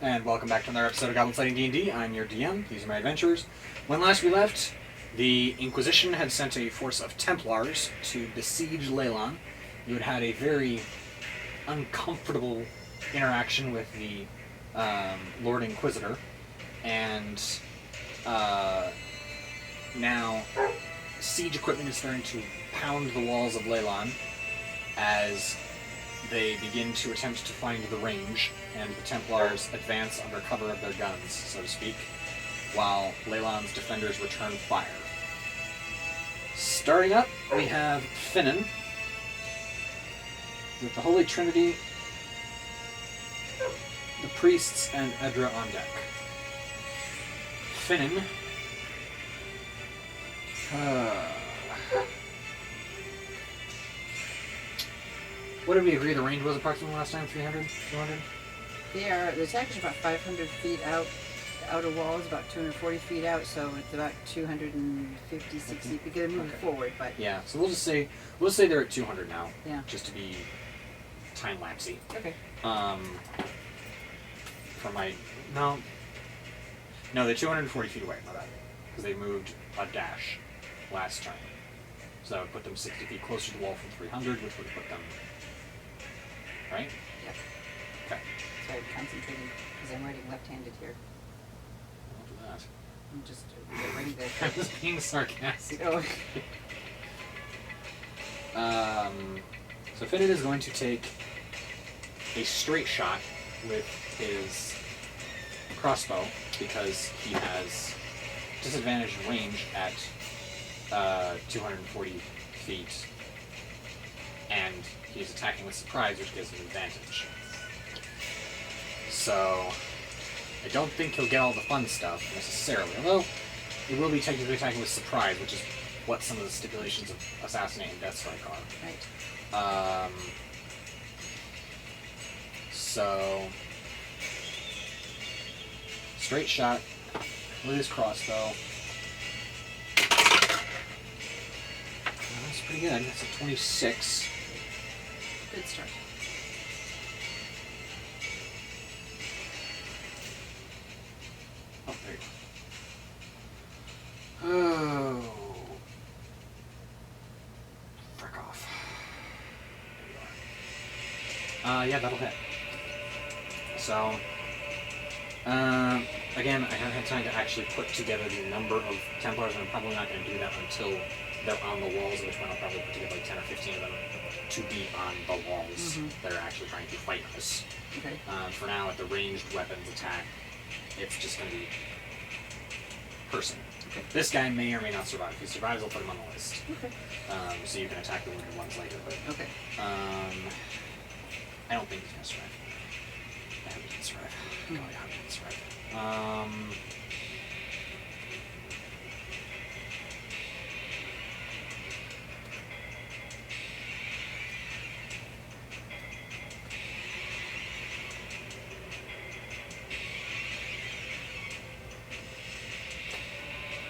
And welcome back to another episode of Goblin-Sighting D&D. I'm your DM. These are my adventures. When last we left, the Inquisition had sent a force of Templars to besiege Leilon. You had had a very uncomfortable interaction with the Lord Inquisitor, and now siege equipment is starting to pound the walls of Leilon as they begin to attempt to find the range, and the Templars advance under cover of their guns, so to speak, while Leilon's defenders return fire. Starting up, we have Finnan, with the Holy Trinity, the priests, and Edra on deck. Finnan. What did we agree the range was approximately last time? 300? 200? The attack is about 500 feet out. The outer wall is about 240 feet out, so it's about 250, 60 feet. Because they're moving forward, but... Yeah, so we'll just say they're at 200 now. Yeah. Just to be time-lapsey. Okay. For my... No, they're 240 feet away, my bad. Because they moved a dash last turn. So that would put them 60 feet closer to the wall from 300, which would put them... Right? Yep. Okay. Sorry, I'm concentrating, because I'm writing left-handed here. Don't do that. I'm just writing the... I'm just being sarcastic. Oh. So Finnan is going to take a straight shot with his crossbow, because he has disadvantaged range at 240 feet, and he's attacking with surprise, which gives him advantage. So, I don't think he'll get all the fun stuff, necessarily, although it will be technically attacking with surprise, which is what some of the stipulations of Assassinate and Death Strike are. Right. So, straight shot with his crossbow. That's pretty good. That's a 26. Good start. Oh, there you go. Oh. Frick off. Yeah, that'll hit. So, again, I haven't had time to actually put together the number of Templars, and I'm probably not going to do that until they're on the walls, at which point I'll probably put together like 10 or 15 of them to be on the walls that are actually trying to fight us. Okay. For now, at the ranged weapons attack, it's just going to be person. Okay. This guy may or may not survive. If he survives, I'll put him on the list. Okay. So you can attack the wounded ones later. But Okay. I don't think he's going to survive. I hope he can survive. Oh, yeah, I hope he can survive.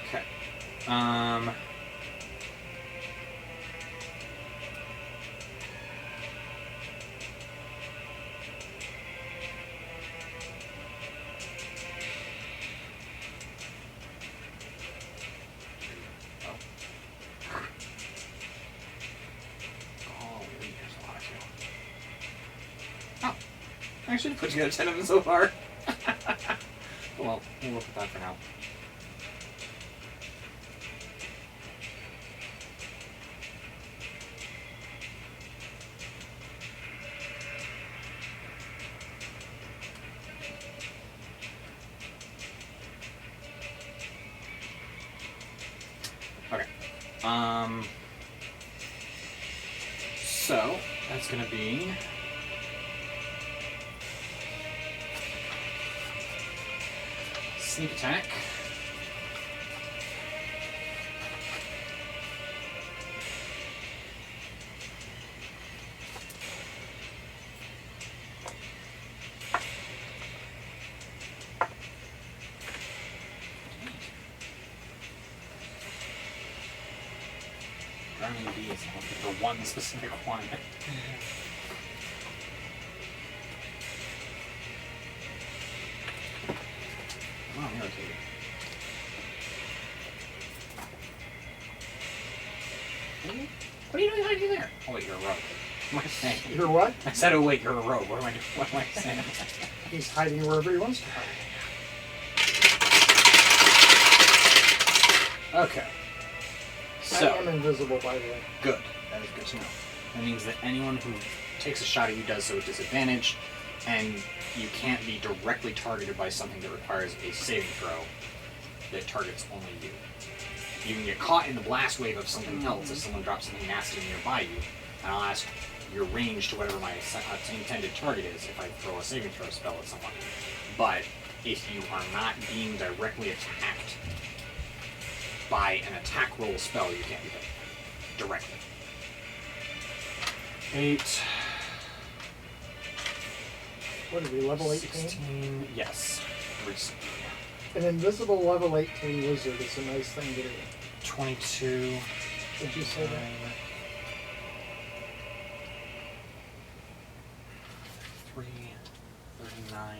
Okay. I should have put together 10 of them so far. Well, we'll work with that for now. Okay. So, that's going to be... Sneak attack. Drowning bees, the one specific one. Wow, I'm irritated. What are you doing hiding there? Oh wait, you're a rogue. What am I saying? You're what? I said, oh wait, you're a rogue. What am I doing? What am I saying? He's hiding wherever he wants to hide. Okay. So, I am invisible, by the way. good. That is good to know. That means that anyone who takes a shot at you does so with disadvantage, and you can't be directly targeted by something that requires a saving throw that targets only you. You can get caught in the blast wave of something else if someone drops something nasty nearby you, and I'll ask your range to whatever my intended target is if I throw a saving throw spell at someone. But if you are not being directly attacked by an attack roll spell, you can't be hit directly. 8. What are we, level 18? 16, yes. Recently. An invisible level 18 wizard is a nice thing to do. 22. Did you say that? 3, 39.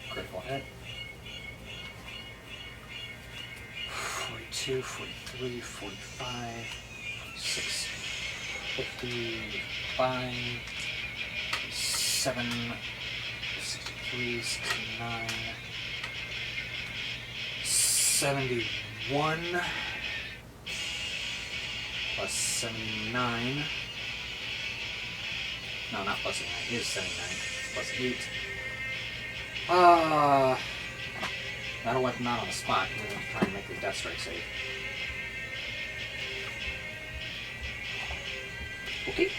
Critical hit. 42, 43, 45, 46, 55, 7, 63, 69, 71, plus 79. No, not plus 89. It is 79. Plus 8. That'll wipe him out on the spot. We're going to try and make the death strike save. Okay.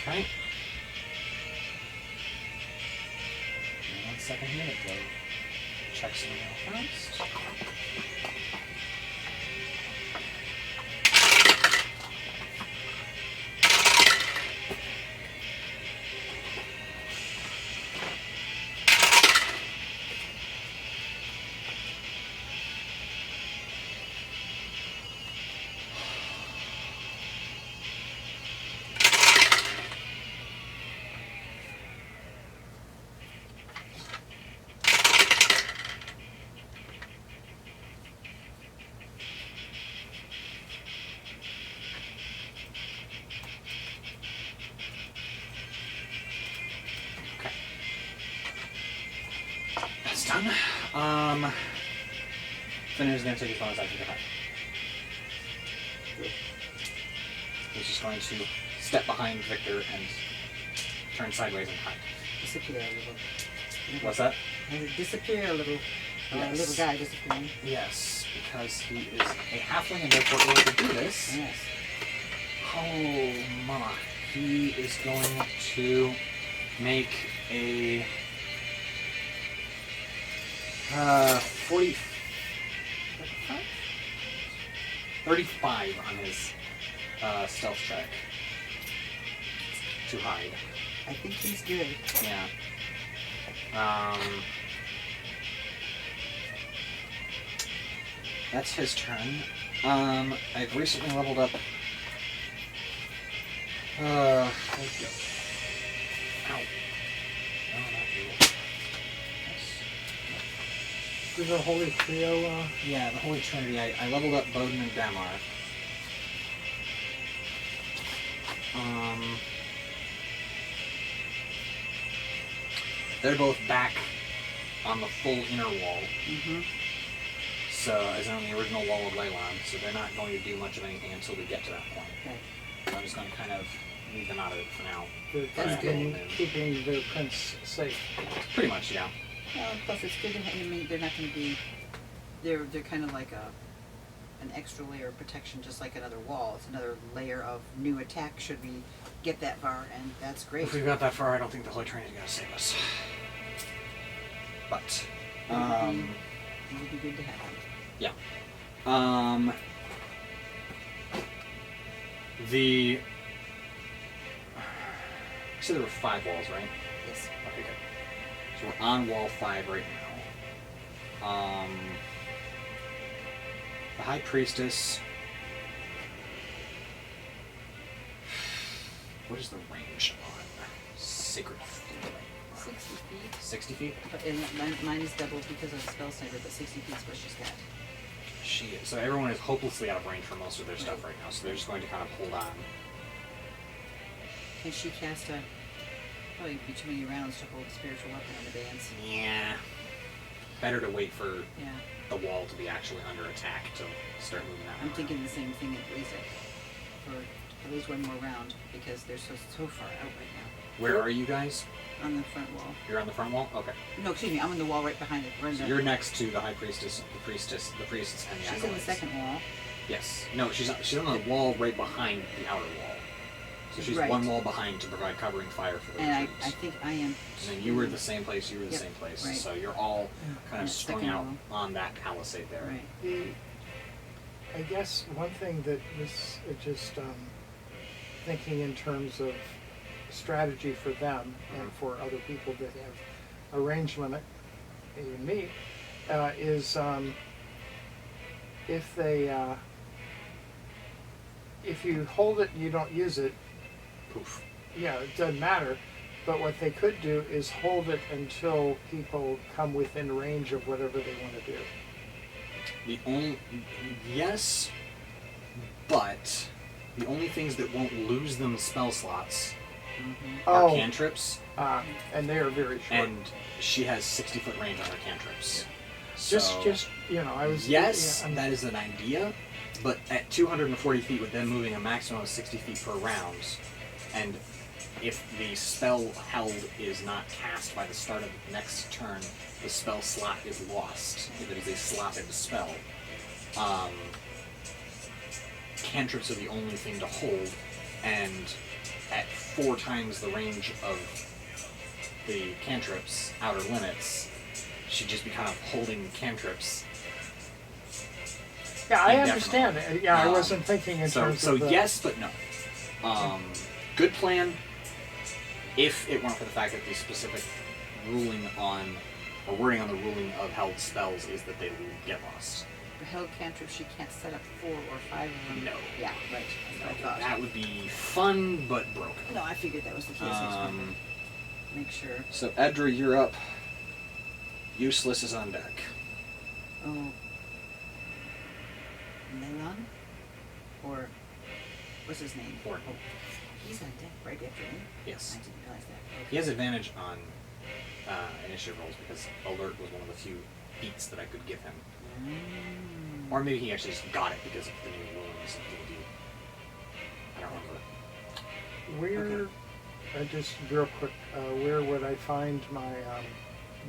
Okay. 1 second here to go check something out first. That's done. Finner's going to take his bonus action to hide. He's just going to step behind Victor and turn sideways and hide. Disappear a little. What's that? And disappear a little. Yes. Little guy disappearing. Yes, because he is a halfling and therefore able to do this. Yes. Oh, mama. He is going to make a 40, 35 on his stealth check to hide. I think he's good. Yeah. That's his turn. I've recently leveled up. Where'd it go? Ow. No, not you. Yes. There's a holy trio. Yeah, the Holy Trinity. I leveled up Bowden and Damar. They're both back on the full inner wall. Mm-hmm. So, as on the original wall of Leilon, so they're not going to do much of anything until we get to that point. Okay. So I'm just going to kind of leave them out of it for now. They're keeping their prince safe. Pretty much, yeah. Well, plus it's good to have, I mean, they're not going to be, they're kind of like an extra layer of protection, just like another wall. It's another layer of new attack should we get that far, and that's great. If we got that far, I don't think the Holy Trinity is going to save us. But, It would be good to have them. yeah. You said there were 5 walls, right? Yes. Okay, good. So we're on wall 5 right now. The High Priestess. What is the range on Sacred Flame? 60 feet. 60 feet? But mine is doubled because of the spell sniper, but 60 feet is what she's got. So everyone is hopelessly out of range for most of their stuff right now, so they're just going to kind of hold on. Can she cast a... Probably be too many rounds to hold the spiritual weapon on the dance. Yeah. Better to wait for Yeah. the wall to be actually under attack to start moving that I'm around. thinking the same thing at least for at least one more round because they're so far out right now. Where are you guys? On the front wall. You're on the front wall? Okay. No, excuse me, I'm on the wall right behind it. We're in So the, you're next to the High Priestess, the priests, and the she's acolytes. in the second wall. Yes. No, she's on the wall right behind the outer wall. So she's Right. one wall behind to provide covering fire for the And I retreats. think I am. And then you were the same place, you were the Yep, same place. right. So you're all kind On of that strung second out wall. on that palisade there. Right. I guess one thing that was just thinking in terms of strategy for them and for other people that have a range limit, even me, is if they if you hold it and you don't use it, Poof. yeah, it doesn't matter. But what they could do is hold it until people come within range of whatever they want to do. The only yes, but the only things that won't lose them spell slots are Oh, cantrips, and they are very short. and she has 60-foot range on her cantrips. Just I was Yes, yeah, I'm- that is an idea, but at 240 feet with them moving a maximum of 60 feet per round, and if the spell held is not cast by the start of the next turn, the spell slot is lost. If it is a slotted spell. Cantrips are the only thing to hold, and at 4 times the range of the cantrips, outer limits, she'd just be kind of holding cantrips. Yeah, I Indefinitely. understand it. Yeah, I Um, wasn't thinking in terms So of the, yes, but no. Good plan. If it weren't for the fact that the specific ruling on, or wording on the ruling of held spells is that they get lost. For held cantrip, she can't set up 4 or 5 of them. No. Yeah, right. That's what I thought. That would be fun, but broken. No, I figured that was the case. I just wanted Um, to make sure. so Edra, you're up. Useless is on deck. Oh. Leilon? Or what's his name? Horton. Oh, he's on deck right after me. Yes. I didn't realize that. Okay. He has advantage on initiative rolls because Alert was one of the few feats that I could give him. Mm. Or maybe he actually just got it because of the new rulings of D&D. I don't remember. where, just real quick, where would I find my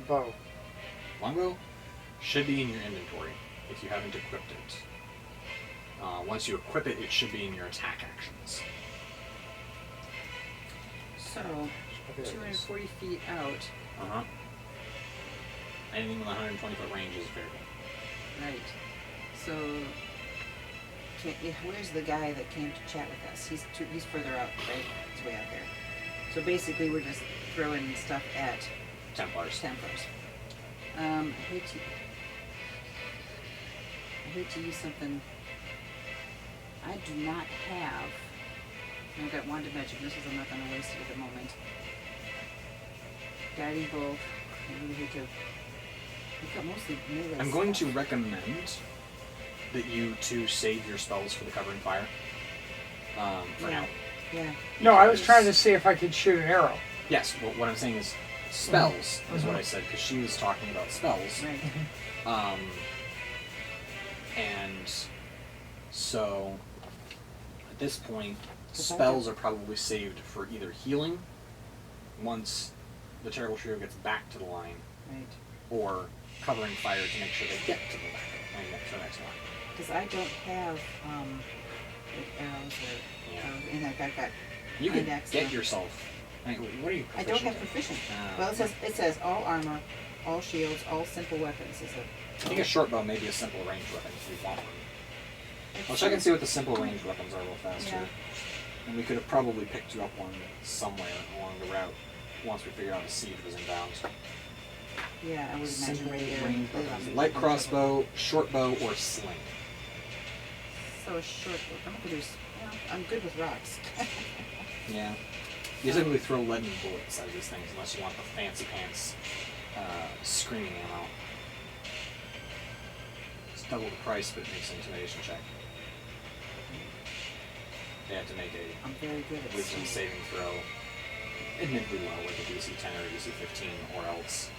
bow? Longbow should be in your inventory if you haven't equipped it. Once you equip it, it should be in your attack actions. So, There it is. 240 feet out. Uh-huh. Anything with 120-foot range is very good. Right. So, where's the guy that came to chat with us? He's further out, right? He's way out there. So basically, we're just throwing stuff at Templars. Templars. I hate to use something. I do not have. I've got Wand of Magic. This is I'm not going to waste it at the moment. Guiding Bolt. I really hate to. I've got mostly melee I'm going to stuff. recommend that you two save your spells for the covering fire. For Yeah. now. Yeah. No, I was trying to see if I could shoot an arrow. Yes, well, what I'm saying is spells is what I said, because she was talking about spells. Right. And so at this point, Does that spells are probably saved for either healing once the Terrible Trio gets back to the line, Right. or covering fire to make sure they get to the back to the next line. Because I don't have like arrows or Yeah. and I've got You can hand axe get and- yourself. I mean, what are you? I don't proficient have in? proficient. Ah, Well, okay. it says all armor, all shields, all simple weapons. Is it? I think a short bow may be a simple ranged weapon if you want one. I'll check and see what the simple ranged weapons are real fast Yeah. here. And we could have probably picked you up one somewhere along the route once we figured out the siege was inbound. Yeah, I would imagine Simple right there. range Leilon weapons. would Light be crossbow, short bow, or sling. So a short bow. I'm gonna do. I'm good with rocks. Yeah. You typically throw leaden bullets out of these things unless you want the fancy pants screaming ammo. It's double the price, but it makes an intimidation check. They have to make a I'm very good at wisdom singing. saving throw, admittedly low, like a DC 10 or a DC 15, or else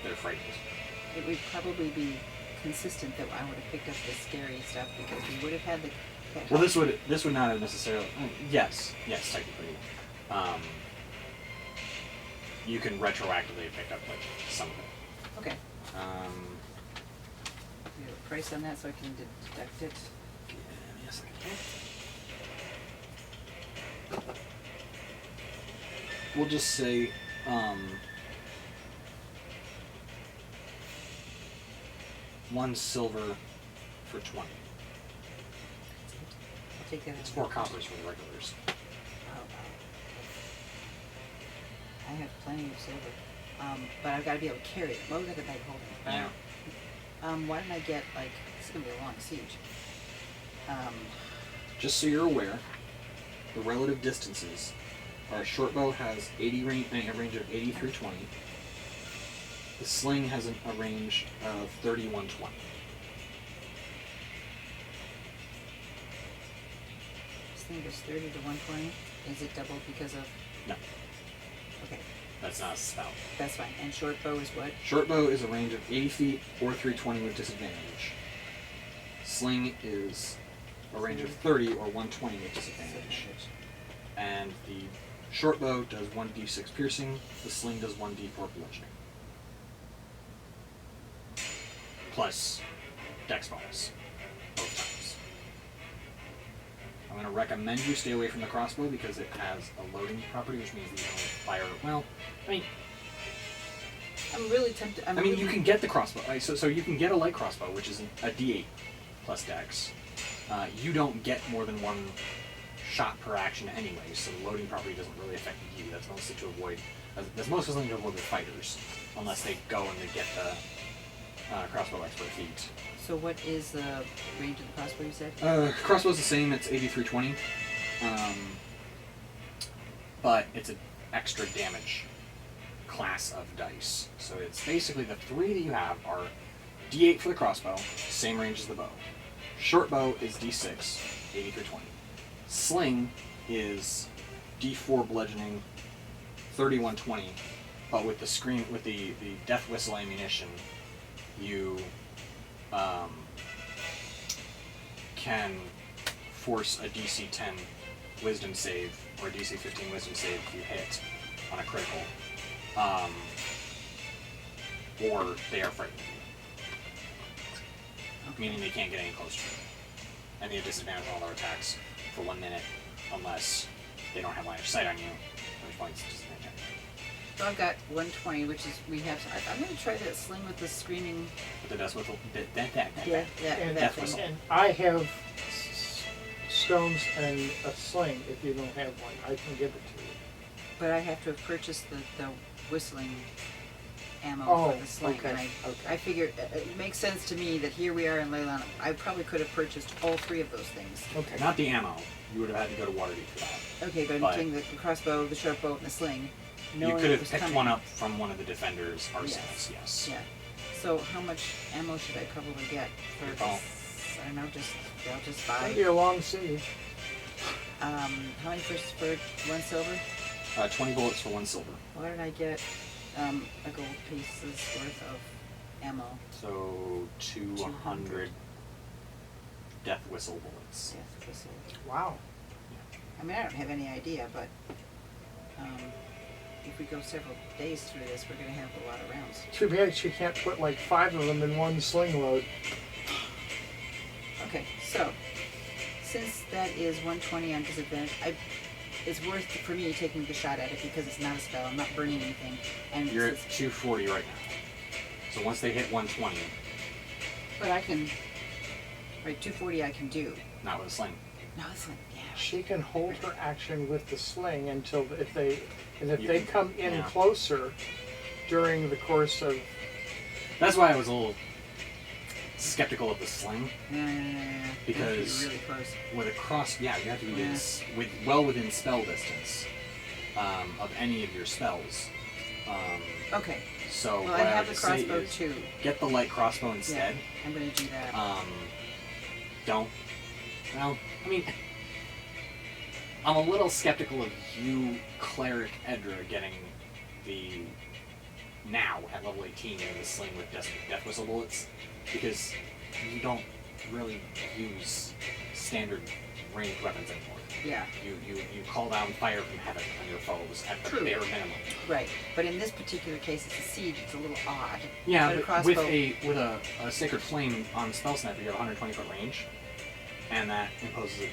they're frightened. It would probably be consistent that I would have picked up the scary stuff because we would have had the. Well, this would not have necessarily. Yes, technically. You can retroactively pick up like some of it. Okay. Um, We have a price on that, so I can deduct it. yes, I can. We'll just say, 1 silver for 20. I'll take that. It's as 4 a- coppers for the regulars. Oh, wow. I have plenty of silver, but I've got to be able to carry it. What was the bag holding? Yeah. Why didn't I get like? It's gonna be a long siege. Just so you're aware, the relative distances are short bow has a range of 80 through 20. The sling has a range of 3120. This thing goes 30 to 120. Is it double because of? No, Okay, that's not a spell. that's fine. And short bow is what? Short bow is a range of 80 feet or 320 with disadvantage. Sling is a range of 30 or 120 with disadvantage. And the short bow does 1d6 piercing, the sling does 1d4 bludgeoning. Plus dex bonus, both times. I'm going to recommend you stay away from the crossbow because it has a loading property, which means you can only fire. Well, I mean, I'm really tempted. you can get the crossbow. Right? So you can get a light crossbow, which is a d8 plus dex. You don't get more than 1 shot per action anyway, so the loading property doesn't really affect you. That's mostly to avoid. That's mostly something to avoid with fighters, unless they go and they get the crossbow expert feat. So what is the range of the crossbow you said? Crossbow's the same. It's 8320, but it's an extra damage class of dice. So it's basically the 3 that you have are d8 for the crossbow, same range as the bow. Short bow is d6, 8320. Sling is d4 bludgeoning, 3120, but with the death whistle ammunition, you can force a DC 10 wisdom save or a DC 15 wisdom save if you hit on a critical, or they are frightened of you, meaning they can't get any closer to you, and they have disadvantage on all their attacks for 1 minute unless they don't have line of sight on you, which points disadvantage. So I've got 120, which is we have. I'm going to try that sling with the screaming. With the death whistle, Yeah, And, that thing. whistle. and I have stones and a sling. If you don't have one, I can give it to you. But I have to have purchased the whistling ammo Oh, for the sling. okay, And okay. I figured it makes sense to me that here we are in Leilon. I probably could have purchased all 3 of those things. Okay. Not the ammo. You would have had to go to Waterdeep for that. Okay, but I'm But- taking the crossbow, the short bow, and the sling. You knowing could it have was picked coming. one up from one of the defenders' arsenals, yes. Yeah. So how much ammo should I probably get for Your this? phone. I don't know. I'll just It'll buy. be a long siege. How many for 1 silver? 20 bullets for 1 silver. Why did I get a gold piece's worth of ammo? So 200 death whistle bullets. Death whistle. Wow. I mean, I don't have any idea, but if we go several days through this, we're going to have a lot of rounds. Too bad she can't put like 5 of them in one sling load. Okay, so since that is 120 on disadvantage, it's worth for me taking the shot at it because it's not a spell. I'm not burning anything, and You're at since- 240 right now. So once they hit 120, but I can. Right, 240 I can do. not with a sling. No, it's like yeah. She can hold her action with the sling until if they You come can- in yeah. closer, during the course of That's why I was a little skeptical of the sling. Yeah. Because You're really close. with a cross, you have to be Yeah. well within spell distance of any of your spells. Okay. So Well, what I I have would the say crossbow is too. get the light crossbow instead. Yeah, I'm gonna do that. Don't. Well, I mean, I'm a little skeptical of you, Cleric Edra, getting the now at level 18 in the sling with death whistle bullets, because you don't really use standard ranged weapons anymore. Yeah. You call down fire from heaven on your foes at the True. bare minimum. Right. But in this particular case, it's a siege. It's a little odd. Yeah, But a but crossbow. with a sacred flame on spell sniper, you have 120-foot range, and that imposes a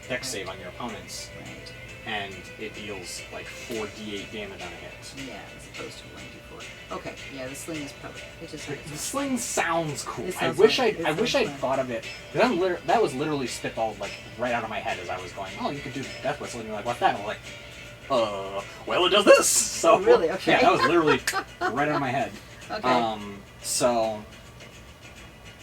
dex save on your opponents, Right. and it deals like 4d8 damage on a hit. Yeah, as opposed to 1d4. Okay. Yeah, the sling is probably. It just The has sling sounds cool. It I sounds wish fun. I'd It sounds fun. thought of it. Because that was literally spitballed like right out of my head as I was going, oh, you could do death whistle, and you're like, what's that? And I'm like, well, it does this. So Oh, really? Okay. Yeah, that was literally right out of my head. Okay. So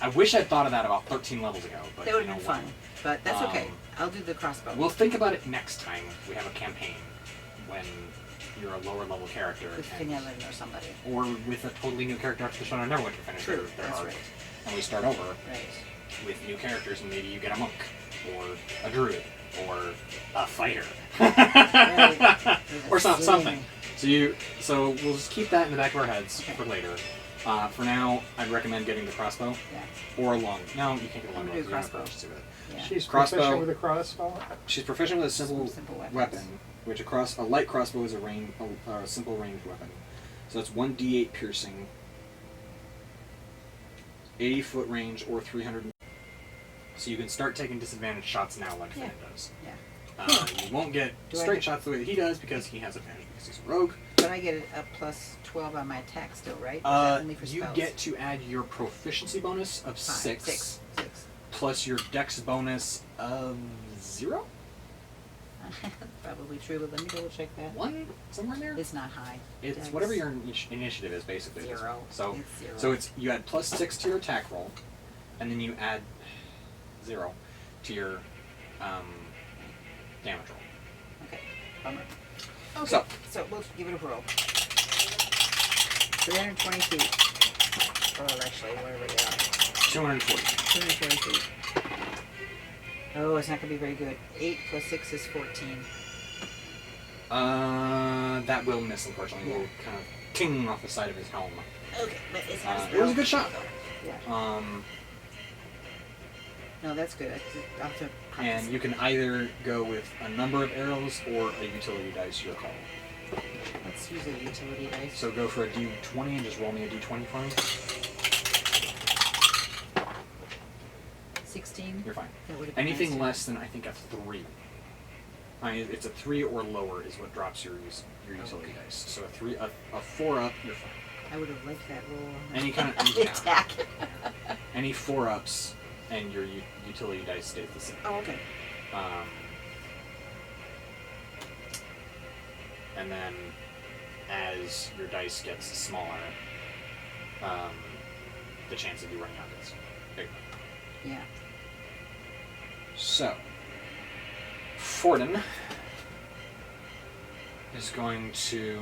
I wish I'd thought of that about 13 levels ago. But That would you have know been fun. But that's okay. Um, I'll do the crossbow. We'll think about it next time we have a campaign when you're a lower level character. with and- Finelin or somebody. or with a totally new character after the Children of Neverwinter finish True, their that's arc. right. And we start over Right. with new characters, and maybe you get a monk, or a druid, or a fighter, or something. So we'll just keep that in the back of our heads Okay. for later. For now, I'd recommend getting the crossbow Yeah. or a long. No, you can't get a long I'm bow. gonna do You don't have crossbow. proficiency with it. Yeah. she's Crossbow. proficient with a crossbow. She's proficient with a simple, Simple weapons. weapon, which a light crossbow is a simple ranged weapon. So that's 1d8 piercing, 80-foot range, or 300. So you can start taking disadvantage shots now, like Yeah. Finn does. Yeah. You won't get Do I straight get- shots the way that he does because he has advantage because he's a rogue. But I get a plus 12 on my attack still, right? Or is that only for You spells? get to add your proficiency bonus of Five. 6, Six. plus your dex bonus of 0? Probably true, but let me double check that. 1? Somewhere in there? It's not high. It's Dex. whatever your initiative is, basically. 0. So, It's 0. so it's you add plus 6 to your attack roll, and then you add 0 to your damage roll. Okay. Bummer. Okay. So- So we'll give it a whirl. 320 feet. Or actually, whatever they are. 240. 240 feet. Oh, it's not going to be very good. 8 plus 6 is 14. That will miss, unfortunately. Yeah. Will kind of ting off the side of his helm. Okay, but it's not It was a good shot. Yeah. No, that's good. I'll have to practice. And you can either go with a number of arrows or a utility dice, your call. Let's use a utility dice. So go for a d20 and just roll me a d20 for me. 16. You're fine. That would have been Anything nice. less than, I think, a 3. I mean, it's a 3 or lower is what drops your utility dice. So a 4 up, you're fine. I would have liked that roll. On Any kind of the attack. any 4 ups and your utility dice stays the same. Oh, okay. And then as your dice gets smaller, the chance of you running out gets bigger. Yeah. So, Forden is going to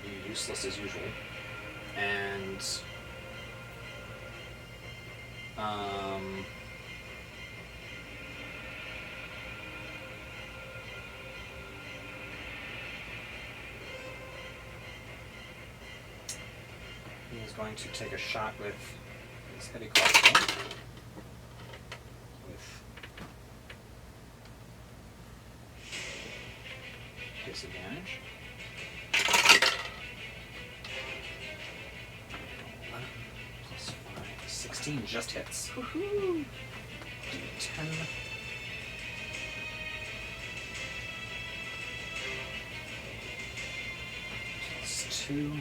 be useless as usual, and he is going to take a shot with his heavy crossbow with disadvantage. 11 plus 5, 16 just hits. Woohoo! 10. Plus 2.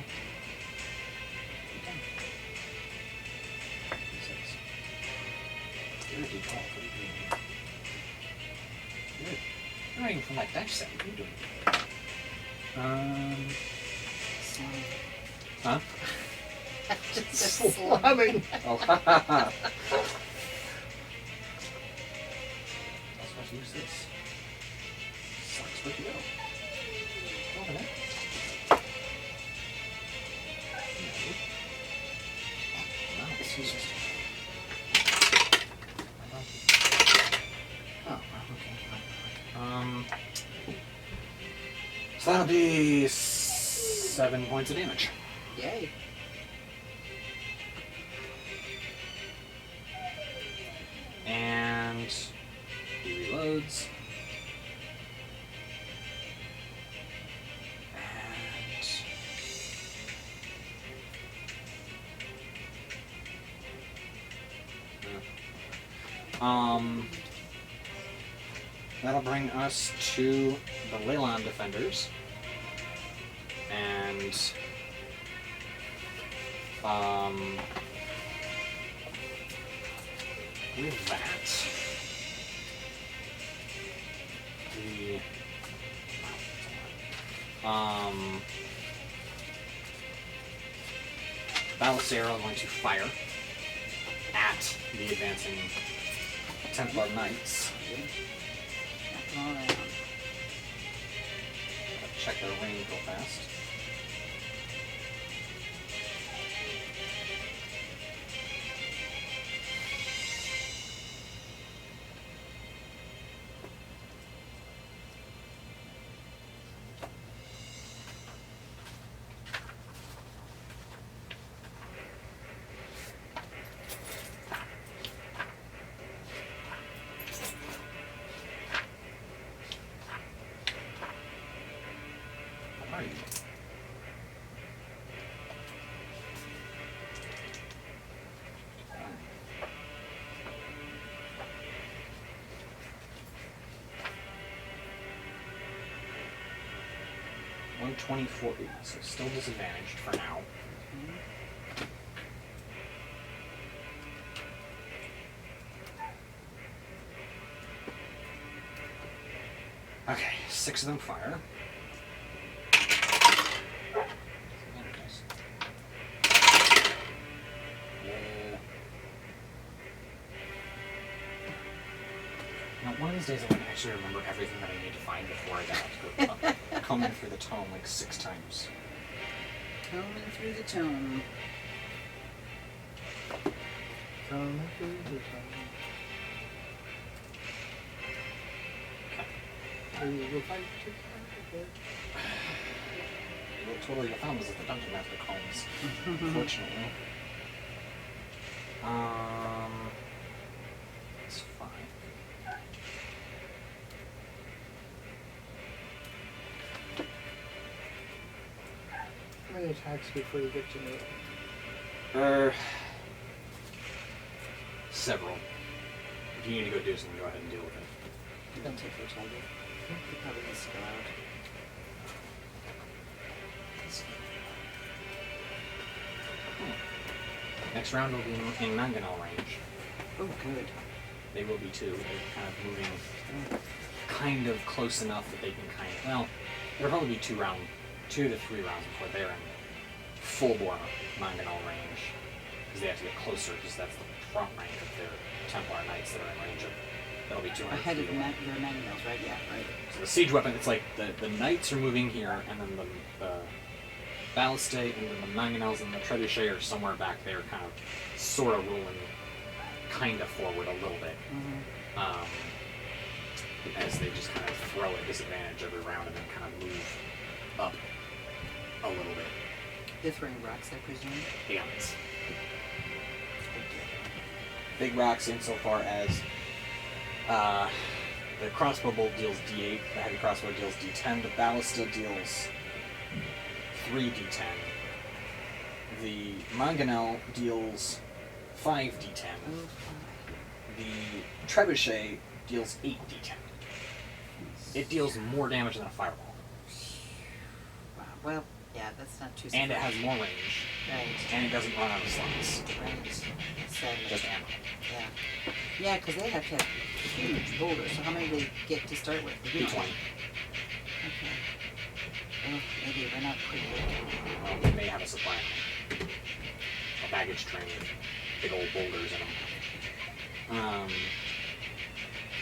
You're a D12. What are you doing? You're running from that dice set. What are you doing? Slumming. Huh? Just said slumming. Slumming. Oh, ha ha ha. I was supposed to use this. Sucks, where'd you go? Over there. No, it's useless. Oh, okay. So that'll be 7 points of damage. Yay. And he reloads. And that'll bring us to the Leilon defenders. And with that, Ballast Arrow is going to fire at the advancing Templar Knights. All right. Check their range real fast. Alright. $124, so still disadvantaged for now. Okay, 6 of them fire. Now, one of these days I want to actually remember everything that I need to find before I die. To go combing through the tome like 6 times. Combing through the tome. Coming through the tunnel. You'll find it. What totally found was that the dungeon master combs, unfortunately. It's fine. How many attacks before you get to know? Several. If you need to go do something, go ahead and deal with it. Don't take your target. He probably needs to go out. Next round will be in Mangonel range. Oh, good. They will be too. They're kind of moving kind of close enough that they can kind of, well, there'll probably be 2 to 3 rounds before they're in full-bore Mangonel range. Because they have to get closer, because that's the front rank of their Templar Knights that are in range of. That'll be 200 Ahead of feet away. their manuals, right? Yeah, right. So the siege weapon, it's like the Knights are moving here, and then the Ballistade and then the Mangonels and the Trebuchet are somewhere back there, kind of, sort of rolling kind of forward a little bit. As they just kind of throw at disadvantage every round and then kind of move up a little bit. They're throwing rocks, I presume. Hands. Big rocks insofar as the crossbow bolt deals D8, the heavy crossbow deals D10, the ballista deals 3d10. The Mangonel deals 5d10. The Trebuchet deals 8d10. It deals more damage than a fireball. Wow. Well, yeah, that's not too. And it has more range. Right. And it doesn't run out of slots. Right. Sadly. Just ammo. Yeah. Yeah, because they have to have huge boulders. So how many do they get to start with? D20. Okay. Ugh. Well, they may have a supply line. A baggage train with big old boulders in them.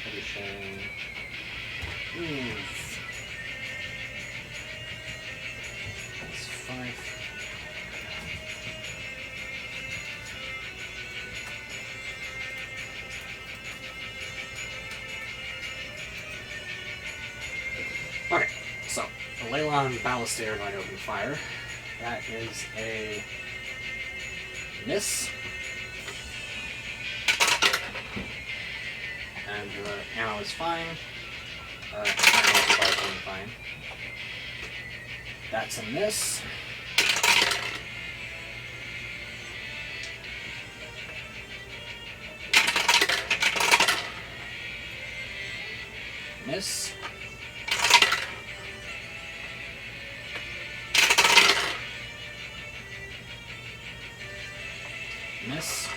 Tradition. That's 5. Okay, so the Leilon Ballistae are going to open fire. That is a miss. And the ammo is fine. Ammo is probably fine. That's a miss. Miss. Miss.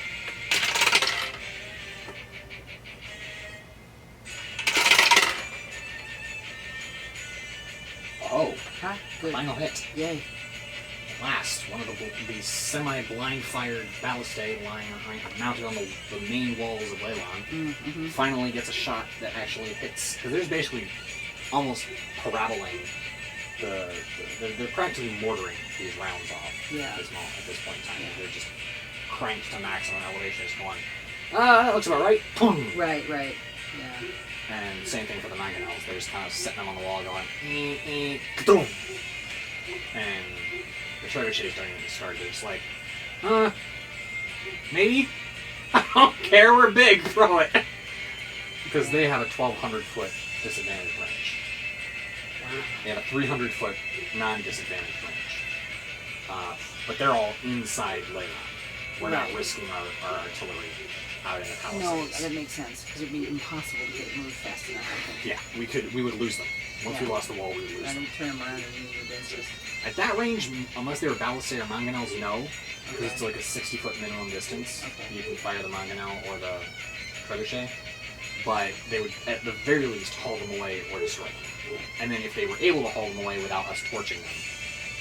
Oh, Huh? Good. final hit. Yay. Last, one of the semi-blind fired ballistae lying mounted on the main walls of Leilon finally gets a shot that actually hits. Because there's basically almost paraboling they're practically mortaring these rounds off Yeah. at this point in time. They're just cranked to maximum elevation, just going, that looks about right. Boom. Right. Yeah. And same thing for the mangonels. They're just kind of sitting them on the wall going, boom. And the trebuchets don't even start. They're just like, maybe? I don't care, we're big, throw it. Because they have a 1,200-foot disadvantage range. They have a 300-foot non-disadvantage range. But they're all inside Leilon. We're not risking our artillery out in the palisades. No, that makes sense, because it would be impossible to get it moved fast enough, I think. Yeah, we would lose them. Once we lost the wall, we would lose And them. then turn them around and use your dentures. At that range, unless they were ballistae or mangonels, no. Because it's like a 60-foot minimum distance. Okay. You can fire the mangonel or the trebuchet. But they would, at the very least, haul them away or destroy them. And then if they were able to haul them away without us torching them,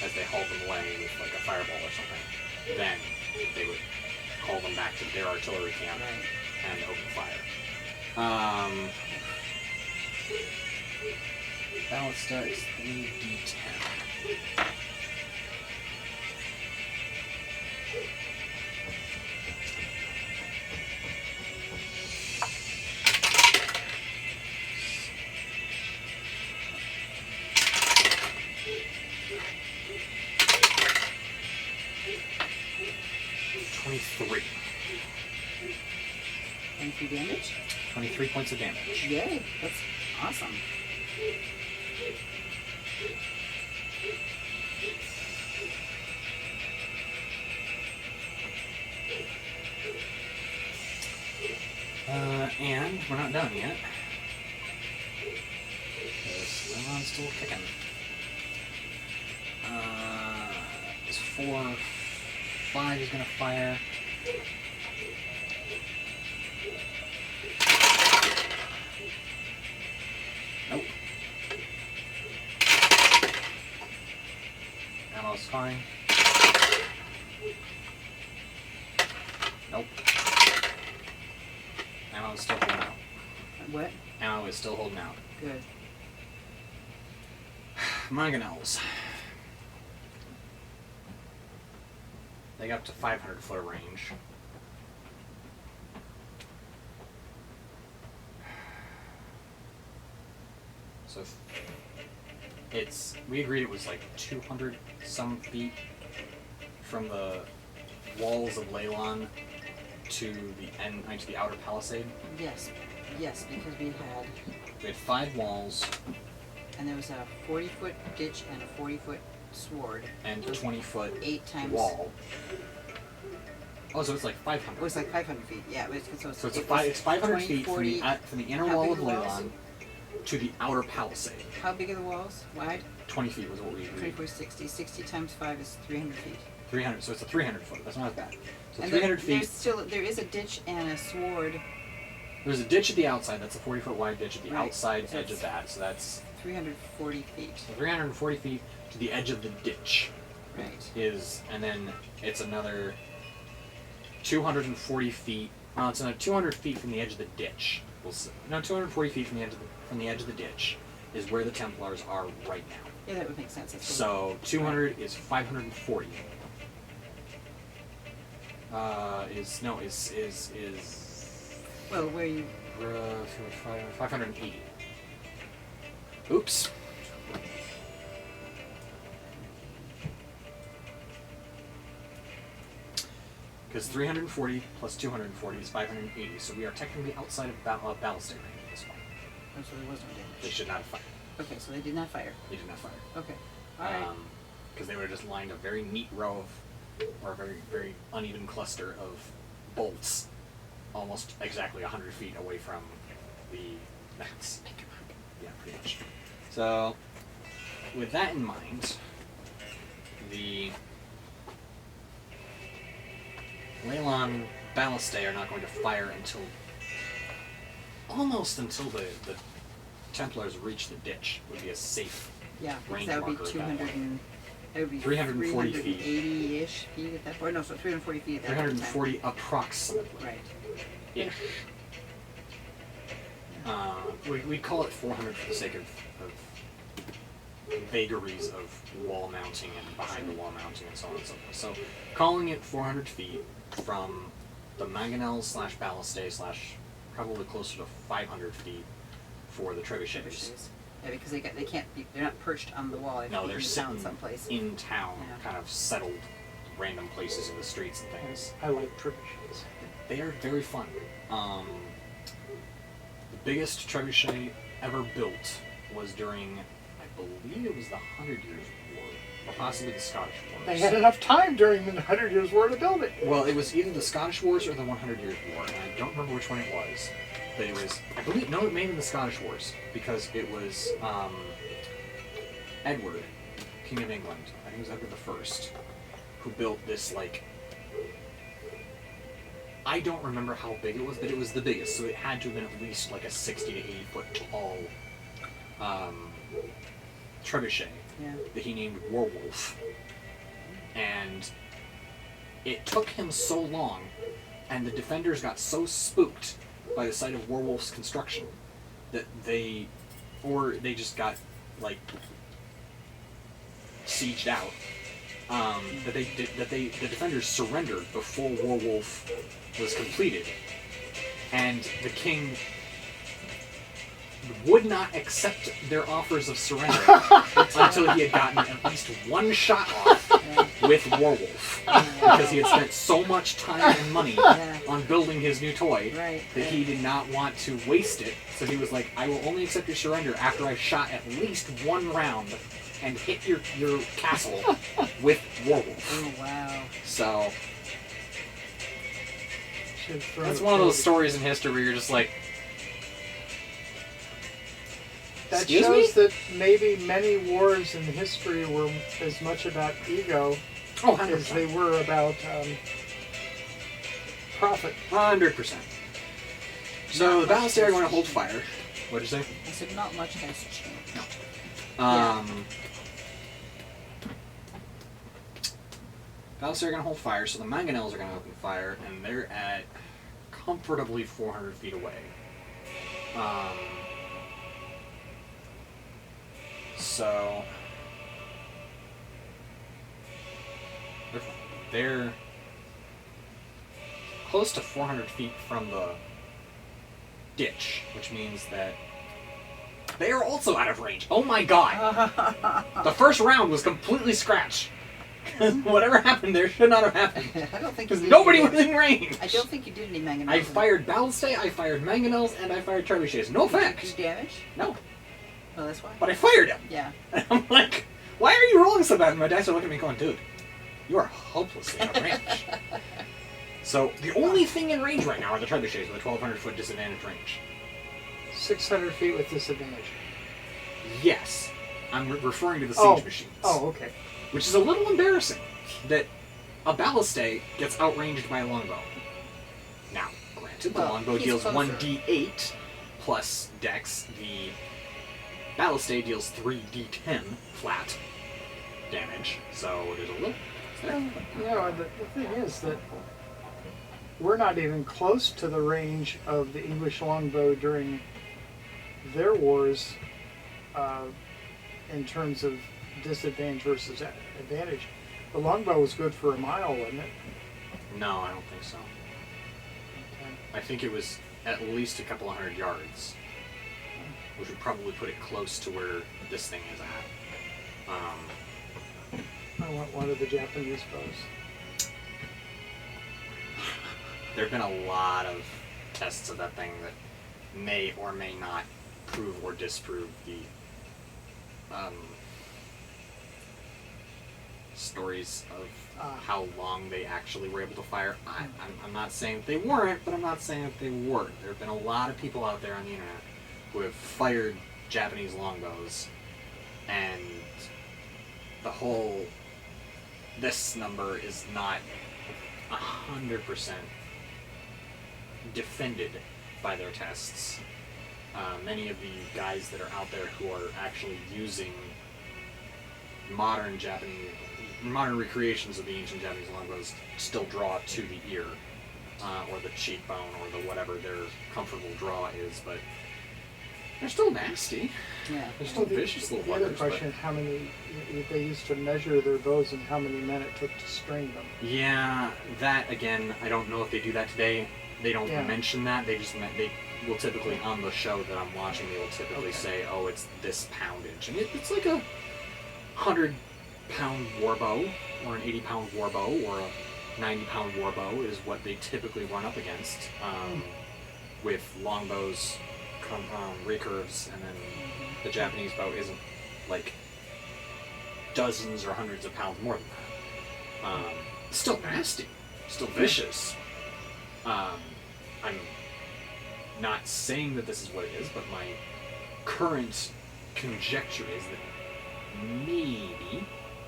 as they hauled them away with like a fireball or something, then they would call them back to their artillery camp and open fire. Ballista is 3d10. Three. 23 damage? 23 points of damage. Yay, that's awesome. And we're not done yet. Because Leilon's still kicking. Is 4, 5 is going to fire. Nope. Ammo's fine. Nope. Ammo is still holding out. What? Ammo is still holding out. Good. Mangonels. They got up to 500-foot range. So we agreed it was like 200 some feet from the walls of Leilon to the end, to the outer palisade. Yes, because we had 5 walls and there was a 40-foot ditch and a 40-foot sword. and a 20-foot 8 times wall. Oh, so it's like 500. It was like 500 feet. Yeah, it was, So it's 500 20, feet 40, from the inner how wall big of are the walls? Leilon to the outer palisade. How big are the walls? Wide? 20 feet was what we agreed. 24, 60. 60 times 5 is 300 feet. 300, so it's a 300-foot. That's not as bad. So And 300 feet. There is a ditch and a sword. There's a ditch at the outside. That's a 40-foot wide ditch at the Right. outside So edge of it's- that. So that's 340 feet. So 340 feet to the edge of the ditch Right. is, and then it's another 240 feet. Well, it's another 200 feet from the edge of the ditch. No, 240 feet from the edge of the ditch is where the Templars are right now. Yeah, that would make sense. That's So 200 is 540. Is well, where you 580. Oops. Because 340 plus 240 is 580, so we are technically outside of ballistic range at this point. oh, so there was no damage. They should not have fired. Okay, so they did not fire. They did not fire. Okay. All right. Because they would have just lined a very neat row of, or a very, very uneven cluster of bolts almost exactly 100 feet away from the nets. Yeah, pretty much. So, with that in mind, the Leilon Ballistae are not going to fire until almost until the Templars reach the ditch would be a safe Yeah, because range that would marker be at 200 that point. and it would be 340 feet. 380-ish feet at that point. No, so 340 feet at that point. 340 approximately. Right. Ish. We call it 400 for the sake of vagaries of wall mounting and behind the wall mounting and so on and so forth. So, calling it 400 feet from the mangonels / ballistae / probably closer to 500 feet for the trebuchets. Yeah, because they can't be, they're not perched on the wall. They have No, to be they're in town sitting someplace. in town, Yeah. kind of settled random places in the streets and things. I like trebuchets. They are very fun. The biggest trebuchet ever built was during, I believe it was the 100 Years' War, or possibly the Scottish Wars. They had enough time during the 100 Years' War to build it. Well, it was either the Scottish Wars or the 100 Years' War, and I don't remember which one it was. But it was, I believe, no, it may have been the Scottish Wars, because it was Edward, King of England, I think it was Edward I, who built this, like, I don't remember how big it was, but it was the biggest, so it had to have been at least like a 60 to 80 foot tall trebuchet Yeah. that he named Warwolf. And it took him so long, and the defenders got so spooked by the sight of Warwolf's construction that they just got, like, sieged out. The defenders surrendered before Warwolf was completed, and the king would not accept their offers of surrender until he had gotten at least one shot off with Warwolf, because he had spent so much time and money on building his new toy that he did not want to waste it. So he was like, "I will only accept your surrender after I've shot at least one round and hit your castle with Warwolf." Oh, wow. So Should've thrown that's it one of those forward. stories in history where you're just like, That Excuse shows me? that maybe many wars in history were as much about ego oh, as they 100%. were about profit. 100%. So the Ballistae are going to hold fire. What'd you say? I said not much has changed. Ballistae are going to hold fire, so the mangonels are going to open fire, and they're at comfortably 400 feet away. So they're close to 400 feet from the ditch, which means that they are also out of range. Oh my god! The first round was completely scratched. Whatever happened there should not have happened. I don't think Because you did nobody any was in range. I don't think you did any mangonels. I fired Ballistae, I fired mangonels, and I fired trebuchets. No Did effect. you damage? No. Oh, that's why. But I fired him. Yeah. And I'm like, why are you rolling so bad? And my dice are looking at me going, dude, you are hopelessly out of range. So the only thing in range right now are the trebuchets with a 1,200 foot disadvantage range. 600 feet with disadvantage. Yes. I'm referring to the siege machines. Oh, okay. Which is a little embarrassing that a Ballistae gets outranged by a longbow. Now, granted, the Well, longbow he's deals closer. 1d8 plus dex. The Ballistade deals 3d10 flat damage, so there's a little. And, you know, the thing is that we're not even close to the range of the English longbow during their wars in terms of disadvantage versus advantage. The longbow was good for a mile, wasn't it? No, I don't think so. Okay. I think it was at least a couple 100 yards, which would probably put it close to where this thing is at. I want one of the Japanese bows. There have been a lot of tests of that thing that may or may not prove or disprove the stories of how long they actually were able to fire. I'm not saying that they weren't, but I'm not saying that they were. There have been a lot of people out there on the internet who have fired Japanese longbows, and this number is not 100% defended by their tests. Many of the guys that are out there who are actually using modern recreations of the ancient Japanese longbows still draw to the ear, or the cheekbone, or the whatever their comfortable draw is, but they're still nasty. Yeah. They're still vicious little The other buggers. question: how many they used to measure their bows and how many men it took to string them? Yeah, that again, I don't know if they do that today. They don't Yeah. mention that. They will typically, on the show that I'm watching, they will typically Okay. say, "Oh, it's this poundage," and it's like a 100-pound warbow, or an 80-pound warbow, or a 90-pound warbow is what they typically run up against, with longbows, recurves, and then the Japanese bow isn't like dozens or hundreds of pounds more than that. Still nasty, still vicious. I'm not saying that this is what it is, but my current conjecture is that maybe,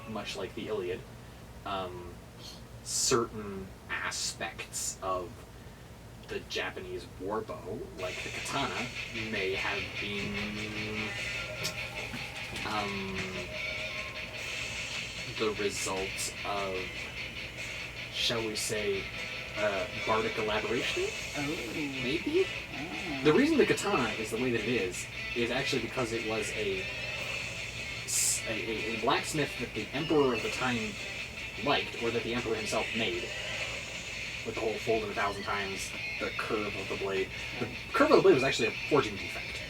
much like the Iliad, certain aspects of the Japanese warbow, like the katana, may have been the result of, shall we say, bardic elaboration? Oh. Maybe? Ah. The reason the katana is the way that it is actually because it was a blacksmith that the emperor of the time liked, or that the emperor himself made, with the whole folded 1,000 times, the curve of the blade. The curve of the blade was actually a forging defect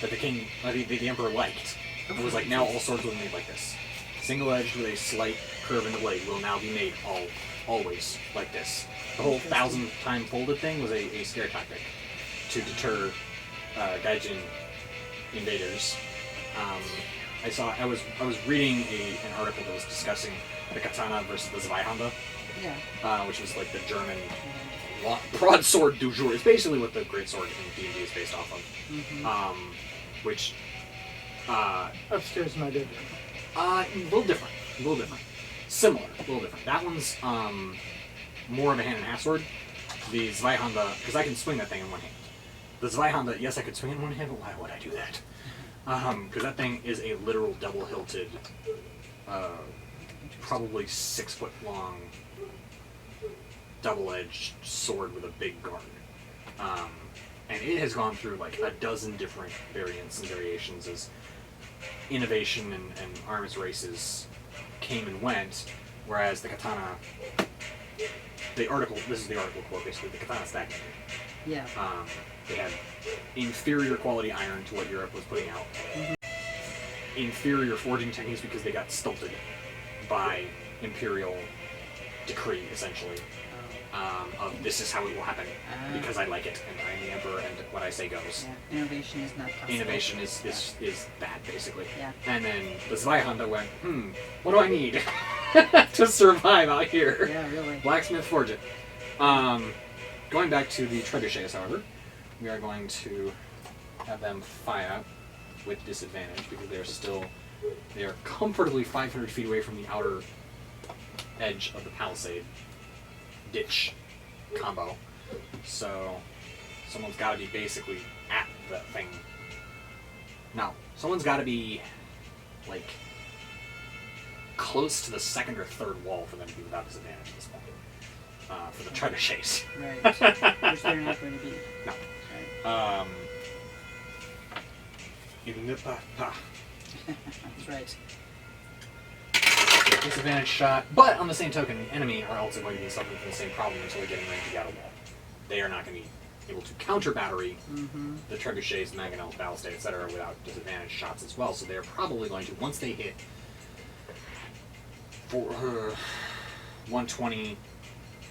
that the emperor liked. It was like, now all swords will be made like this. Single-edged with a slight curve in the blade will now be made always like this. The whole 1,000-time folded thing was a scare tactic to deter Gaijin invaders. I was reading an article that was discussing the katana versus the Zweihanda, Yeah. which was like the German broadsword du jour. It's basically what the greatsword in D&D is based off of. Mm-hmm. Which Upstairs in my bedroom. a little different. Similar, a little different. That one's more of a hand and half sword. The Zweihanda, because I can swing that thing in one hand. The Zweihanda, yes, I could swing in one hand, but why would I do that? Because that thing is a literal double-hilted, probably 6-foot-long, double-edged sword with a big guard. And it has gone through like a dozen different variants and variations as innovation and arms races came and went, whereas the katana, this is the article quote, basically, the katana stagnated. Yeah. They had inferior quality iron to what Europe was putting out. Inferior forging techniques because they got stilted by imperial decree, essentially, of this is how it will happen because I like it and I'm the emperor and what I say goes. Yeah. Innovation is not possible. Innovation is bad, basically. Yeah. And then the Zweihanda went, what do I need to survive out here? Yeah, really. Blacksmith forge it. Going back to the trebuchets, however, we are going to have them fire with disadvantage because they are comfortably 500 feet away from the outer edge of the palisade ditch combo. So someone's got to be basically at the thing Now, someone's got to be, like, close to the second or third wall for them to be without disadvantage at this point. For the trebuchets. Right. Which they're not going to be. No. Right. That's right. Disadvantage shot, but on the same token, the enemy are also going to be suffering from the same problem until they get in range to get a wall. They are not going to be able to counter battery the trebuchets, the mangonels, ballistade, etc. without disadvantage shots as well. So they are probably going to, once they hit 120,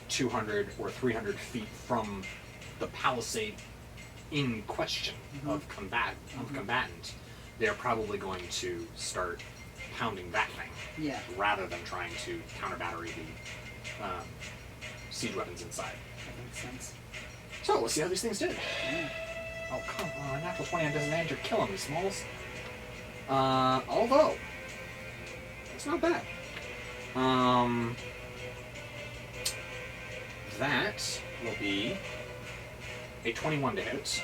200, or 300 feet from the palisade in question of combatant, they are probably going to start pounding that thing. Yeah. Rather than trying to counter battery the siege weapons inside. That makes sense. So let's see how these things did. Yeah. Oh come on, natural 20 on disadvantage, you're killing me, Smalls. Although it's not bad. That will be a 21 to hit,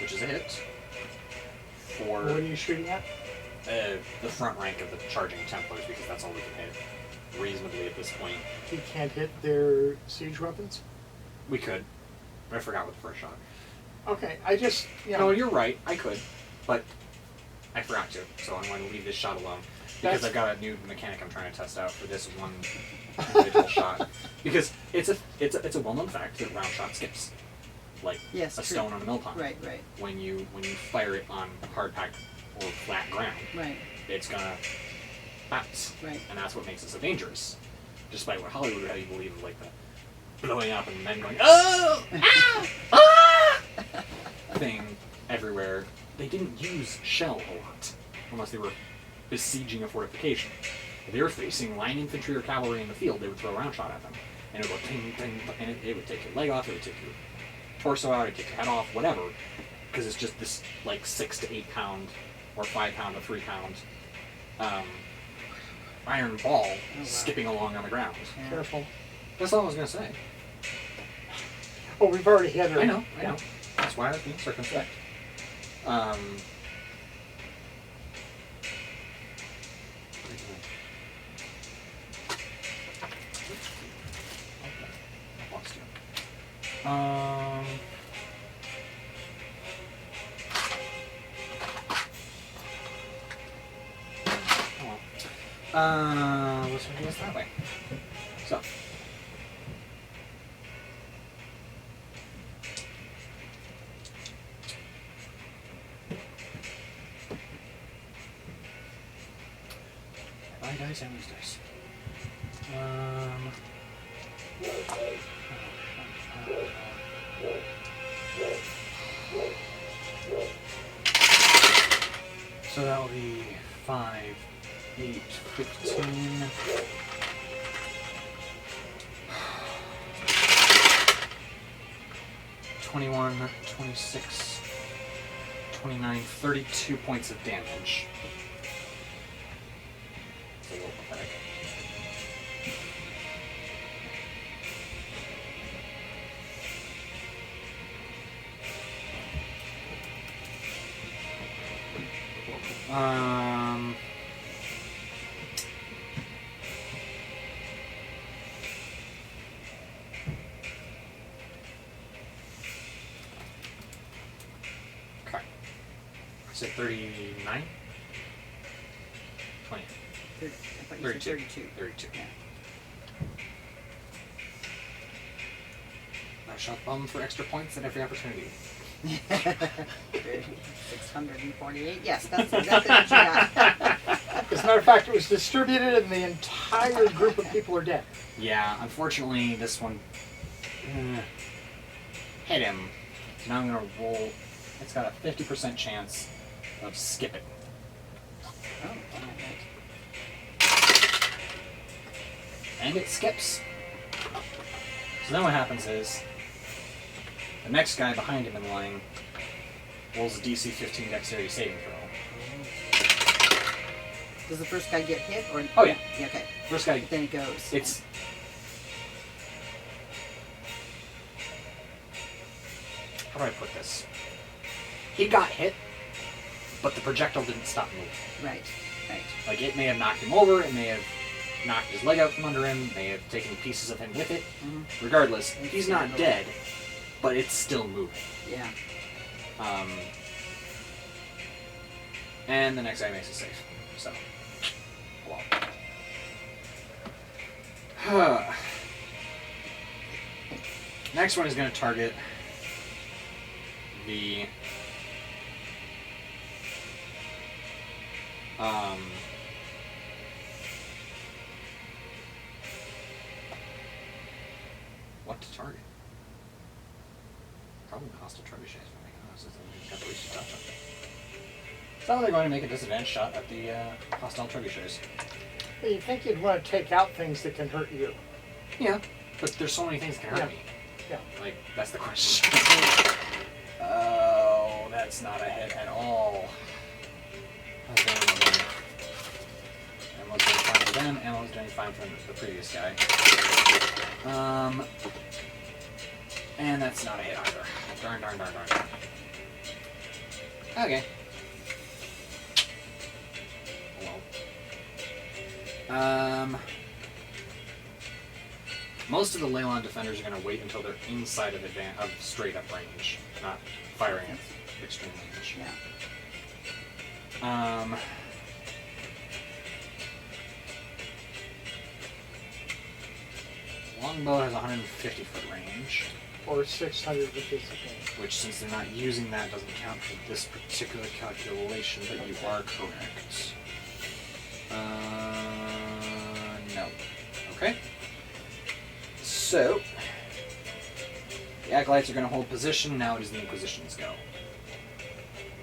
which is a hit for. What are you shooting at? The front rank of the charging Templars, because that's all we can hit reasonably at this point. You can't hit their siege weapons? We could, but I forgot with the first shot. Okay, I just, No, you're right, I could, but I forgot to, so I'm going to leave this shot alone. Because I've got a new mechanic I'm trying to test out for this one individual shot. Because it's a well-known fact that round shot skips. Like Yes, a true. stone on a mill pond. Right, right, When you fire it on hard packed or flat ground, right, it's gonna bounce. right. And that's what makes it so dangerous. Despite what Hollywood would have you believe of, like, the blowing up and men going, oh! Ah! Ah! thing everywhere. They didn't use shell a lot, unless they were besieging a fortification. If they were facing line infantry or cavalry in the field, they would throw a round shot at them. And it would go ting, ting, and it would take your leg off, it would take your torso out, it would take your head off, whatever. Because it's just this, like, 6 to 8 pound, or 5 pound to 3 pound iron ball skipping along on the ground. Yeah. Careful. That's all I was going to say. Oh, we've already hit her. I know. That's why I was being circumspect. Let's do this that way. So. My dice and these dice. So that will be 5, 8, 15. 21, 26, 29, 32 points of damage. It's a little pathetic. Okay. Is it 39? 20. 30, I thought you 32. said 32. 32. Yeah. I shot bomb for extra points at every opportunity. 648. Yes, that's exactly what you got. As a matter of fact, it was distributed and the entire group of people are dead. Yeah, unfortunately, this one hit him. Now I'm going to roll. It's got a 50% chance of skipping. Oh, alright. And it skips. So then what happens is the next guy behind him in line rolls a DC 15 dexterity saving throw. Does the first guy get hit or? Oh, yeah. Okay. First guy, Then it goes. it's. How do I put this? he got hit, but the projectile didn't stop moving. Right. Like, it may have knocked him over, it may have knocked his leg out from under him, may have taken pieces of him with it. Mm-hmm. Regardless, he's not dead, but it's still moving. Yeah. And the next guy makes it safe. So, well. Next one is going to target the what to target? Probably the hostile trebuchets, if I'm being honest. It's got the reach to touch on it. So they're going to make a disadvantage shot at the hostile trebuchets. Well, you think you'd want to take out things that can hurt you. Yeah, but there's so many things that can hurt me. Yeah. Like, that's the question. Oh, that's not a hit at all. Okay, Ammo's doing fine for them. Ammo's doing fine for the previous guy. And that's not a hit either. Darn. Okay. Well. Most of the Leilon defenders are going to wait until they're inside of straight up range, not firing at extreme range. Yeah. Longbow has 150 foot range, Or 600 with disadvantage. which, since they're not using that, doesn't count for this particular calculation, but you are correct. No. Okay. So, the Acolytes are going to hold position. Now it is the Inquisition's go.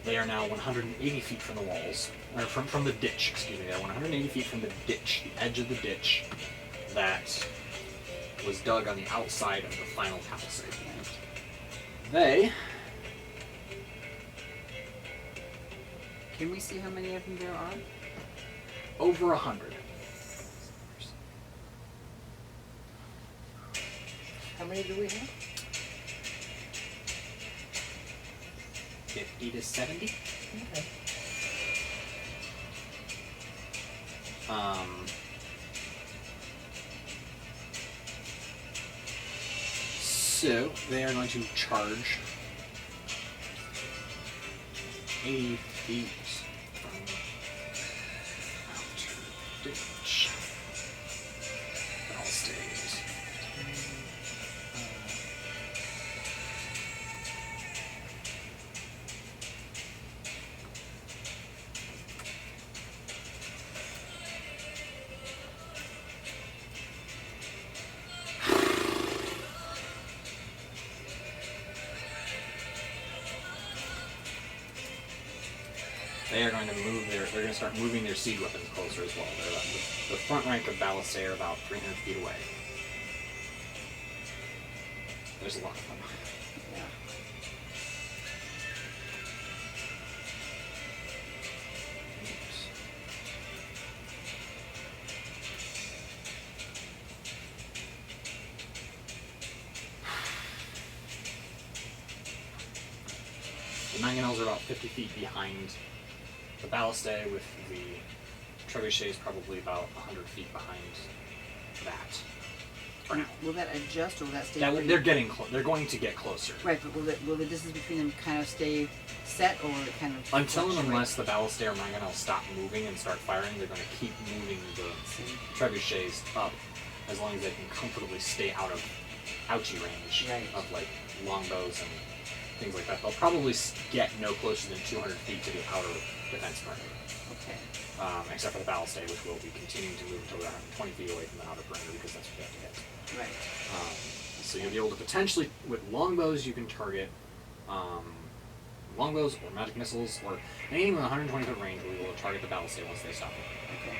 They are now 180 feet from the walls, or from the ditch, excuse me. They're 180 feet from the ditch, the edge of the ditch that was dug on the outside of the final palisade. They... Can we see how many of them there are? over 100. How many do we have? 50 to 70. Okay. So they are going to charge 80 feet from outer ditch. It all stays. They are going to move they're going to start moving their siege weapons closer as well. They're about, the front rank of ballistae are about 300 feet away. There's a lot of them. Yeah. Oops. The mangonels are about 50 feet behind the ballistae, with the trebuchets probably about 100 feet behind that. For now. Will that adjust or will that stay? They're getting they're going to get closer. Right, but will the distance between them kind of stay set, or will it kind of Until and fluctuate? unless the ballistae or mangonels stop moving and start firing, they're going to keep moving the trebuchets up as long as they can comfortably stay out of ouchie range of like longbows and things like that. They'll probably get no closer than 200 feet to the outer defense perimeter. Okay. Except for the ballistae, which will be continuing to move until they're 20 feet away from the outer perimeter, because that's what they have to hit. Right. So you'll be able to potentially, with longbows, you can target longbows or magic missiles or anything with 120 foot range will be able to target the ballistae once they stop moving. Okay.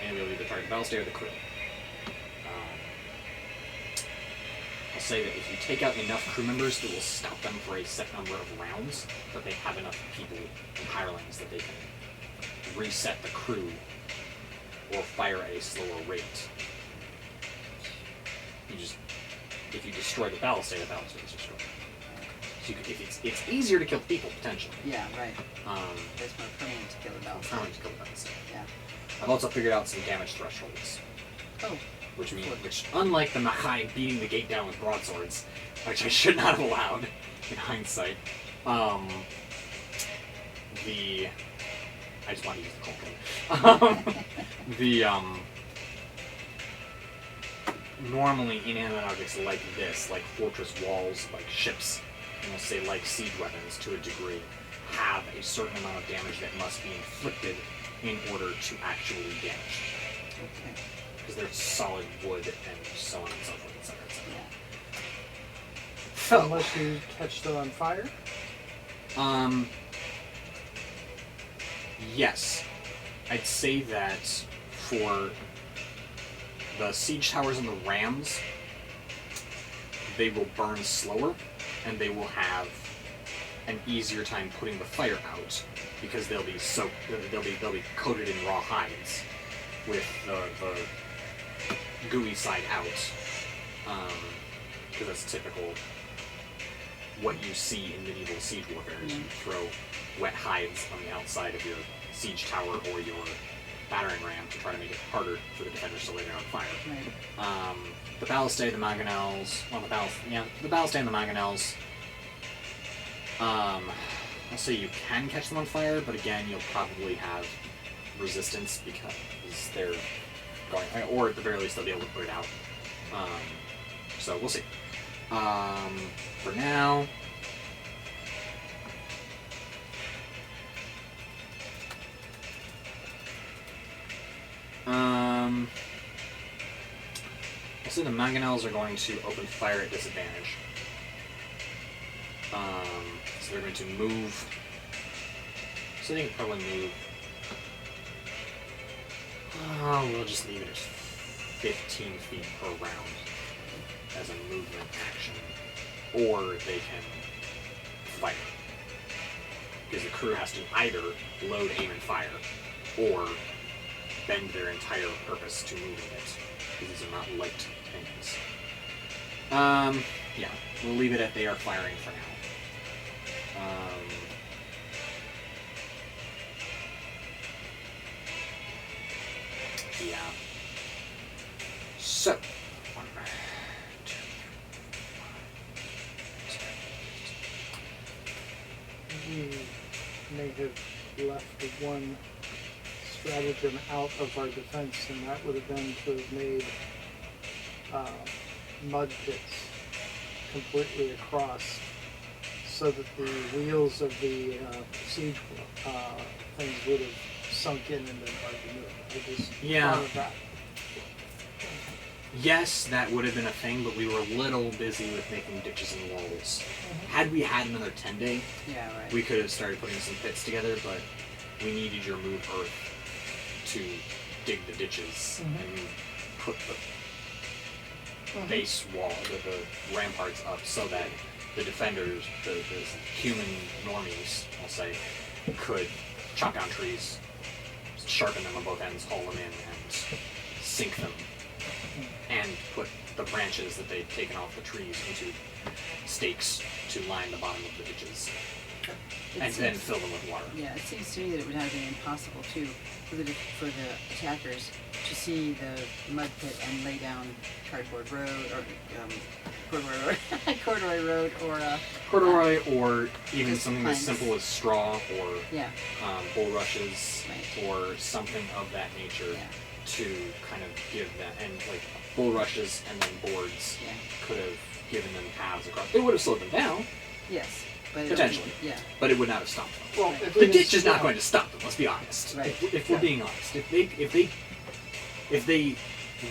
And you'll be able to target the ballistae or the crew. I'll say that if you take out enough crew members, it will stop them for a set number of rounds, but they have enough people and hirelings that they can reset the crew or fire at a slower rate. If you destroy the ballistae is destroyed. if it's easier to kill people potentially. Yeah, right. Um, It's more permanent to kill the I'm Balistai. trying to kill the Balistai. Yeah. I've also figured out some damage thresholds, Oh. which unlike the Machai beating the gate down with broadswords, which I should not have allowed in hindsight, I just want to use the Culkin. Normally inanimate objects like this, like fortress walls, like ships, and we'll say like siege weapons to a degree, have a certain amount of damage that must be inflicted in order to actually damage. Okay. Because they're solid wood and so on and so forth, etc. Yeah. Unless you catch them on fire? Yes. I'd say that for the siege towers and the rams, they will burn slower, and they will have an easier time putting the fire out because they'll be coated in raw hides with the gooey side out. Because that's typical what you see in medieval siege warfare. Is you throw wet hides on the outside of your siege tower or your battering ram to try to make it harder for the defenders to lay down fire. Right. The Balistai, the Mangonels, the Balistai and the Mangonels, I'll say you can catch them on fire, but again, you'll probably have resistance because they're going, or at the very least, they'll be able to put it out. So we'll see. For now, I'll say the Mangonels are going to open fire at disadvantage. So they're going to move. So they can probably move. We'll just leave it at 15 feet per round as a movement action. Or they can fight. Because the crew has to either load, aim, and fire, or bend their entire purpose to moving it. Because these are not light things. Yeah, we'll leave it at they are firing for now. Yeah. So, 1, 2, 3, 4, 5, 6. We may have left one stratagem out of our defense, and that would have been to have made mud pits completely across so that the wheels of the siege things would have sunk in and been hard to move. I just thought of that. Yes, that would have been a thing, but we were a little busy with making ditches and walls. Had we had another 10-day, we could have started putting some pits together, but we needed your move earth to dig the ditches and put the base wall, the ramparts up so that the defenders, the human normies, I'll say, could chop down trees, sharpen them on both ends, haul them in, and sink them, and put the branches that they'd taken off the trees into stakes to line the bottom of the ditches, and then fill them with water. Yeah, it seems to me that it would have been impossible too for the attackers to see the mud pit and lay down cardboard road or corduroy road or corduroy, or even just something planks. as simple as straw or bulrushes or something of that nature to kind of give them, and like bulrushes and then boards could have given them paths across. It would have slowed them down. Yes. But Potentially. But it would not have stopped them. Well, The ditch is not going to stop them, let's be honest. Right. If we're being honest. If they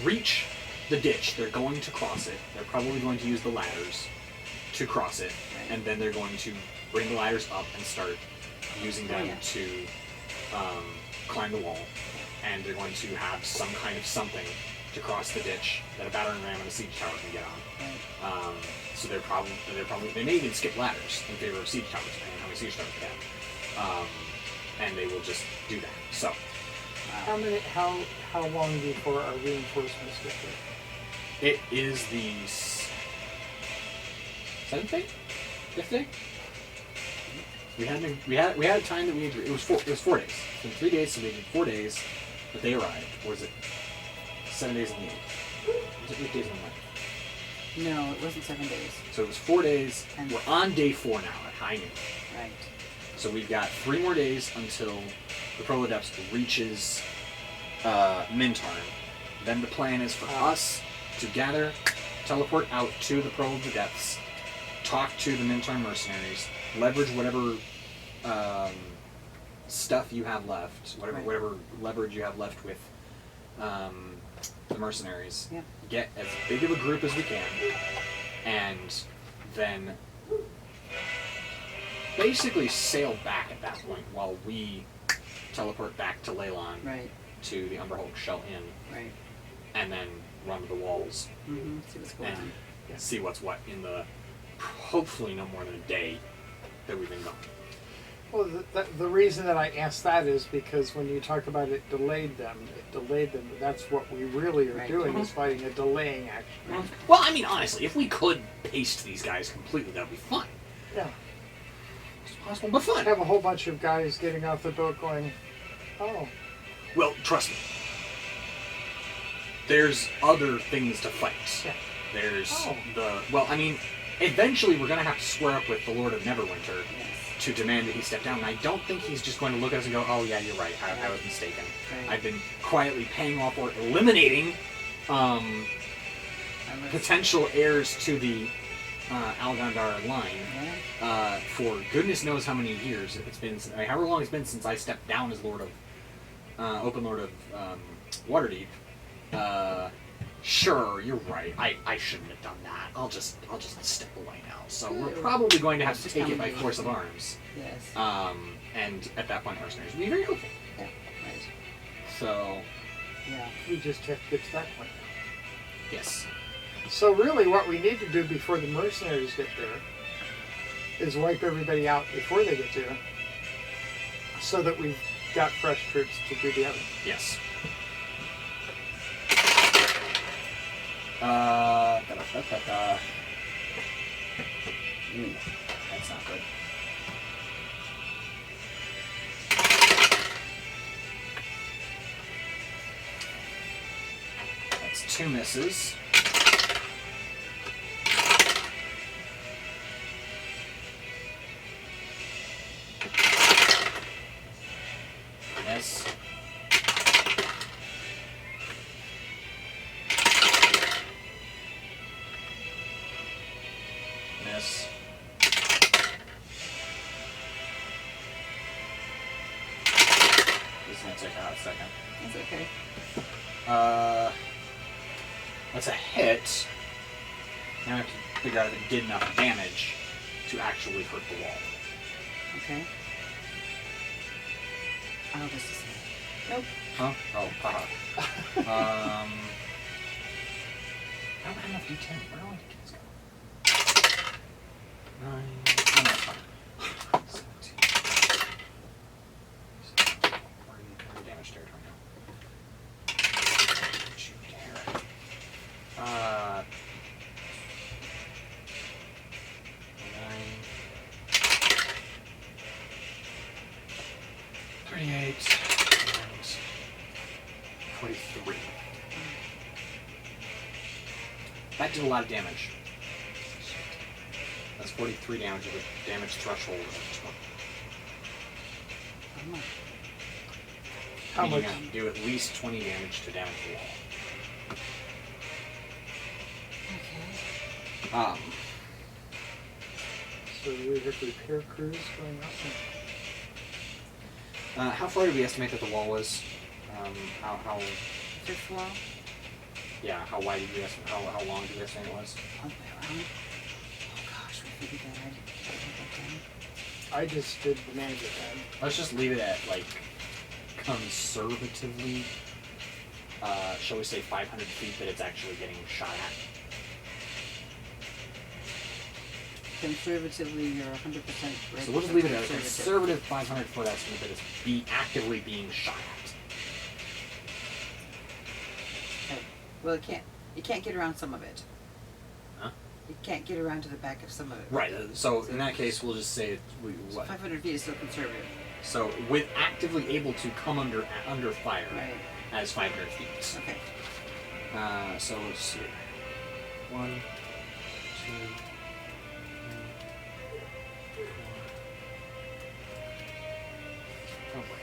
reach the ditch, they're going to cross it. They're probably going to use the ladders to cross it, and then they're going to bring the ladders up and start using them to climb the wall. And they're going to have some kind of something to cross the ditch that a battering ram and a siege tower can get on. So they may even skip ladders in favor of siege towers, depending on how many siege towers they have. And they will just do that. So, How long before our reinforcements get there? it is the 7th day? 5th day. We had a time that we agreed. It was 4 days. It's been 3 days, so we did 4 days, but they arrived. Or was it 7 days and the 8th? Was it 8 days and the 9th? No, it wasn't 7 days. So it was 4 days. And We're on day 4 now at high noon. right. So we've got 3 more days until the Prolodeps reaches Mintarn. Then the plan is for us to gather, teleport out to the Pearl of the Depths, talk to the Mintarn mercenaries, leverage whatever stuff you have left, whatever leverage you have left with the mercenaries. Yep. Get as big of a group as we can, and then basically sail back at that point while we teleport back to Leilon Right. to the Umberhulk Shell Inn, Right. and then run to the walls Mm-hmm. See what's going and on. see what's what in the hopefully no more than a day that we've been gone. Well, the reason that I asked that is because when you talk about it delayed them. That's what we really are Right. doing, is fighting a delaying action. Well, I mean, honestly, if we could paste these guys completely, that would be fun. Yeah. It's possible, but fun. Have a whole bunch of guys getting off the boat going, oh, Well, trust me. There's other things to fight. Yeah. There's well, I mean, eventually we're going to have to square up with the Lord of Neverwinter Yes. to demand that he step down. And I don't think he's just going to look at us and go, oh, yeah, you're right. I was mistaken. Right. I've been quietly paying off or eliminating potential heirs to the Algandar line Yeah. for goodness knows how many years it's been. However long it's been since I stepped down as Lord of Open Lord of Waterdeep. Sure, you're right. I shouldn't have done that. I'll just step away now. So we're probably going to have to take it by force of arms. Yes. And at that point, mercenaries will be very helpful. Yeah. Right. So Yeah. we just have to get to that point. yes. So really what we need to do before the mercenaries get there is wipe everybody out before they get there so that we've got fresh troops to do the other. Yes. That's not good. That's 2 misses. Miss. Miss. This is gonna take a hot second. That's okay. That's a hit. Now I have to figure out if it did enough damage to actually hurt the wall. Okay. I'll just say. Nope. Huh? Oh, haha. I don't have enough D10. Where do I D10s go? 9. Oh, no, it's fine. 17. We're in very damage territory now. Shoot, here. 38 and 43. That did a lot of damage. That's 43 damage with a damage threshold of 20. Oh. How Meaning much? I can do at least 20 damage to damage the wall. Okay. So we have repair crews going up. How far did we estimate that the wall was? How Fifth wall. yeah, how wide did you estimate, how long did you estimate it was? All the way around. Oh gosh, we figured that. I didn't write that down. I just did the manager then. Let's just leave it at, like, conservatively, shall we say 500 feet that it's actually getting shot at. Conservatively, you're 100% right. So we'll just leave it at a conservative 500-foot estimate that it's actively being shot at. Okay. Well, it can't get around some of it. Huh? It can't get around to the back of some of it. Right. So in that case, we'll just say So what? 500 feet is still conservative. So with actively able to come under fire Right. as 500 feet. Okay. So let's see. 1, 2, 3, 4. Oh boy.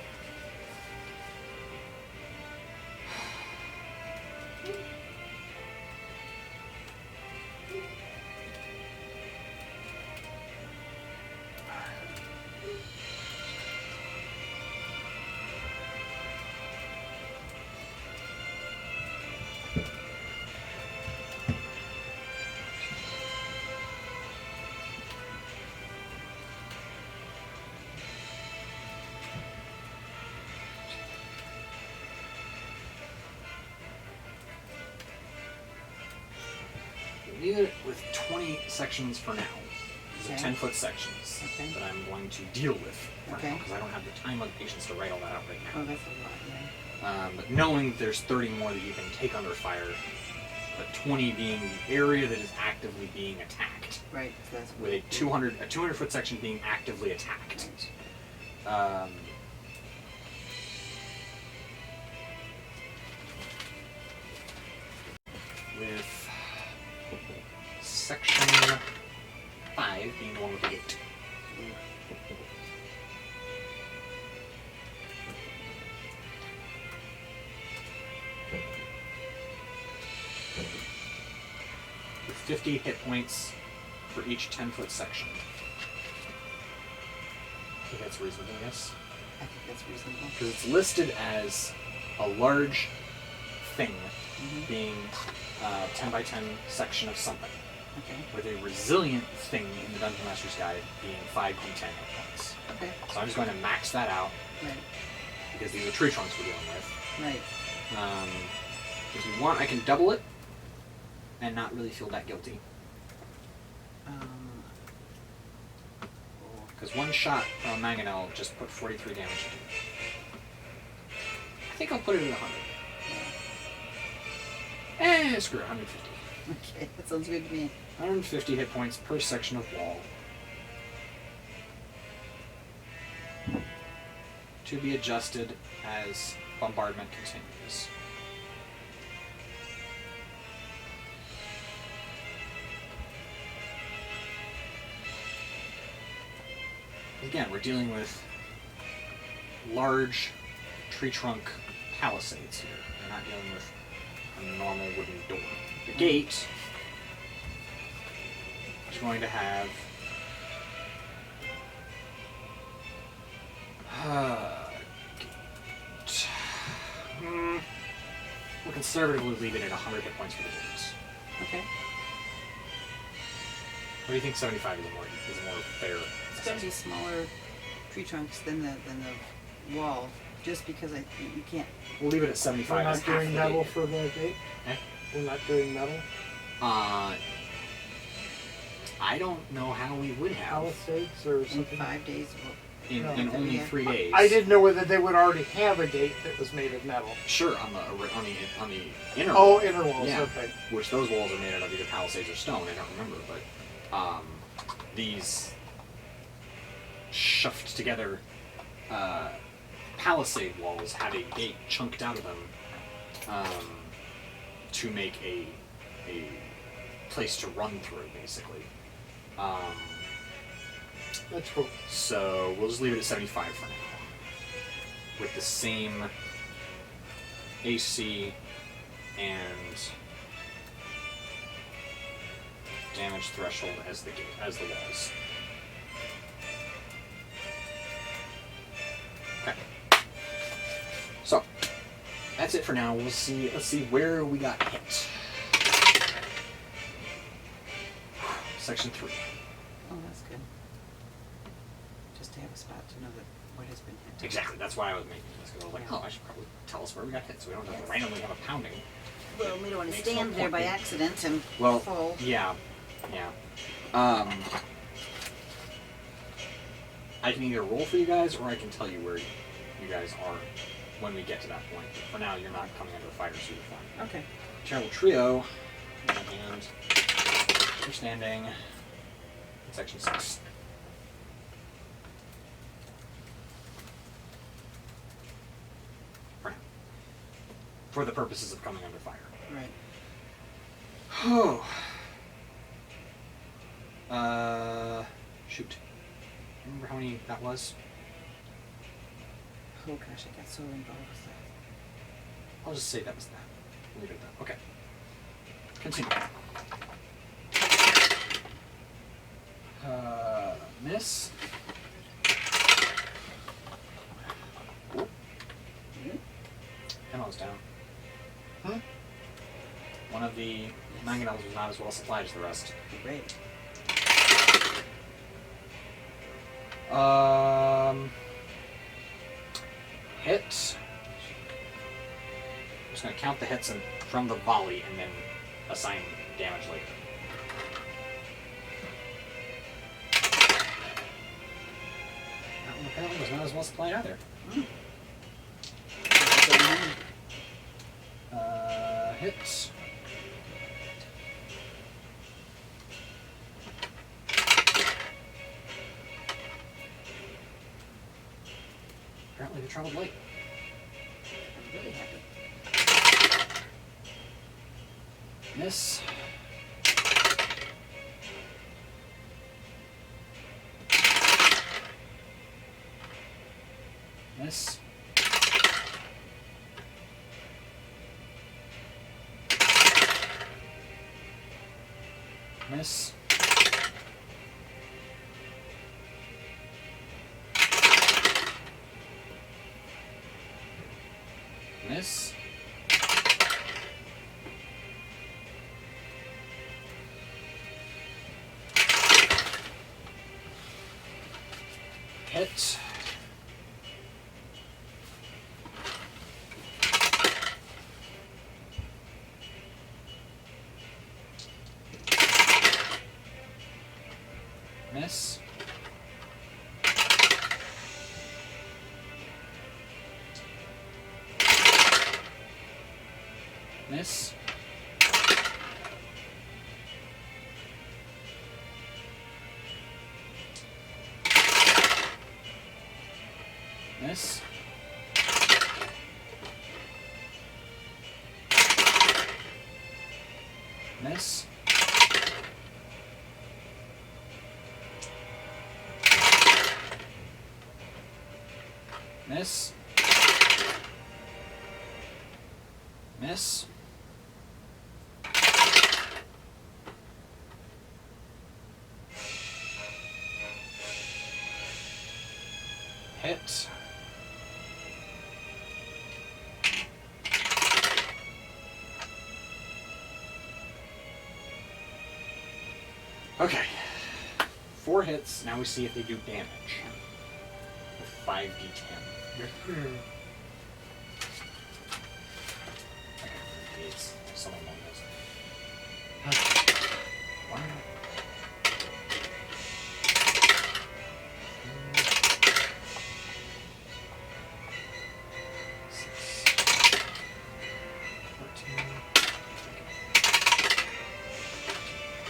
Leave it with 20 sections for now. These are Okay. 10-foot sections Okay. that I'm going to deal with for Okay. now because I don't have the time or the patience to write all that out right now. Oh, that's a lot, yeah. But knowing that there's 30 more that you can take under fire, but 20 being the area that is actively being attacked, Right, so that's with a 200-foot section being actively attacked. Right. With section 5 being the one with the gate. With 50 hit points for each 10-foot section. I think that's reasonable, yes? I think that's reasonable. Because it's listed as a large thing Mhm. being 10 by 10 section of something, Okay. with a resilient thing in the Dungeon Master's Guide being 5d10 hit points. Okay. So I'm just going to max that out Right. because these are tree trunks we're dealing with. Right. If you want, I can double it and not really feel that guilty. Oh. Because one shot from a mangonel just put 43 damage into it. I think I'll put it at 100. Screw it, 150. Okay, that sounds good to me. 150 hit points per section of wall. To be adjusted as bombardment continues. Again, we're dealing with large tree trunk palisades here. We're not dealing with a normal wooden door. The gate is going to have gate. We'll conservatively leave it at 100 hit points for the gates. Okay. What do you think 75 is a more fair? It's going to be smaller tree trunks than the wall, just because you can't. We'll leave it at We're 75 as not half doing the metal gate. for the gate? Eh? We're not doing metal? I don't know how we would have Palisades or In something? 5 days. in No. only Yeah. 3 days. I didn't know whether they would already have a gate that was made of metal. Sure, on the inner Oh, wall, inner walls, yeah, okay. which those walls are made out of either palisades or stone. I don't remember, but these shoved together palisade walls have a gate chunked out of them to make a place to run through, basically. That's cool. So we'll just leave it at 75 for now, with the same AC and damage threshold as the walls. Okay. So that's it for now. Let's see where we got hit. Section 3. Oh, that's good. Just to have a spot to know that what has been hit. Exactly. That's why I was making this, because I was like, oh, I should probably tell us where we got hit, so we don't have to Yes. randomly have a pounding. Well, we don't want to Makes no stand there point. by accident and Well, fall. yeah. I can either roll for you guys, or I can tell you where you guys are when we get to that point. But for now, you're not coming under fire, so you're fine. Okay. Terrible Trio, and We're standing in section 6. For now. For the purposes of coming under fire. Right. Oh. Shoot. Remember how many that was? Oh gosh, I got so involved with that. I'll just say that was that. Leave it at that. Okay. Continue. Miss. Ammo's down. Huh? One of the mangonels was not as well supplied as the rest. Great. Hit. I'm just going to count the hits from the volley and then assign damage later. That one apparently was not as well supplied either. Hit. Apparently they traveled late. I'm really happy. Miss. Miss. Miss. Miss. Hit. Miss. Miss. Miss. Miss. Miss. Miss. Hit. Okay. 4 hits. Now we see if they do damage. With 5d10. Okay. Needs someone on this. Why not?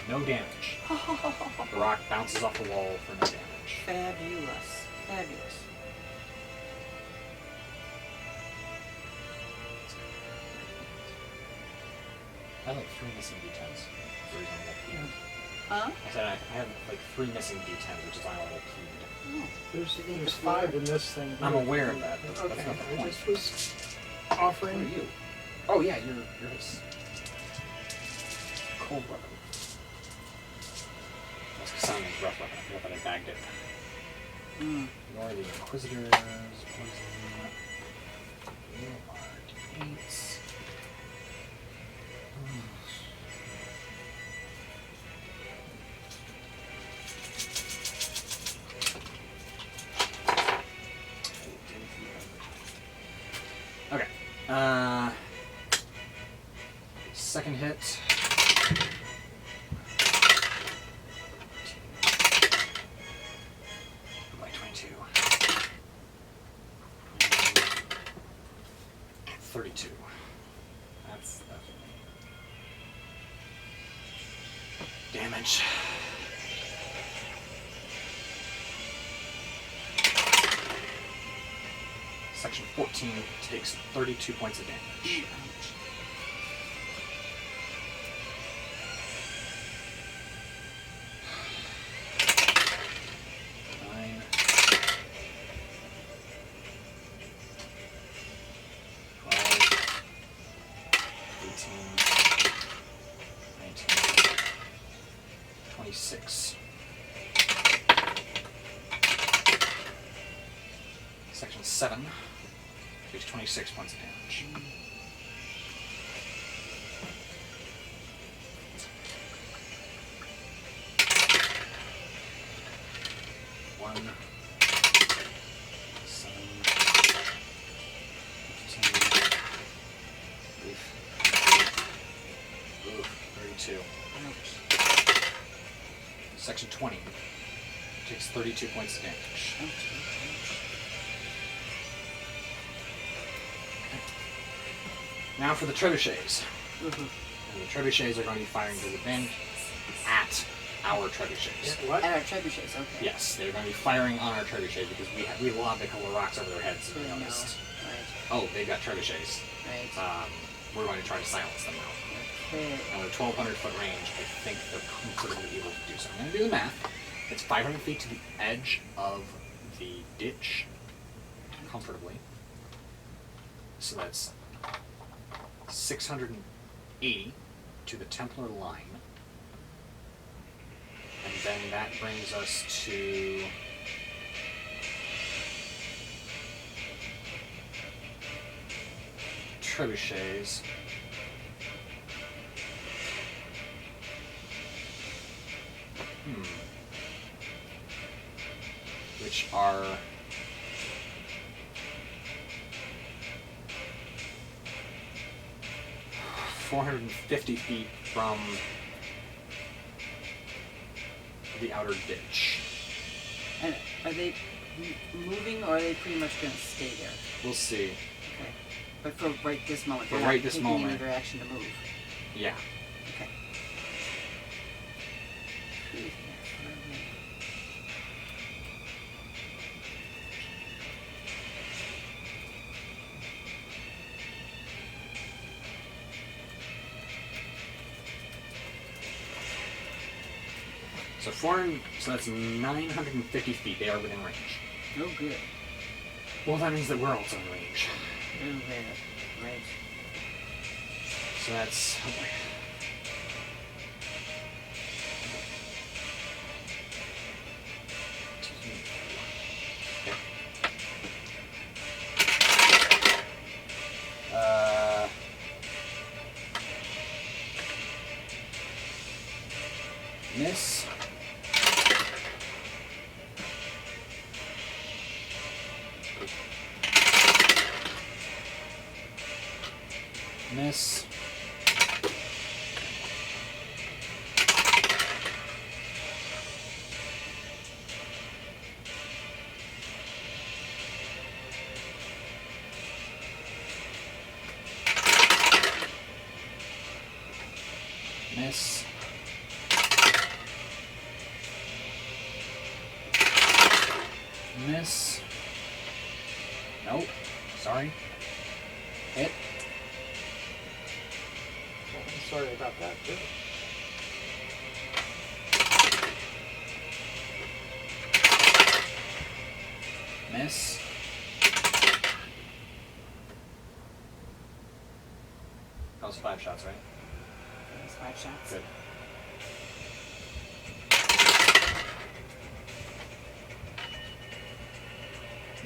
No damage. The rock bounces off the wall for no damage. Fabulous. Fabulous. I have like 3 missing d10s. The reason I'm like, yeah. Huh? I said I have like 3 missing d10s, which is why I'm all keyed. Oh. There's 5 in this thing. I'm aware of that, but Okay, that's not the I point. just was Who are offering. you? Oh yeah, you're his cold weapon. That's Kasami's rough weapon. I forgot that I bagged it. Mm. You are the Inquisitors. Poison. You are d8s. Okay. Second hit. By 22. 32. That's damage. Section 14 takes 32 points of damage. Ouch. Nine. 12. 18. 19. 26. Section 7 takes 26 points of damage. One, 7, 15, 32. Ouch. Section 20 takes 32 points of damage. Ouch. Ouch. Now for the trebuchets. Mhm. And the trebuchets are going to be firing to the bin at our trebuchets. What? At our trebuchets, okay. Yes, they're going to be firing on our trebuchets because we lobbed a couple of rocks over their heads and we No. noticed. Right. Oh, they've got trebuchets. Right. We're going to try to silence them now. Okay. And with a 1,200 foot range, I think they're comfortably able to do so. I'm going to do the math. It's 500 feet to the edge of the ditch, comfortably. So that's 680 to the Templar line. And then that brings us to trebuchets. Which are 450 feet from the outer ditch. And are they moving, or are they pretty much going to stay there? We'll see. Okay. But for right this moment, For they're right not this taking moment. any other action to move. Yeah. Okay. So that's 950 feet. They are within range. Oh, good. Well, that means that we're also in range. Oh, there. Right. So that's. Oh boy. Miss. Miss. Miss. Miss. Nope. Sorry. Hit. Well, I'm sorry about that too. Miss. That was 5 shots, right? That's 5 shots. Good.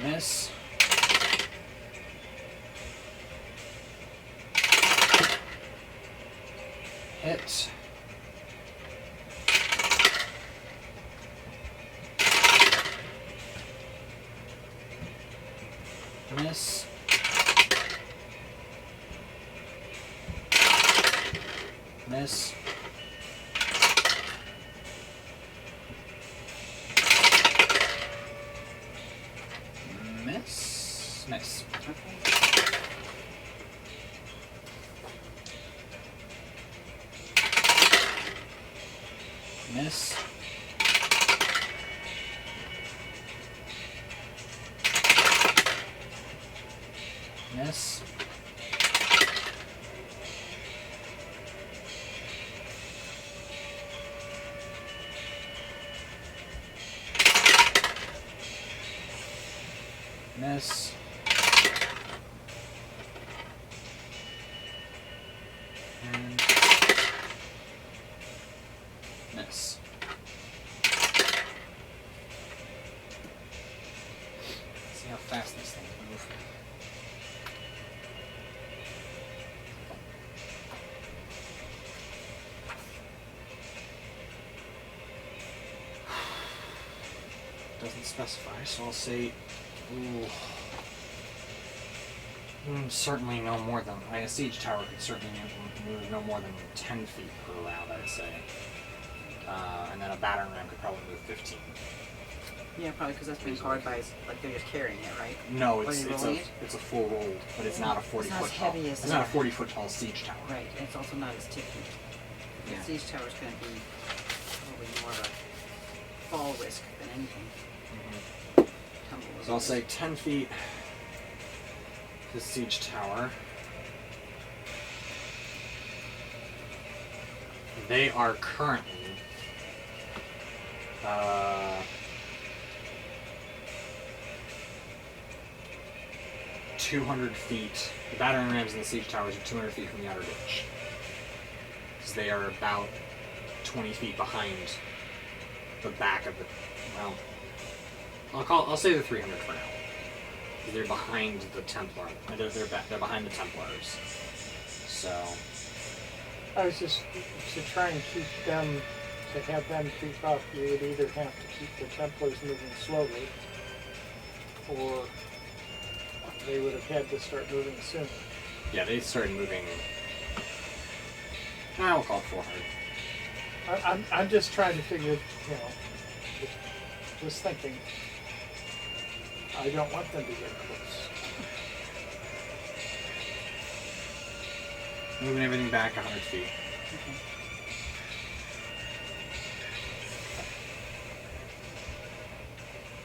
Miss. Hit. Miss. Miss. Miss. Miss. Okay. Miss. Miss. Miss. And miss. See how fast these things move. Doesn't specify, so I'll say, ooh, certainly no more than, a siege tower could certainly move no more than 10 feet per round, I'd say. And then a battering ram could probably move 15. Yeah, probably because that's being powered by, like, they're just carrying it, right? No, Or it's you it's rolling a it? it's a full roll, but it's not a 40 It's not foot as tall. heavy as It's not a the- 40-foot tall siege tower. Right, and it's also not as tippy. Yeah. The siege tower's going to be probably more of a fall risk than anything. Tumble So I'll say 10 feet to siege tower. They are currently 200 feet. The battering rams and the siege towers are 200 feet from the outer ditch. Because they are about 20 feet behind the back of the. Well, I'll say they're 300 for now. Because they're behind the Templar. They're behind the Templars. So. I was just to try and keep them, to have them keep up. You would either have to keep the Templars moving slowly, or they would have had to start moving sooner. Yeah, they started moving. We'll call it 400. I'm just trying to figure, just thinking. I don't want them to get close. Moving everything back 100 feet.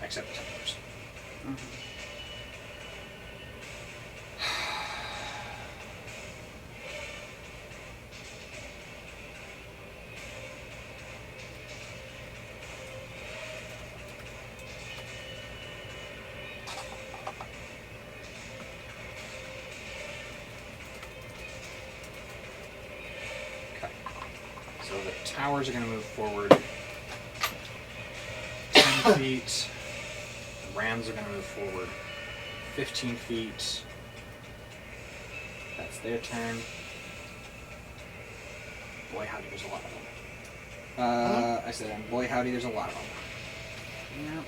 Except the Templars. So the towers are going to move forward 10 feet. The rams are going to move forward 15 feet. That's their turn. Boy, howdy, there's a lot of them. I said, boy, howdy, there's a lot of them. Yep.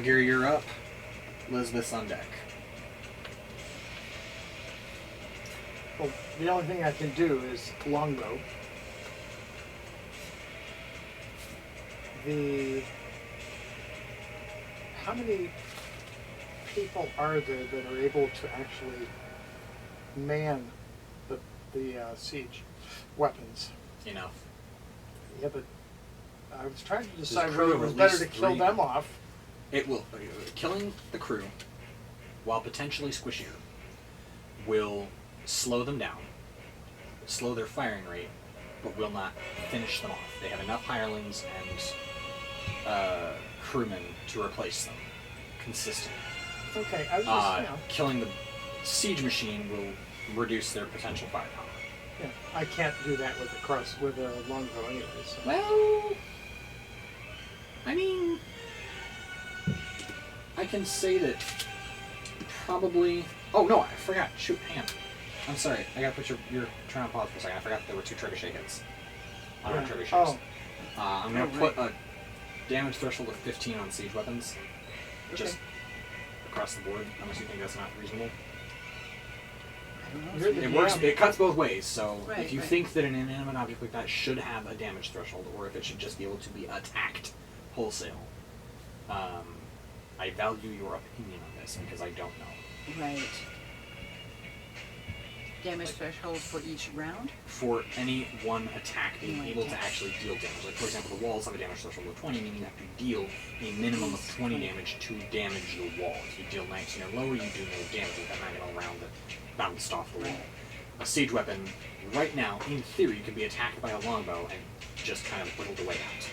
Rongir, you're up. Elizabeth's on deck. Well, the only thing I can do is longbow. How many people are there that are able to actually man the siege weapons? Enough. Yeah, but I was trying to a decide crew whether it of was at better least to kill 3. them off. It will. Killing the crew, while potentially squishier, will slow them down, slow their firing rate, but will not finish them off. They have enough hirelings and crewmen to replace them consistently. Okay, I was just, Killing the siege machine will reduce their potential firepower. yeah, I can't do that with a longbow anyway. So. Well, I mean, I can say that probably. Oh no, I forgot. Shoot, hang on. I'm sorry. I gotta put your turn on pause for a second. I forgot that there were 2 trebuchet hits on our Yeah. trebuchets. Oh. I'm gonna put a damage threshold of 15 on siege weapons, just across the board. Unless you think that's not reasonable. I don't know. You're the It works. DM. It cuts both ways. So Right, if you right. think that an inanimate object like that should have a damage threshold, or if it should just be able to be attacked wholesale, I value your opinion on this because I don't know. Right. Damage Like, threshold for each round? for any one attack being One able to attack. actually deal damage. Like, for example, the walls have a damage threshold of 20, meaning you have to deal a minimum of 20 damage to damage the wall. If you deal 19 or lower, you do no damage with that magical round that bounced off the wall. Right. A siege weapon, right now, in theory, could be attacked by a longbow and just kind of whittled away out.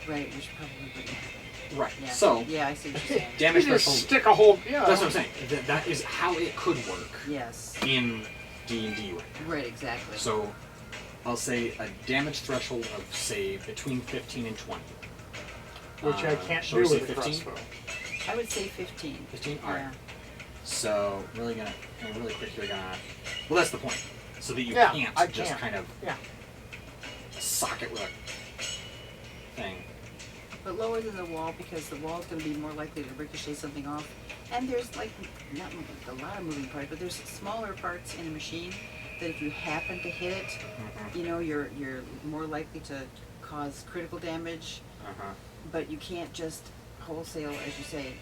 Right, which probably wouldn't happen. Right. Yeah. So, Yeah, I see what you're saying. damage You just threshold. stick a whole. Yeah. That's what I'm saying. That is how it could work Yes. in D&D right now. Right, exactly. So, I'll say a damage threshold of, say, between 15 and 20. Which I can't shall do we say with a 15? crossbow. I would say 15. 15? Yeah. Alright. So, really quick, you're gonna. Well, that's the point. So that you Yeah, can't I just can't. kind of Yeah. sock it with a thing. But lower than the wall because the wall's going to be more likely to ricochet something off. And there's like not a lot of moving parts, but there's smaller parts in a machine that if you happen to hit it, Mm-hmm. you know, you're more likely to cause critical damage. Uh-huh. But you can't just wholesale, as you say,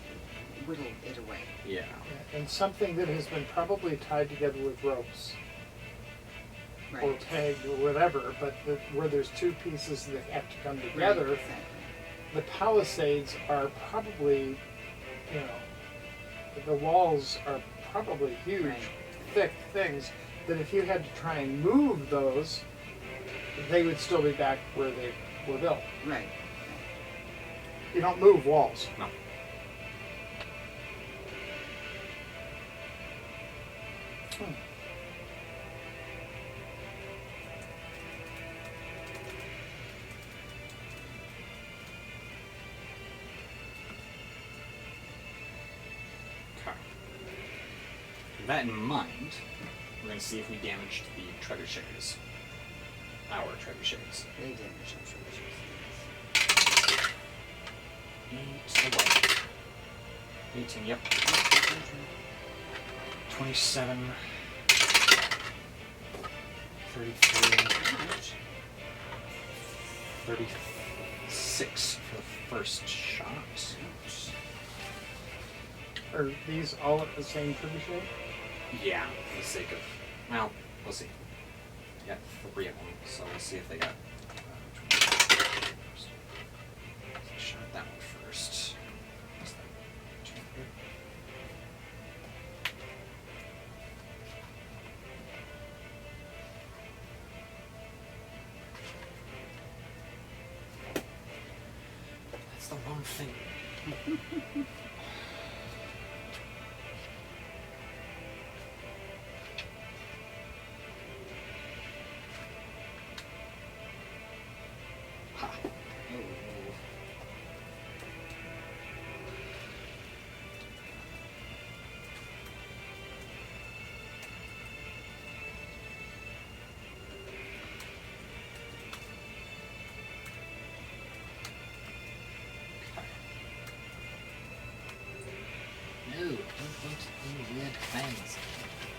whittle it away. Yeah. And something that has been probably tied together with ropes or Right. pegged or whatever, but where there's two pieces that have to come together. Right, exactly. The palisades are probably, you know, the walls are probably huge, Right. thick things that if you had to try and move those, they would still be back where they were built. Right. You don't move walls. No. Okay. With that in mind, we're going to see if we damaged the trebuchets. Our trebuchets. They damage. 8, 11. 18, yep. 27. 33. 36 for the first shot. Are these all at the same trebuchet? Yeah, for the sake of. Well, we'll see. I got 3 of them, so we'll see if they got. So shot that one first. What's that? 200? That's the wrong thing. Ha. No, don't do weird things.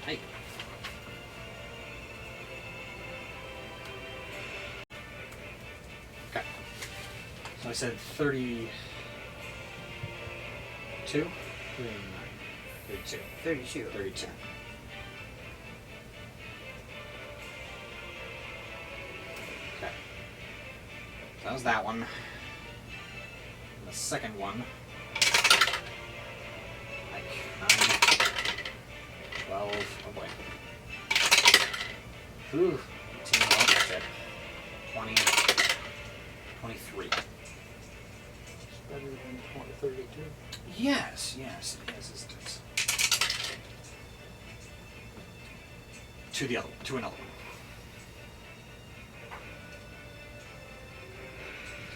Hey. Okay. So I said 32? 32. 32. 32. Okay. So that was that one. And the second one. Like 9, 12, oh boy. Ooh, 18, well, that's it. 20, 23. It's better than 32. Yes, yes, isn't it? To the other one, to another one.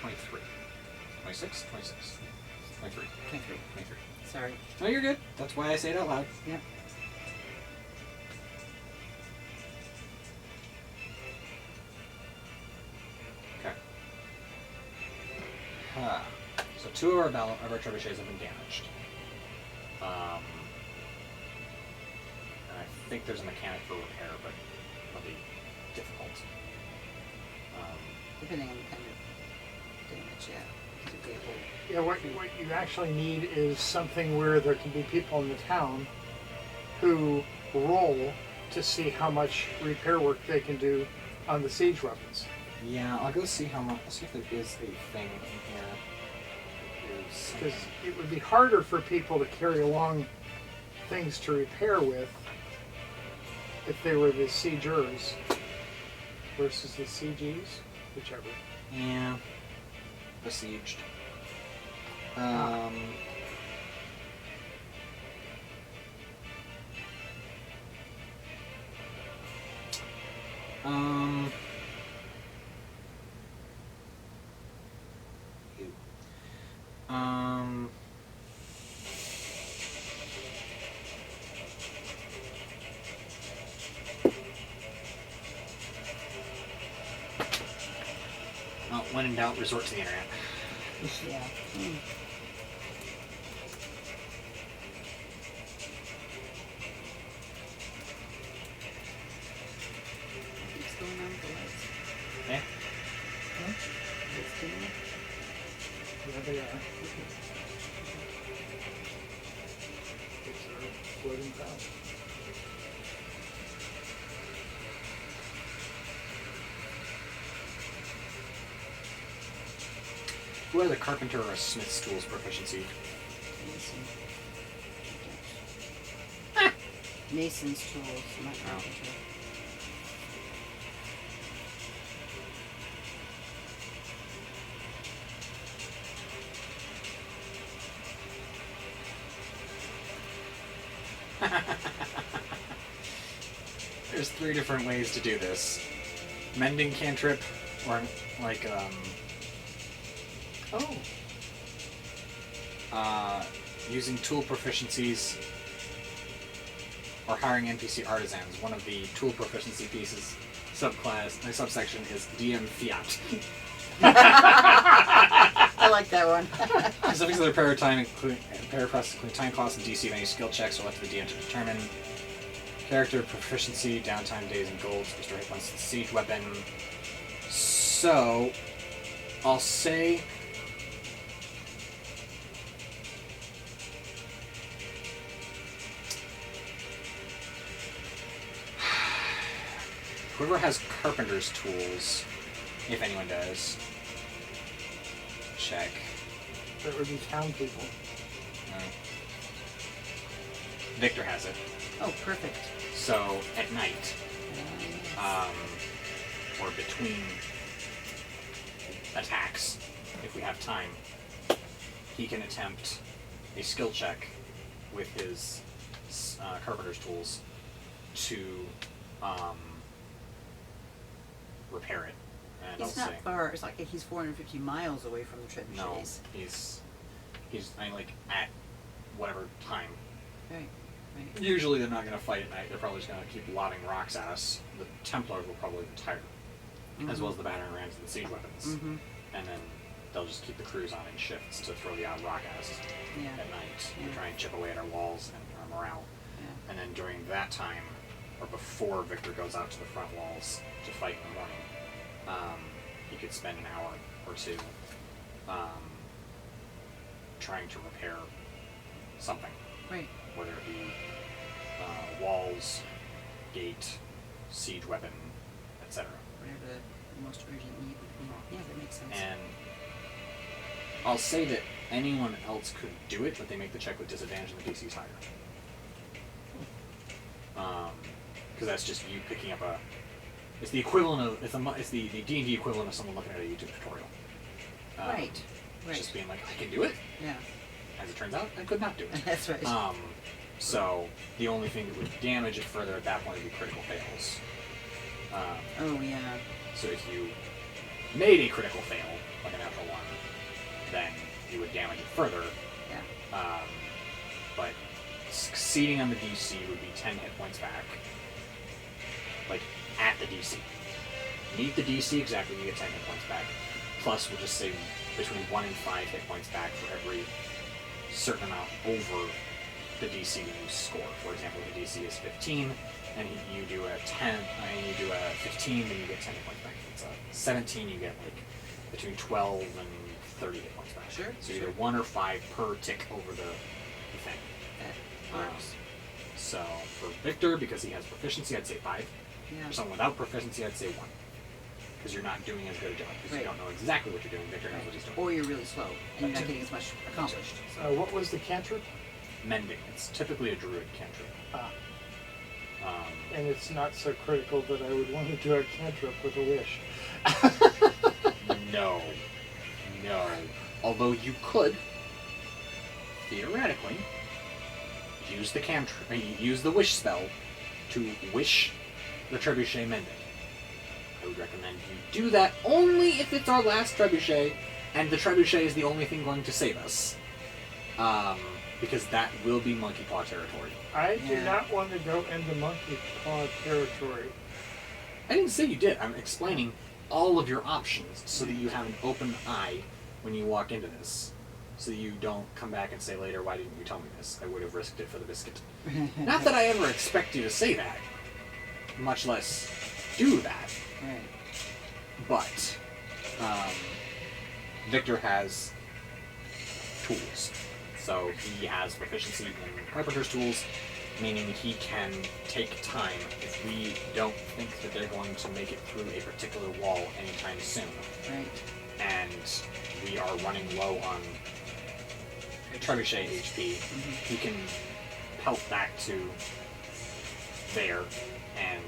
23. 26? 26. 23. 23. 23. Sorry. No, you're good. That's why I say it out loud. Yep. Okay. So 2 of our trebuchets have been damaged. And I think there's a mechanic for repair, but it'll be difficult. Depending on the kind of damage, yeah. Because it'd be a whole. Yeah, what you actually need is something where there can be people in the town who roll to see how much repair work they can do on the siege weapons. Yeah, I'll go see how much. See if there is a thing in here. Because it would be harder for people to carry along things to repair with if they were the siegers versus the siegees, whichever. Yeah. Besieged. Ew. Well, when in doubt, resort to the internet. Yeah. What's going on with the lights? Okay? It's dimming. Yeah, they are. It's our floating pound. Who has a carpenter or a smith's tools proficiency? Mason's tools, not carpenter. There's 3 different ways to do this. Mending cantrip, or like, using tool proficiencies, or hiring NPC artisans. One of the tool proficiency pieces, subsection is DM Fiat. I like that one. Specifics of the repair time, including repair process, including time costs and DC of any skill checks are left to the DM to determine. Character proficiency, downtime days and golds, restore hit points to the siege weapon. So, I'll say. Whoever has carpenter's tools, if anyone does, check. That would be town people. No. Victor has it. Oh, perfect. So at night, or between attacks, if we have time, he can attempt a skill check with his carpenter's tools to repair it. And He's I'll not say, far. It's like he's 450 miles away from the trebuchets. no, he's I mean, like at whatever time. Right. Right. Usually they're not going to fight at night. They're probably just going to keep lobbing rocks at us. The Templars will probably retire, as well as the battering rams and the siege weapons. Mm-hmm. And then they'll just keep the crews on in shifts to throw the odd rock at us Yeah. at night Yeah. and try and chip away at our walls and our morale. Yeah. And then during that time, or before Victor goes out to the front walls to fight in the morning, he could spend an hour or two trying to repair something. Right. Whether it be walls, gate, siege weapon, etc. Whatever the most urgent need would be. Yeah, that makes sense. And I'll say that anyone else could do it, but they make the check with disadvantage and the DC's higher. Because that's just you picking up it's the equivalent of, it's the D&D equivalent of someone looking at a YouTube tutorial. Right. Right. Just being like, I can do it. Yeah. As it turns out, I could not do it. That's right. So the only thing that would damage it further at that point would be critical fails. Oh yeah. So if you made a critical fail, like a natural one, then you would damage it further. Yeah. But succeeding on the DC would be 10 hit points back. Like, at the DC. Meet the DC exactly, you get 10 hit points back. Plus, we'll just say between 1 and 5 hit points back for every certain amount over the DC that you score. For example, if the DC is 15, and you do a 10, and you do a 15, then you get 10 hit points back. If it's a 17, you get like between 12 and 30 hit points back. Sure. So either 1 or 5 per tick over the thing. That works. So for Victor, because he has proficiency, I'd say 5. Yeah. For someone without proficiency, I'd say 1. Because you're not doing as good a job. Because Right. you don't know exactly what you're doing. Victor knows what he's doing. Or you're really slow and you're not getting as much accomplished. What was the cantrip? Mending. It's typically a druid cantrip. Ah, Um, and it's not so critical that I would want to do a cantrip with a wish. no. No. Although you could, theoretically, use the use the wish spell to wish the trebuchet mended. I would recommend you do that only if it's our last trebuchet, and the trebuchet is the only thing going to save us. Because that will be monkey paw territory. I do Yeah. not want to go into monkey paw territory. I didn't say you did. I'm explaining all of your options so that you have an open eye when you walk into this. So that you don't come back and say later, why didn't you tell me this? I would have risked it for the biscuit. Not that I ever expect you to say that, much less do that. Right. But Victor has tools. So he has proficiency in carpenter's tools, meaning he can take time if we don't think that they're going to make it through a particular wall anytime soon. Right. And we are running low on trebuchet HP, he can pelt back to there and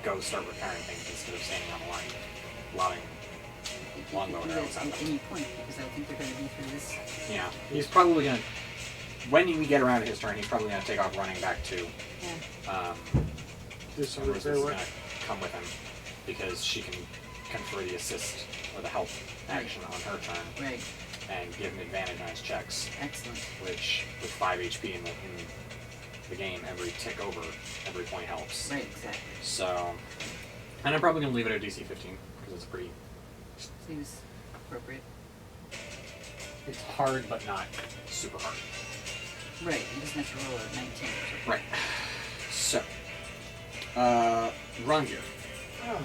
go start repairing things instead of standing on the line, lobbing longbow Do arrows that at at them. any point because I think they're going to be through this. Yeah, he's probably gonna. When we get around to his turn, he's probably gonna take off running back to. Yeah. Do some Rosa's repair work. gonna come with him because she can confer the assist or the help action on her turn Right. and give him advantage on his checks. Excellent. Which with 5 HP in the game, every tick over, every point helps. Right. Exactly. So, and I'm probably gonna leave it at DC 15 because it's pretty. Seems appropriate. It's hard, but not super hard. Right. You just have to roll a 19. Right. So, Rangir, Oh,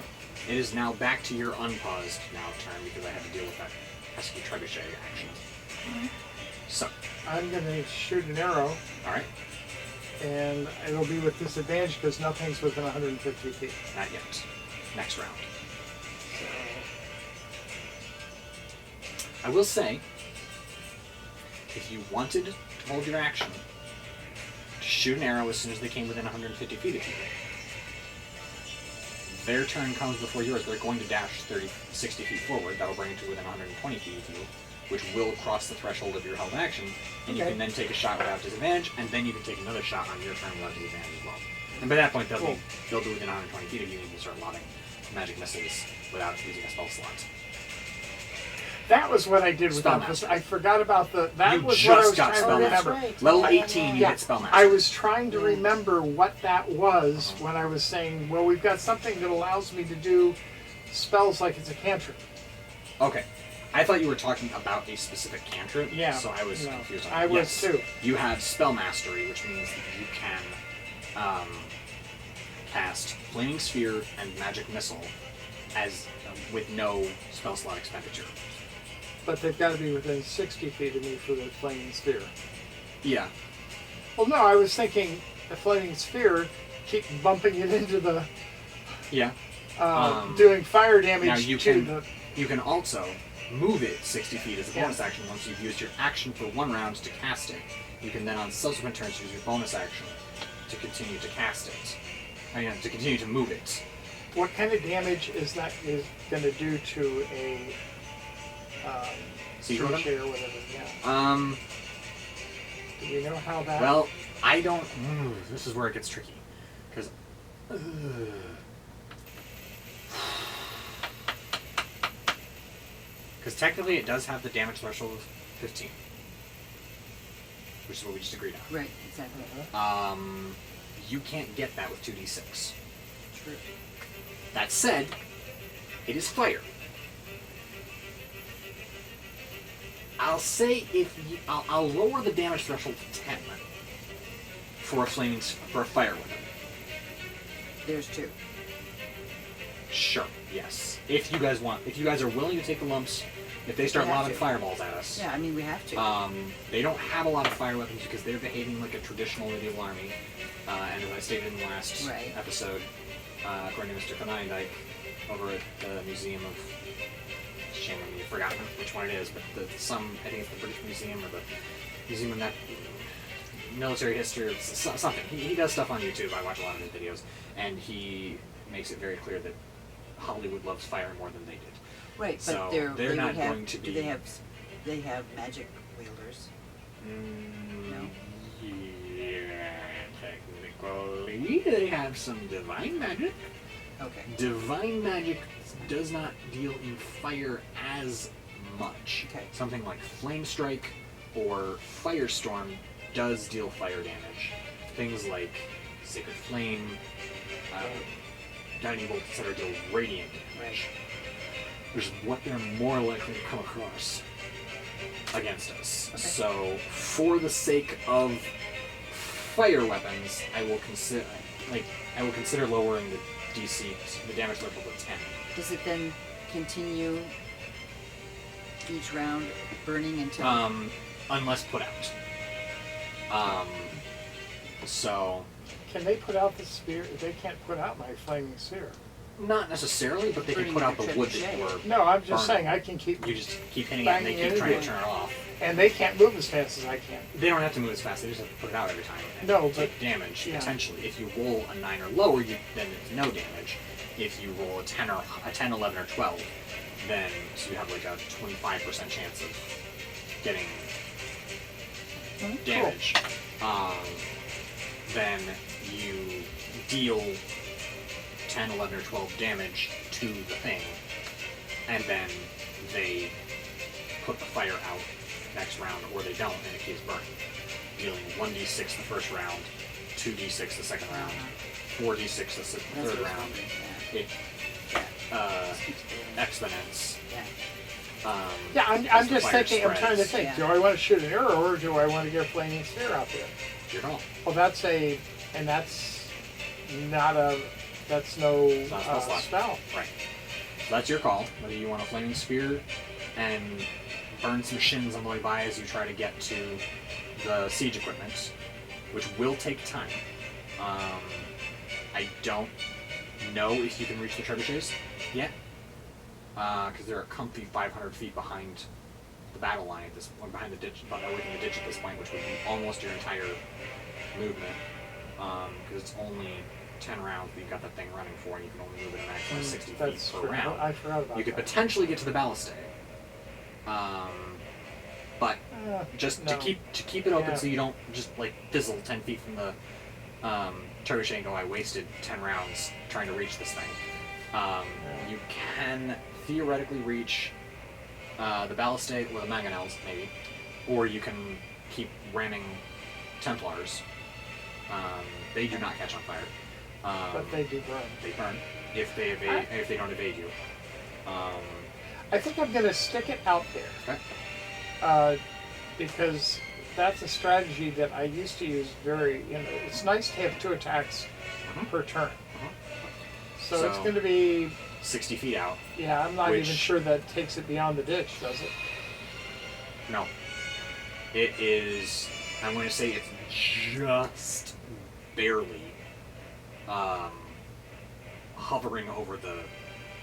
it is now back to your unpaused now turn because I had to deal with that pesky trebuchet action. So, I'm going to shoot an arrow, all right, and it'll be with disadvantage because nothing's within 150 feet. not yet. Next round. So, I will say, if you wanted to hold your action, to shoot an arrow as soon as they came within 150 feet of you, their turn comes before yours. They're going to dash 60 feet forward. That'll bring it to within 120 feet of you, which will cross the threshold of your held action, and you Okay. can then take a shot without disadvantage, and then you can take another shot on your turn without disadvantage as well. And by that point, they'll be within 120 feet of you, and you can start lobbing magic missiles without using a spell slot. that was what I did without Spellmaster. this. I forgot about the. That You was just what I was got trying to Spellmaster. remember. Right. Level Yeah, 18, you Yeah, get Spellmaster. I was trying to remember what that was when I was saying, well, we've got something that allows me to do spells like it's a cantrip. Okay. I thought you were talking about a specific cantrip, Yeah, so I was no, confused. I was too. You have spell mastery, which means that you can cast Flaming Sphere and Magic Missile as with no spell slot expenditure. But they've got to be within 60 feet of me for the flaming sphere. Yeah. Well, no, I was thinking the flaming sphere, keep bumping it into the, Yeah. doing fire damage Now you to can the. you can also move it 60 feet as a bonus action once you've used your action for one round to cast it. You can then on subsequent turns use your bonus action to continue to cast it. To continue to move it. What kind of damage is that going to do to a Siege of Leilon? trebuchet or whatever? Yeah. Do we know how that? Well, I don't. This is where it gets tricky, because technically it does have the damage threshold of 15, which is what we just agreed on. Right. Exactly. You can't get that with 2d6. True. That said, it is fire. I'll say I'll lower the damage threshold to 10 for a fire weapon. There's 2. Sure, yes. If you guys are willing to take the lumps, if they start We have lobbing to. fireballs at us, Yeah. I mean, we have to. they don't have a lot of fire weapons because they're behaving like a traditional medieval army. And as I stated in the last Right. episode, according to Mr. Konindike, over at the Museum of... Shame on me, I've forgotten which one it is, but I think it's the British Museum or the Museum of Military History or something. He does stuff on YouTube. I watch a lot of his videos, and he makes it very clear that Hollywood loves fire more than they did. Right, So but they're they not would have, going to be... Do they have magic wielders? No? Yeah, technically, they have some divine magic. Okay. Divine magic does not deal in fire as much. Okay. Something like Flame Strike or Firestorm does deal fire damage. Things like Sacred Flame, Guiding Bolt, etc. deal radiant damage. Which is what they're more likely to come across against us. Okay. So, for the sake of fire weapons, I will consider lowering the DC, the damage level to 10. Does it then continue each round burning until... Unless put out. So... Can they put out the spear? They can't put out my flaming sphere. Not necessarily, but they can Burning put out the the wood that trebuchet. you were... No, I'm just burning. saying I can keep... You just keep hitting it and they banging keep trying to into turn it off. And they can't move as fast as I can. They don't have to move as fast, they just have to put it out every time and No, take but- damage, yeah. potentially. If you roll a 9 or lower, then it's no damage. If you roll a 10, 11, or 12, then so you have like a 25% chance of getting damage. Then you deal 10, 11, or 12 damage to the thing, and then they put the fire out next round, or they don't, and it keeps burning. Dealing 1d6 the first round, 2d6 the second round, 4d6 the third round. It exponents. Yeah. I'm as the just fire thinking, I'm trying to spreads. think, Yeah. do I want to shoot an arrow or do I want to get a flaming sphere out there? Your call. Well, that's not a, that's no It's not a spell slot. spell. Right. So that's your call, whether you want a flaming spear and burn some shins on the way by as you try to get to the siege equipment, which will take time. I don't know if you can reach the trebuchets yet, because they're a comfy 500 feet behind the battle line at this point, behind the ditch, away from the ditch at this point, which would be almost your entire movement, because it's only 10 rounds that you've got that thing running for, and you can only move it a maximum of 60 feet per round. I forgot about You could that. potentially get to the ballistae, but just to No. keep it open Yeah. so you don't just like fizzle 10 feet from the trebuchet and go, I wasted 10 rounds trying to reach this thing. You can theoretically reach the ballistae or the mangonels, maybe, or you can keep ramming Templars. They do not catch on fire. But they do burn. They burn if they don't evade you. I think I'm going to stick it out there. Okay. Because that's a strategy that I used to use it's nice to have 2 attacks Mhm. per turn. So- It's going to be, 60 feet out. yeah, I'm not Which- even sure that takes it beyond the ditch, does it? No. It is, I'm going to say it's just barely hovering over the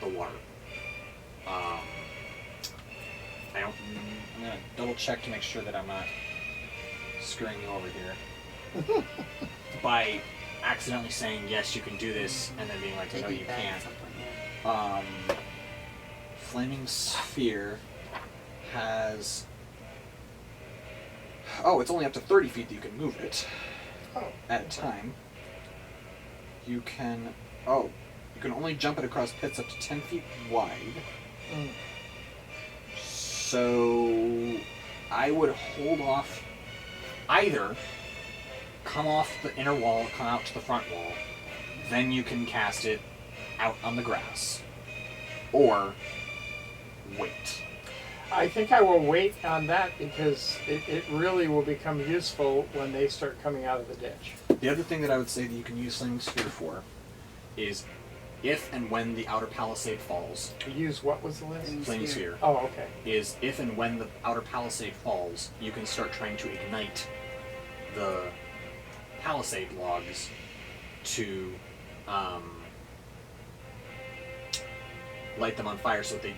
water. I'm going to double check to make sure that I'm not screwing you over here. By accidentally saying, yes, you can do this, and then being like, no, Taking you it back at can't. some point, yeah. Flaming Sphere has... Oh, it's only up to 30 feet that you can move it Oh. at a time. You can... Oh, you can only jump it across pits up to 10 feet wide. Mm. So... I would hold off... Either come off the inner wall, come out to the front wall, then you can cast it out on the grass. Or... wait. I think I will wait on that because it really will become useful when they start coming out of the ditch. The other thing that I would say that you can use Flaming Sphere for is if and when the outer palisade falls, To use what was the list? Flaming Sphere, Oh, okay. is if and when the outer palisade falls, you can start trying to ignite the palisade logs to light them on fire so that they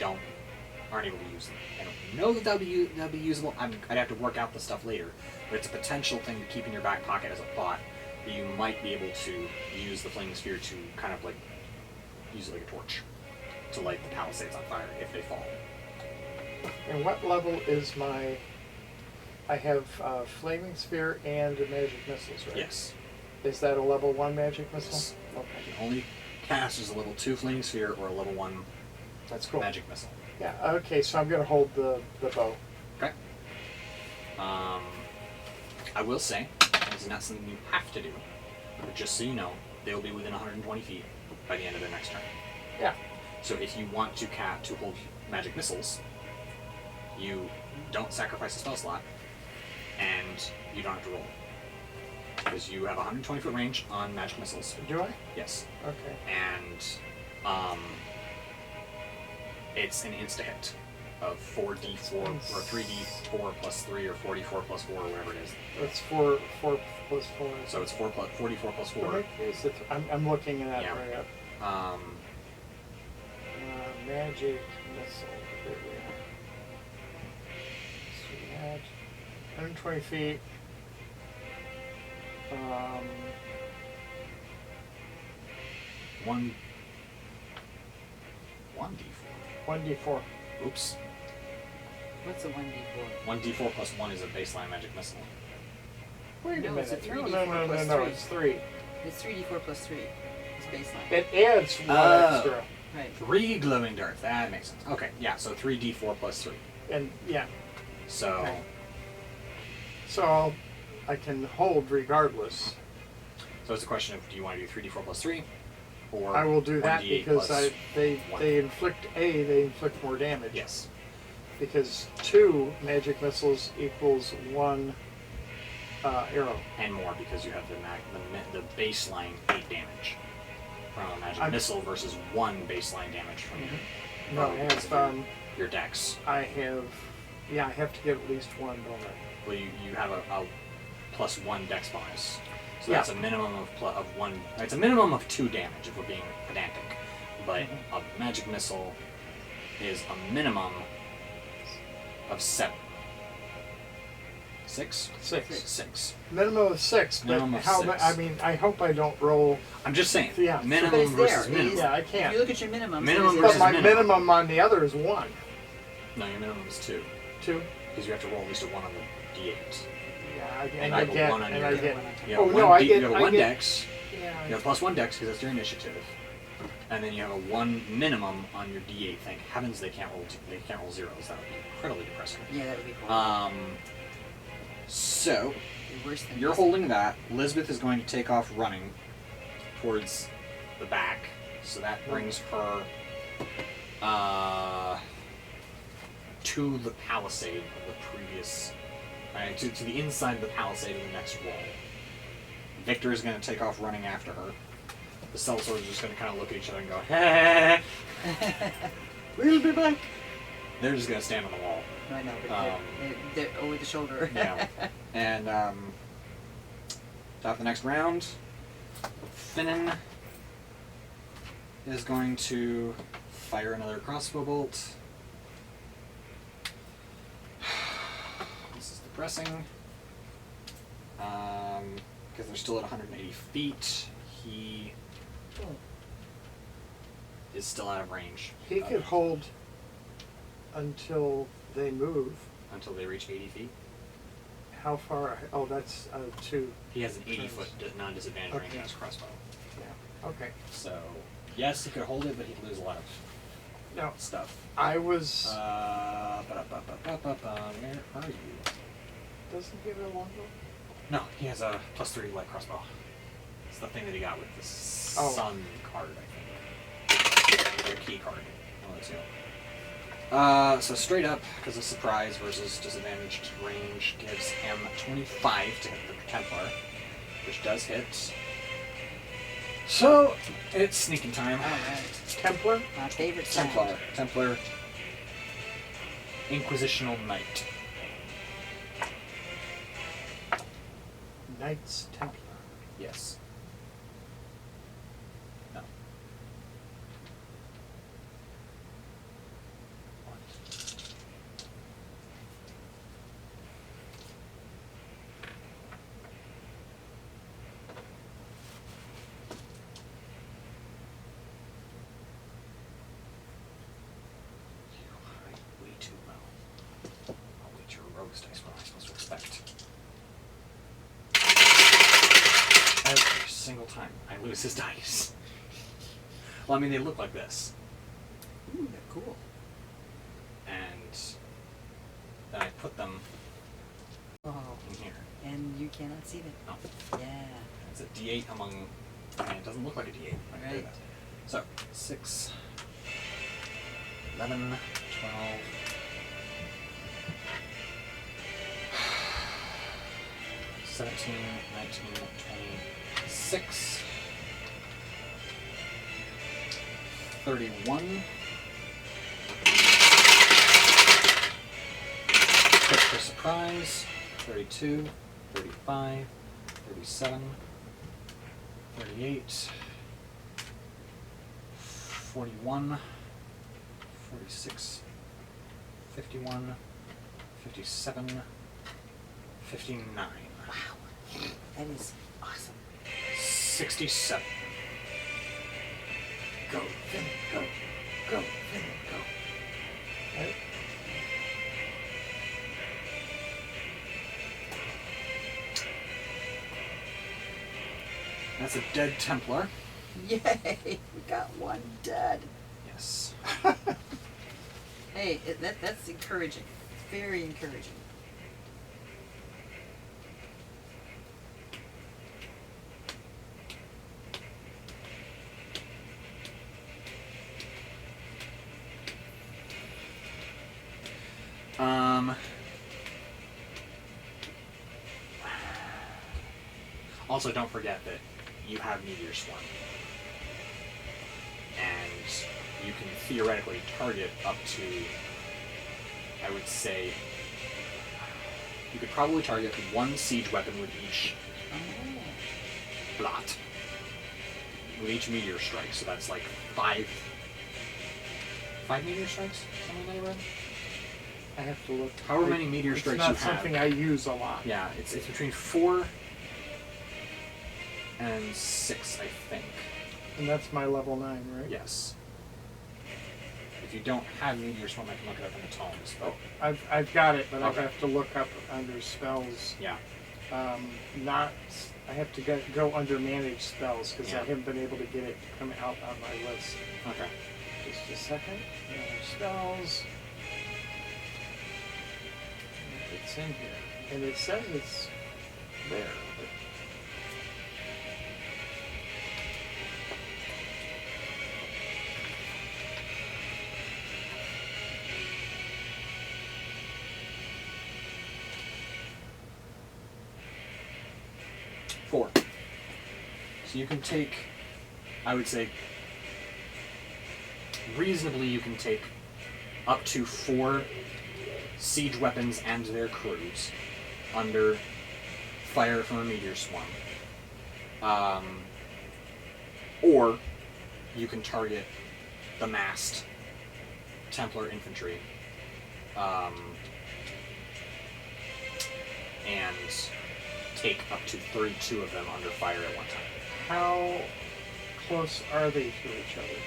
aren't able to use them. I don't know that that'd be usable. I'd have to work out the stuff later, but it's a potential thing to keep in your back pocket as a thought that you might be able to use the flaming sphere to kind of like use it like a torch to light the palisades on fire if they fall. And what level is my... I have flaming sphere and magic missiles, right? Yes. Is that a level 1 magic missile? Yes. Okay. You can only cast as a level 2 flaming sphere or a level 1 That's cool. magic missile. Yeah, okay, so I'm going to hold the bow. Okay. I will say, it's not something you have to do, but just so you know, they will be within 120 feet by the end of their next turn. Yeah. So if you want to hold magic missiles, you don't sacrifice a spell slot, and you don't have to roll. Because you have 120 foot range on magic missiles. Do I? Yes. Okay. And it's an insta-hit of 4d4, or 3d4 plus 3, or 4d4 plus 4, or whatever it is. It's 4 plus 4. So it's 44 plus 4. Is it, I'm looking at that Yeah. right up. Magic missile. There we are. So we had 120 feet. 1d4. Oops. What's a 1d4? 1d4 plus 1 is a baseline magic missile. Wait a No, minute. it's a No, 3d4 plus no. 3. It's 3. It's 3d4 plus 3. It's baseline. It adds 1 Oh. extra. Right. 3 glowing darts. That makes sense. Okay, yeah, so 3d4 plus 3. And yeah. So, Okay. So I can hold regardless. so it's a question of, do you want to do 3d4 plus 3? Or I will do that 1d8 because plus they 1? inflict they inflict more damage. Yes. Because 2 magic missiles equals 1 arrow. And more because you have the baseline 8 damage from a magic missile versus 1 baseline damage from No, I have your dex. I have to get at least 1, don't I? Well, you have a plus 1 dex bonus. So Yeah. that's a minimum of 1. It's a minimum of 2 damage if we're being pedantic. But a magic missile is a minimum of 7. 6? 6. Minimum of 6, but Minimum of how? 6. I mean, I hope I don't roll. I'm just saying. Yeah. But Minimum it's versus there. minimum. Yeah, I If can't. you look at your minimum, Minimum But versus my minimum. minimum on the other is 1. No, your minimum is 2. 2. Because you have to roll at least a 1 on the d8. Yeah, And and you I have a get, 1 on and your I get get. one on top. You have Oh a no, 1 I get. you have a I 1 get, dex. Yeah. You have plus 1 dex because that's your initiative. And then you have a 1 minimum on your d8. Thank heavens they can't roll zeros. That would be incredibly depressing. Yeah, that would be cool. So Worse than you're this. holding that. Elizabeth is going to take off running towards the back. So that brings her to the palisade of the previous, to the inside of the palisade of the next wall. Victor is going to take off running after her. The sellswords are just going to kind of look at each other and go, "Hey, we'll be back." They're just going to stand on the wall. No, I know, but they're over the shoulder. Yeah. And top of the next round, Finnan is going to fire another crossbow bolt. This is depressing. Because they're still at 180 feet. He is still out of range. He could hold until they move. Until they reach 80 feet. How far? Oh, that's 2. He has an 80-foot non-disadvantage range Okay. on his crossbow. Yeah. Okay. So, yes, he could hold it, but he'd lose a lot of No, stuff. I was. Where are you? Doesn't he have a longbow? No, he has a +3 light crossbow. It's the thing that he got with the Oh. sun card, I think. Or key card. One of the two. So straight up, because of surprise versus disadvantaged range, gives him 25 to hit the Templar, which does hit. So, it's sneaking time. Alright. Templar? My favorite sound. Templar. Inquisitional Knight. Knights Templar. Yes. No. Way too low. Oh, wait, your rogue's dice. What am I supposed to expect? Every single time I lose his dice. Well, I mean, they look like this. Ooh, they're cool. And then I put them Oh, in here. and you cannot see them. No. Yeah. It's a D8 among. I mean, it doesn't look like a D8. I can do Right. that. So, 6, 11, 12. 17, 19, 26, 31. Quick for surprise. 32, 35, 37, 38, 41, 46, 51, 57, 59. Wow. That is awesome. 67. Go, Finn, go. Go, Finn, go. Right? That's a dead Templar. Yay! We got one dead. Yes. Hey, that's encouraging. It's very encouraging. Also, don't forget that you have Meteor Swarm. And you can theoretically target up to, I would say, you could probably target one siege weapon with each Oh. blot. With each meteor strike, so that's like 5 meteor strikes? Something like that? I have to look. However many meteor strikes you have. It's not something I use a lot. Yeah, it's between 4 and 6, I think. And that's my level 9, right? Yes. If you don't have Meteor Swarm, I can look it up in the tomes. But I've got it, but Okay. I have to look up under spells. yeah, I have to go under manage spells because Yeah. I haven't been able to get it to come out on my list. okay. Just a second. Manage spells. It's in here, and it says it's there. But Four. So you can take, I would say, reasonably you can take up to 4 siege weapons and their crews under fire from a meteor swarm. Or you can target the massed Templar infantry and take up to 32 of them under fire at one time. how close are they to each other?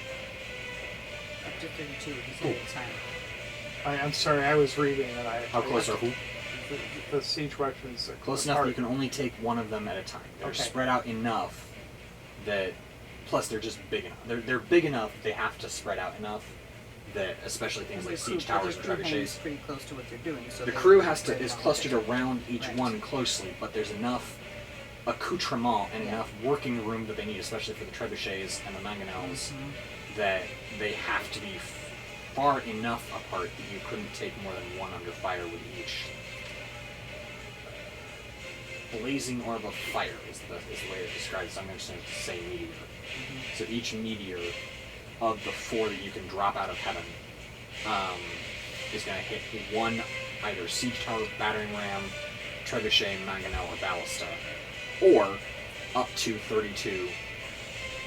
Up to 32 at the time. I'm sorry, I was reading and I. How close are who? The siege weapons. Close enough that you can only take one of them at a time. They're Okay. spread out enough that, plus they're just big enough. They're big enough that they have to spread out enough that, especially things like siege towers and trebuchets, pretty close to what they're doing. So the they crew can has to spread is out clustered a bit. around each Right. one closely, but there's enough accoutrement and Yeah. enough working room that they need, especially for the trebuchets and the mangonels, that they have to be far enough apart that you couldn't take more than one under fire with each. Blazing orb of fire is the way it describes it. So I'm going to say meteor. So each meteor of the 4 that you can drop out of heaven is going to hit one either siege tower, battering ram, trebuchet, mangonel, or ballista, or up to 32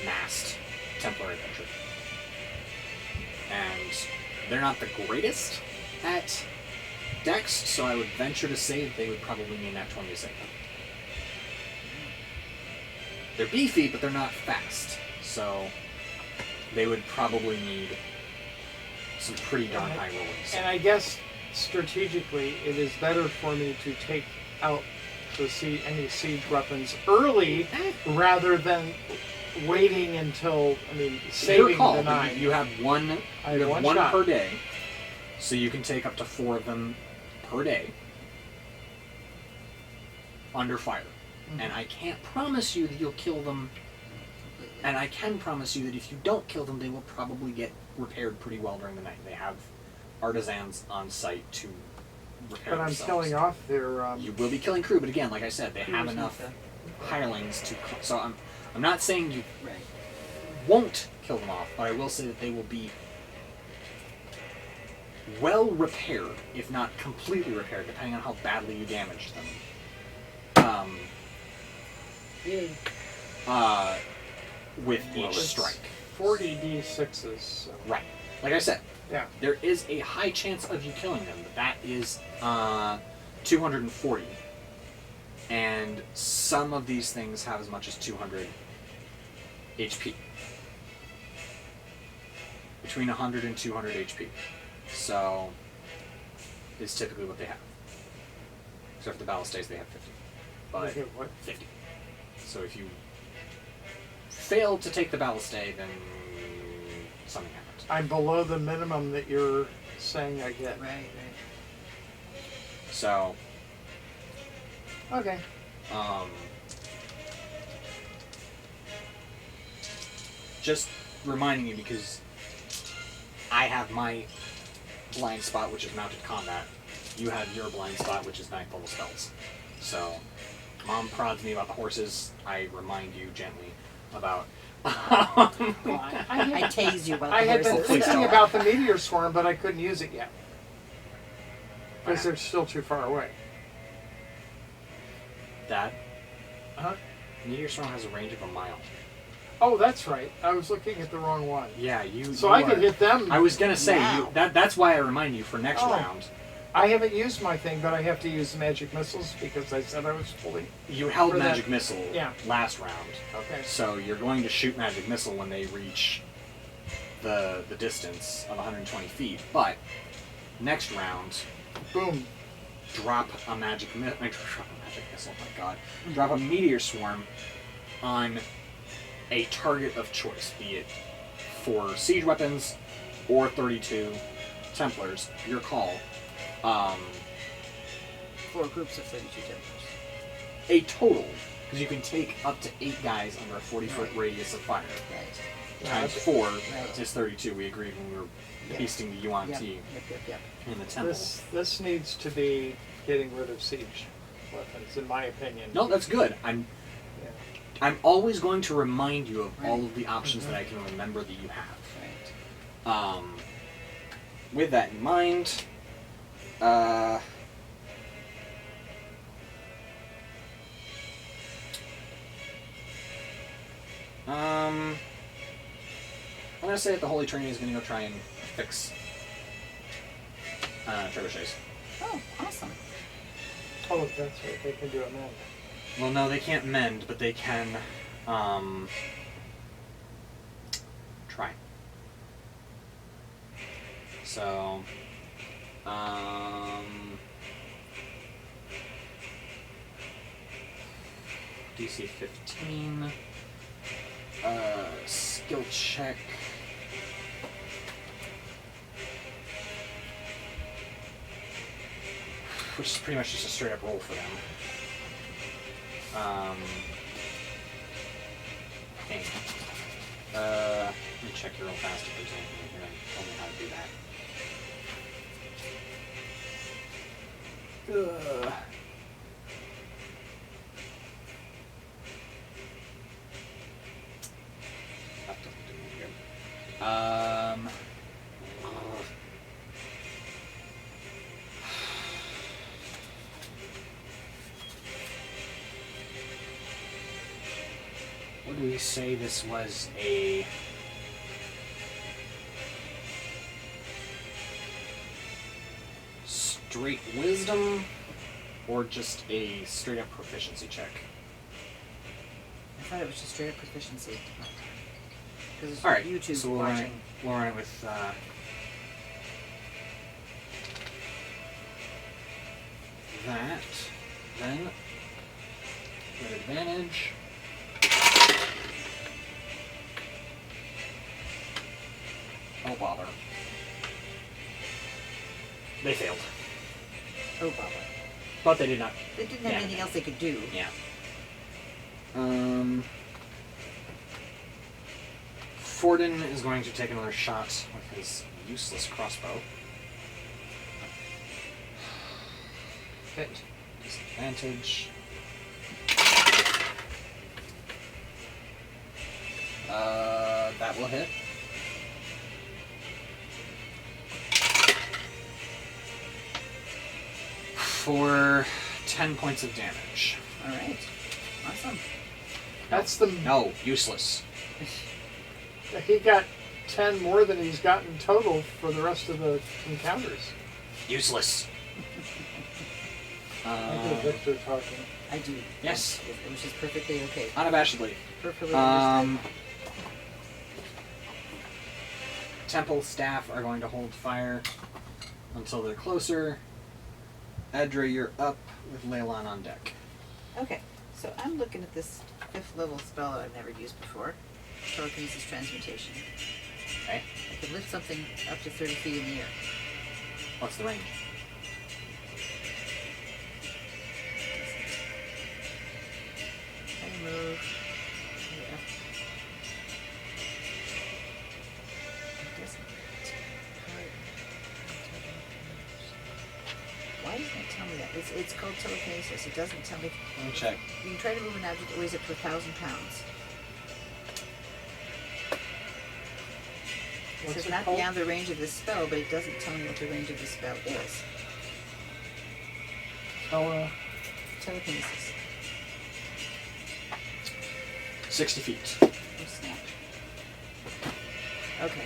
massed Templar infantry. And they're not the greatest at Dex, so I would venture to say that they would probably need that 20 to save them. They're beefy, but they're not fast, so they would probably need some pretty darn high rollings. And I guess strategically, it is better for me to take out any siege weapons early rather than waiting until, saving the 9. You have one. I You have have one one shot. per day, so you can take up to 4 of them per day under fire. And I can't promise you that you'll kill them. And I can promise you that if you don't kill them, they will probably get repaired pretty well during the night. They have artisans on site to repair But I'm themselves. killing off their. You will be killing crew, but again, like I said, they have Crew's enough not hirelings to. So I'm not saying you Right. won't kill them off, but I will say that they will be well repaired, if not completely repaired, depending on how badly you damaged them. Yay. With Well, each it's strike. 40 d6s. So. Right. Like I said, Yeah. there is a high chance of you killing them, but that is 240. And some of these things have as much as 200 HP. Between 100 and 200 HP. So, is typically what they have. Except for the ballistae, they have 50. But Okay, what? 50. So if you fail to take the ballistae, then something happens. I'm below the minimum that you're saying I get. Right. So, Okay. just reminding you, because I have my blind spot, which is mounted combat. You have your blind spot, which is 9th level spells. So, Mom prods me about the horses. I remind you gently about. I tase you about I the had been horses. Please thinking don't. about the meteor swarm, but I couldn't use it yet. Because Okay. they're still too far away. Dad, Huh? Meteor Storm has a range of a mile. Oh, that's right. I was looking at the wrong one. Yeah, you. So you I could are- hit them. I was gonna say Wow. that's why I remind you for next Oh. round. I haven't used my thing, but I have to use magic missiles because I said I was fully. You held For that- magic missile yeah. last round, Okay. so you're going to shoot magic missile when they reach the distance of 120 feet. But next round, Boom. drop a magic missile. Oh my god! Drop a meteor swarm on a target of choice, be it for siege weapons or 32 Templars. Your call. 4 groups of 32 Templars. A total, because you can take up to 8 guys under a 40-foot radius of fire. Right. Times Okay. 4 Right. is 32. We agreed when we were Yep. pasting the Yuan Yep. Ti Yep. in the temple. This needs to be getting rid of siege weapons, in my opinion. No, that's good. Yeah. I'm always going to remind you of all Right. of the options that I can remember that you have. Right. With that in mind, I'm gonna say that the Holy Trinity is gonna go try and fix trebuchets. Oh, awesome. Oh, that's right. They can do it now. Well, no, they can't mend, but they can try. So, DC 15, skill check. Which is pretty much just a straight up roll for them. Hang on. Let me check here real fast if there's anything in here and tell me how to do that. That doesn't do me good. would we say this was a... straight wisdom, or just a straight up proficiency check? I thought it was just straight up proficiency. Because Alright, YouTube so we'll watching. run it with that. Then, with advantage. Oh bother. They failed. Oh, bother. But they did not. They didn't have anything else they could do. Yeah. Forden is going to take another shot with his useless crossbow. Hit. Disadvantage. That will hit. For 10 points of damage. Alright. Awesome. That's the. No, useless. He got 10 more than he's gotten total for the rest of the encounters. Useless. I hear Victor talking. I do. Yes. Which is perfectly okay. Unabashedly. Perfectly understood. Temple staff are going to hold fire until they're closer. Edra, you're up with Leilon on deck. Okay, so I'm looking at this 5th level spell that I've never used before. Telekinesis Transmutation. Okay. I can lift something up to 30 feet in the air. What's the range? I move. Yeah. It doesn't. Why doesn't it tell me that? It's called telekinesis. It doesn't tell me. Let me check. You can try to move an object that weighs up to 1,000 pounds. It What's says it not called? beyond the range of this spell, but it doesn't tell me what the range of the spell is. Telekinesis. 60 feet. Oh, snap. Okay.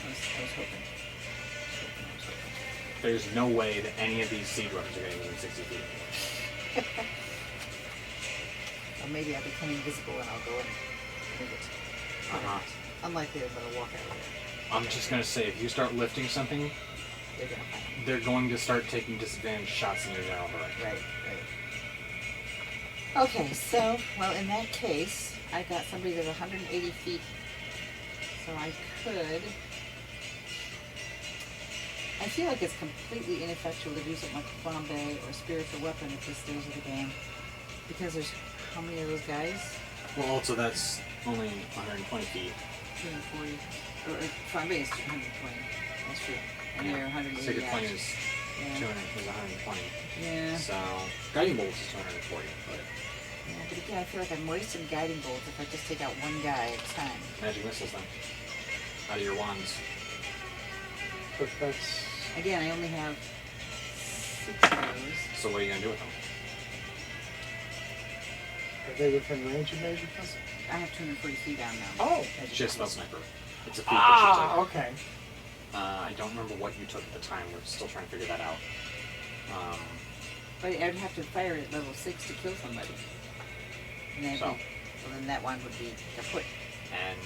I was hoping. There's no way that any of these siege weapons are getting within 60 feet. Or maybe I'll become invisible and I'll go and move it. Uh-huh. Unlikely that I'll walk out of there. I'm just going to say, if you start lifting something, They're gonna find they're going to start taking disadvantage shots in your general direction. me. Right, right. Okay, so, well, in that case, I got somebody that's 180 feet. So I could... I feel like it's completely ineffectual to do something like a flambe or a spiritual weapon at this stage of the game. Because there's how many of those guys? Well, also, that's only 120 feet. 240. Or flambe is 220. That's true. And they're 180 Sacred Flame yards. is Yeah. 120. Yeah. So, Guiding Bolt is 240, but Yeah, but again, I feel like I'm wasting guiding bolts if I just take out one guy at a time. Magic Missiles then. Out of your wands. But that's. Again, I only have 6 of those. So what are you going to do with them? Are they within range of Major Missile? I have 240 feet down now. Oh! Magic It's just Spell missiles. Sniper. It's a feat that you took. Okay. I don't remember what you took at the time. We're still trying to figure that out. But I would have to fire it at level 6 to kill somebody. And then, So? well, then that one would be kaput. And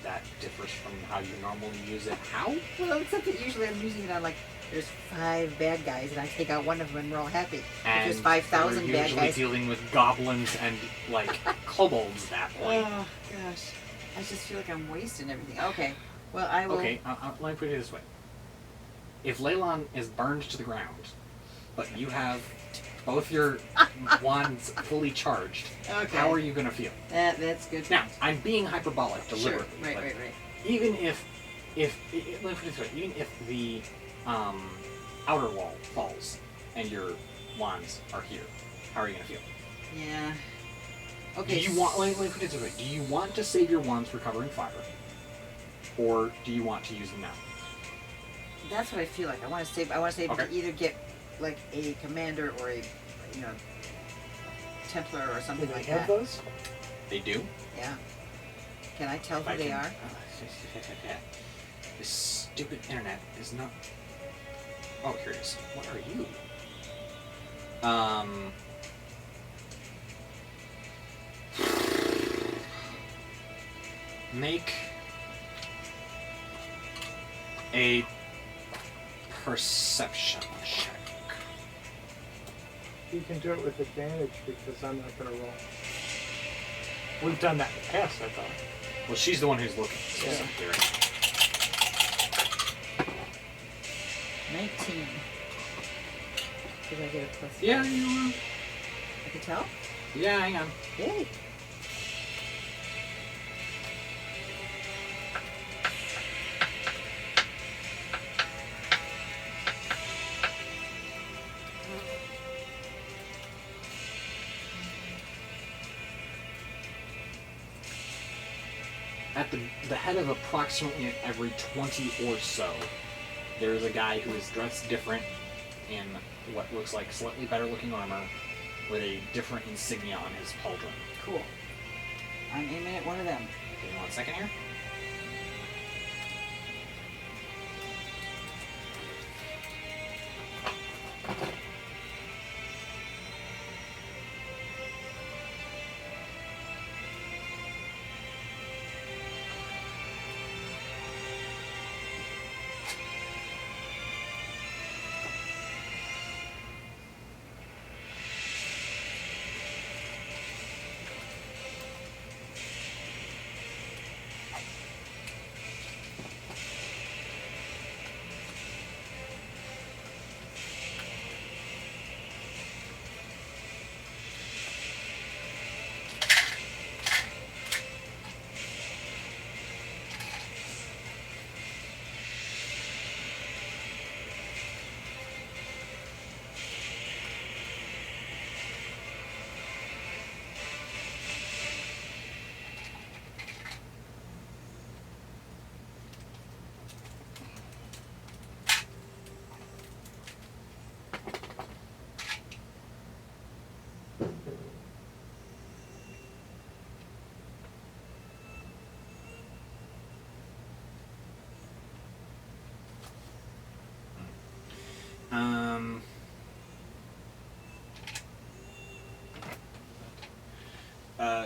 that differs from how you normally use it. How? Well, except that usually I'm using it on like, there's 5 bad guys and I take out one of them and we're all happy. If And there's 5,000 we're bad usually guys. dealing with goblins and, like, kobolds at that point. Oh, gosh. I just feel like I'm wasting everything. Okay. Well, I will... Okay, let me put it this way. If Leilon is burned to the ground, but you have both your wands fully charged, Okay. how are you going to feel? That's good. Now, I'm being hyperbolic Sure. deliberately. Right, but right, right. Even if let me put it this way, even if the outer wall falls and your wands are here, how are you going to feel? Yeah. Do Okay. you want? Let me put it this way: do you want to save your wands for covering fire, or do you want to use them now? That's what I feel like. I want to save. I want to save Okay. to either get like a commander or a, Templar or Do something they like have that. those? They do? Yeah. Can I tell If who I they can- are? This stupid internet is not... Oh, here it is. What are you? Make a perception check. You can do it with advantage because I'm not going to roll. We've done that in the past, I thought. Well, she's the one who's looking. So Yeah. something, right? 19. Did I get a plus? Yeah, I can tell? yeah, hang on. Yay. At the head of approximately every 20 or so, there is a guy who is dressed different in what looks like slightly better looking armor with a different insignia on his pauldron. Cool. I'm aiming at one of them. Give me 1 second here.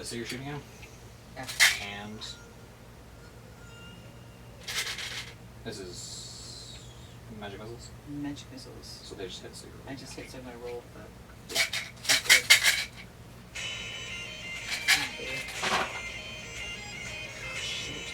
So you're shooting him? Yeah. And this is magic missiles? Magic missiles. So they just hit, so you're I just hit, so I'm going to roll the... Shoot.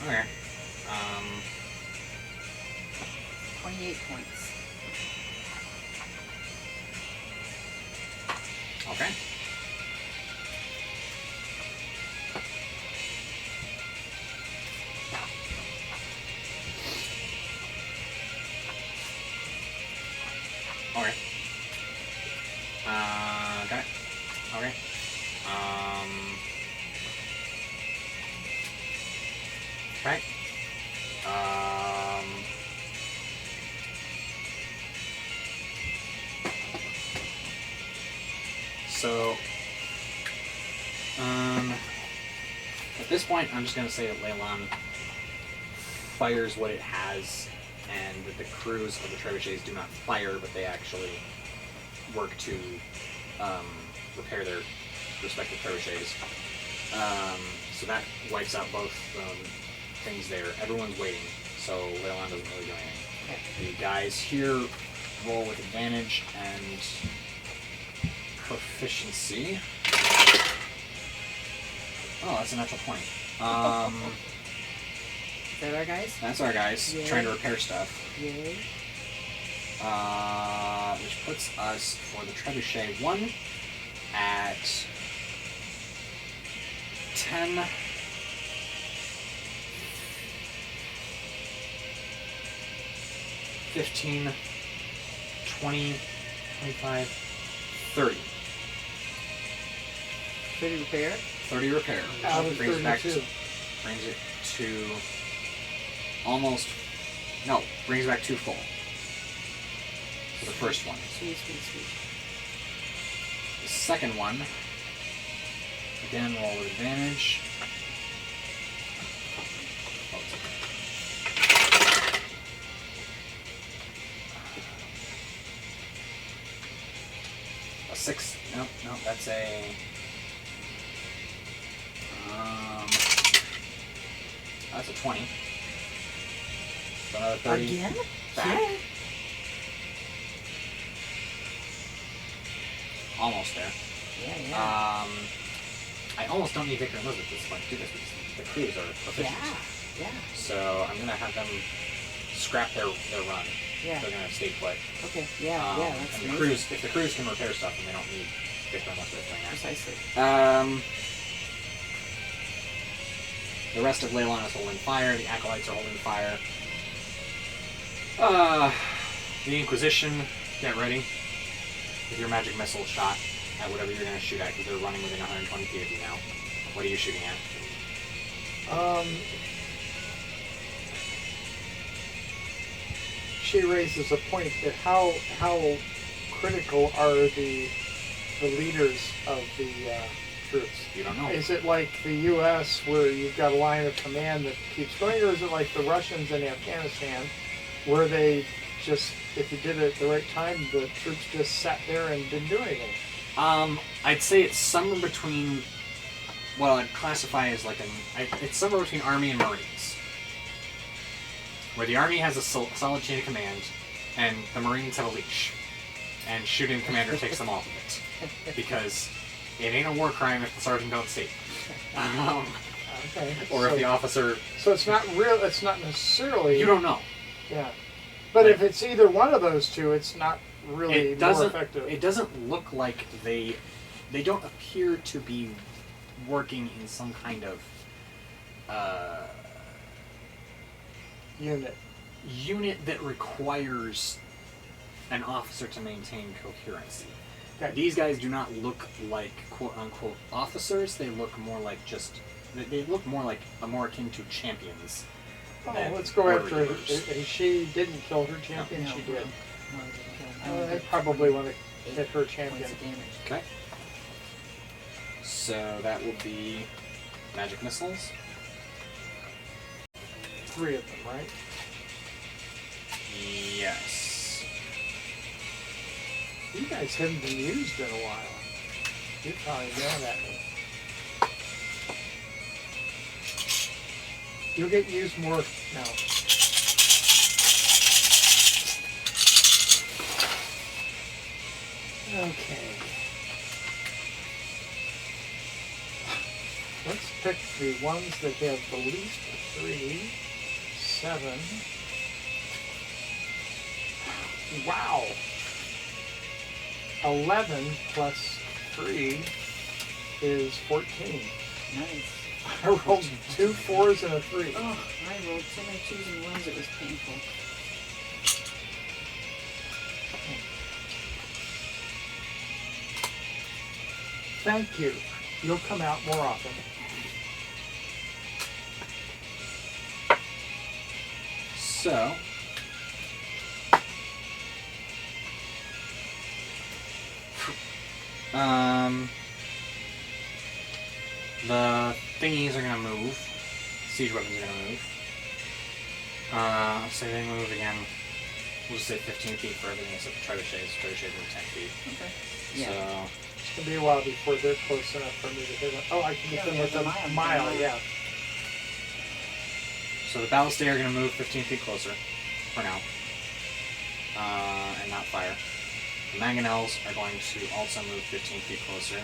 Okay. 28 points. Okay. Okay. Got it. Okay. Right. So, at this point, I'm just going to say that Leilon fires what it has, and that the crews of the trebuchets do not fire, but they actually work to repair their respective trebuchets. So that wipes out both things there. Everyone's waiting, so Leilon doesn't really do anything. Okay. The guys here roll with advantage and proficiency. Oh, that's a natural point. Is that our guys? That's our guys Yay. trying to repair stuff. Yay. Which puts us for the trebuchet 1 at 10. 15, 20, 25, 30. 30 repair? 30 repair. Out of Brings 32. Brings it to almost. No, brings back 2 full. For the first one. Sweet, sweet, sweet. The second one, again, roll with advantage. Oh, it's okay. A 6. No, that's a. That's a 20. So another 30. Again? Back. Yeah. Almost there. Yeah. I almost don't need Victor and Elizabeth at this point to do this because the crews are proficient. Yeah. So I'm gonna have them scrap their run. Yeah. They're gonna stay put. Okay. Yeah. That's and the amazing. crews, if the crews can repair stuff, then they don't need Victor and Elizabeth doing that. Precisely. The rest of Leilon is holding fire. The acolytes are holding fire. The Inquisition, get ready with your magic missile shot at whatever you're going to shoot at, because they're running within 120 feet of you now. What are you shooting at? She raises a point that how critical are the leaders of the troops? You don't know. Is it like the U.S. where you've got a line of command that keeps going, or is it like the Russians in Afghanistan where they just, if you did it at the right time, the troops just sat there and didn't do anything? I'd say it's somewhere between what I'd classify as like it's somewhere between Army and Marines. Where the Army has a solid chain of command, and the Marines have a leash. And shooting commander takes them off of it. Because it ain't a war crime if the sergeant don't see. Okay. Or if the officer... So it's not real. It's not necessarily. You don't know. Yeah. But if it's either one of those two, it's not really more effective. It doesn't look like they don't appear to be working in some kind of unit that requires an officer to maintain coherency. Okay. These guys do not look like quote unquote officers. They look more like they look more like more akin to champions. Oh, let's go after her. She didn't kill her champion. No, She did. No, I didn't kill him. I probably want to hit her champion. Points of damage. Okay. So that will be magic missiles. 3 of them, right? Yes. You guys haven't been used in a while. You're probably yelling at me. You'll get used more now. Okay. Let's pick the ones that have the least 3, 7. Wow. 11 plus 3 is 14. Nice. I rolled 2 4s and a 3. Oh, I rolled so many 2s and 1s it was painful. Thank you. You'll come out more often. So, the thingies are gonna move. Siege weapons are gonna move. Say they move again. We'll just say 15 feet for everything except the trebuchets. Trebuchets move 10 feet. Okay. Yeah. So, It's going to be a while before they're close enough for me to hit them. Oh, I can hit them Yeah, with the a mile, mile, yeah. so the ballistae are gonna move 15 feet closer for now, and not fire. The mangonels are going to also move 15 feet closer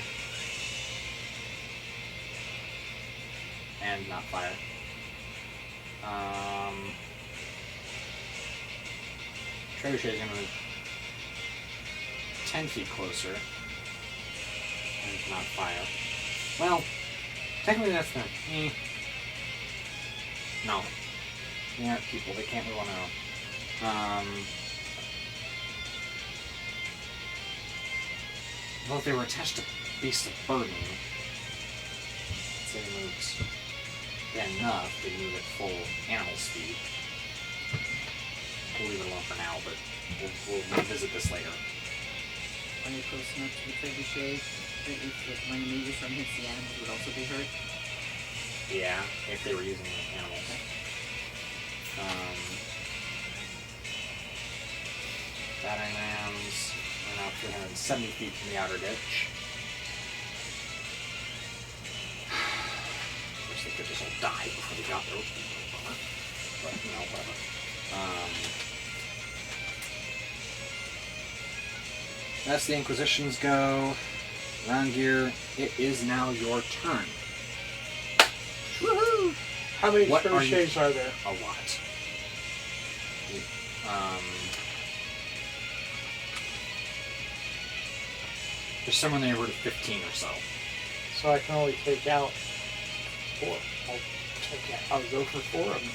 and not fire. Trebuchet is going to move 10 feet closer and not fire. Well, technically that's the... No. They aren't people. They can't move on their own. Well, if they were attached to beasts of burden, say it moves enough to move at full animal speed. We'll leave it alone for now, but we'll revisit this later. Are you close enough to the trebuchet that when the meteor storm hits the animals would also be hurt? Yeah, if they were using animals. Battering rams are now 370 feet from the outer ditch. Wish they could just all die before they got there. But, you know, whatever. That's the Inquisitions go. Rangir, it is now your turn. Woohoo! How many What are you- trebuchets are there? A lot. There's somewhere in the neighborhood of 15 or so. So I can only take out 4. I'll go for 4 of them.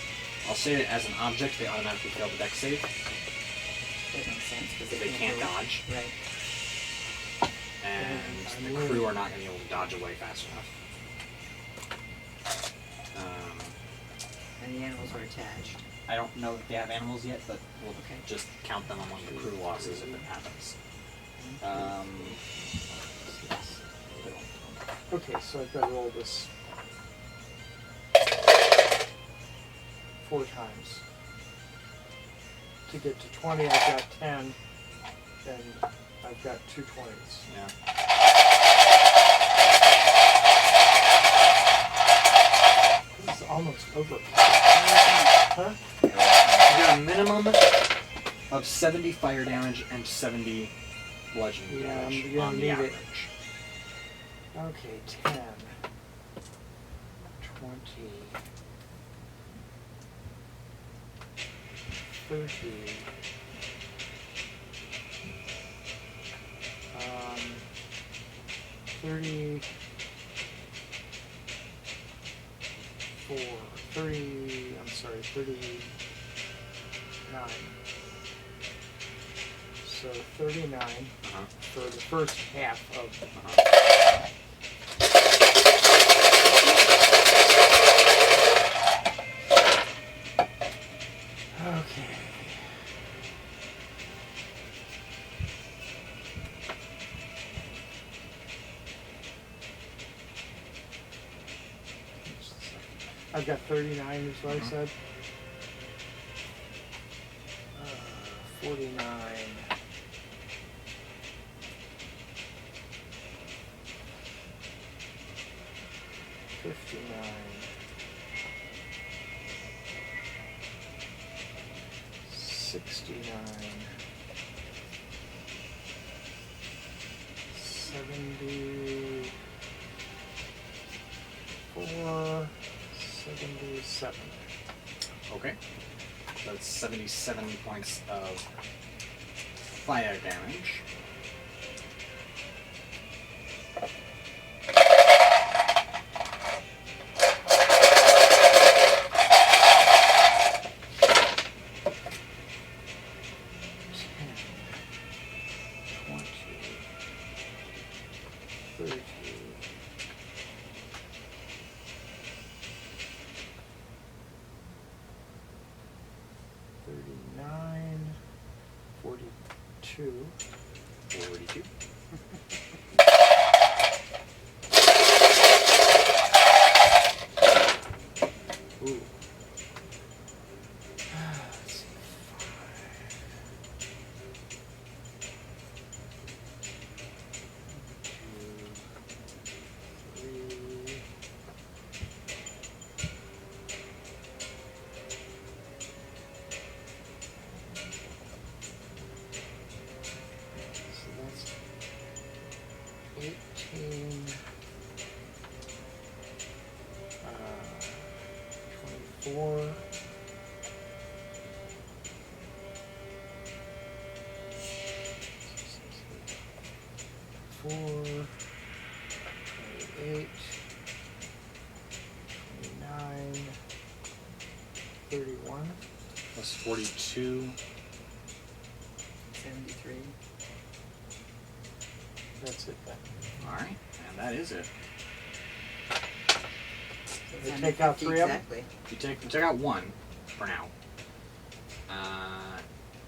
I'll say that as an object, they automatically fail the dex save. That makes sense because They can't move. dodge. Right. And the crew are not going to be able to dodge away fast enough. And the animals are attached. I don't know if they have animals yet, but we'll Okay. just count them among the crew losses if it happens. Okay, so I've got to roll this 4 times. To get to 20, I've got 10, and I've got 2 20s. Yeah. This is almost over. Huh? You get a minimum of 70 fire damage and 70 bludgeoning Yeah, I'm damage gonna on the need it. average. Okay, 10, 20, 30, 39. So 39 for the first half of Okay. I've got 39 is what I said. 49. 59. 69. 74. 77. Okay. So that's 77 points of fire damage. Two. 42. Ooh. So that's 18, 24, 4, 28, 29, 31. Plus 42. 73. That's it then. Alright, and that is it. We take out 3 of them? Exactly. You take out 1 for now.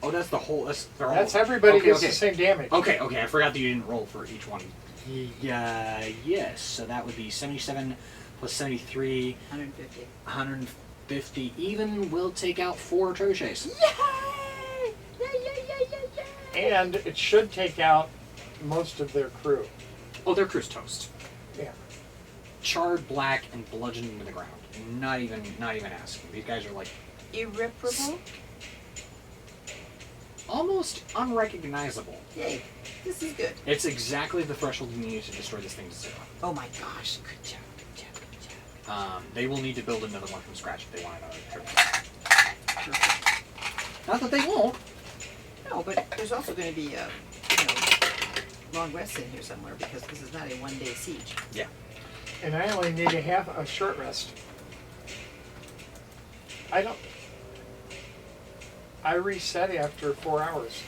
Oh, that's the whole. They're all. That's everybody okay, gets okay. the same damage. Okay, I forgot that you didn't roll for each one. Yeah, yes. So that would be 77 plus 73. 150. 150 even will take out 4 trebuchets. Yay! Yay! And it should take out most of their crew. Oh, their crew's toast. Yeah. Charred black and bludgeoned to the ground. Not even asking. These guys are like Irreparable? almost unrecognizable. Yay. This is good. It's exactly the threshold you need to destroy this thing to 0. Oh my gosh. Good job. They will need to build another one from scratch if they want another trip. Perfect. Not that they won't. No, but there's also going to be a, long rest in here somewhere because this is not a one-day siege. Yeah. And I only need a short rest. I reset after 4 hours.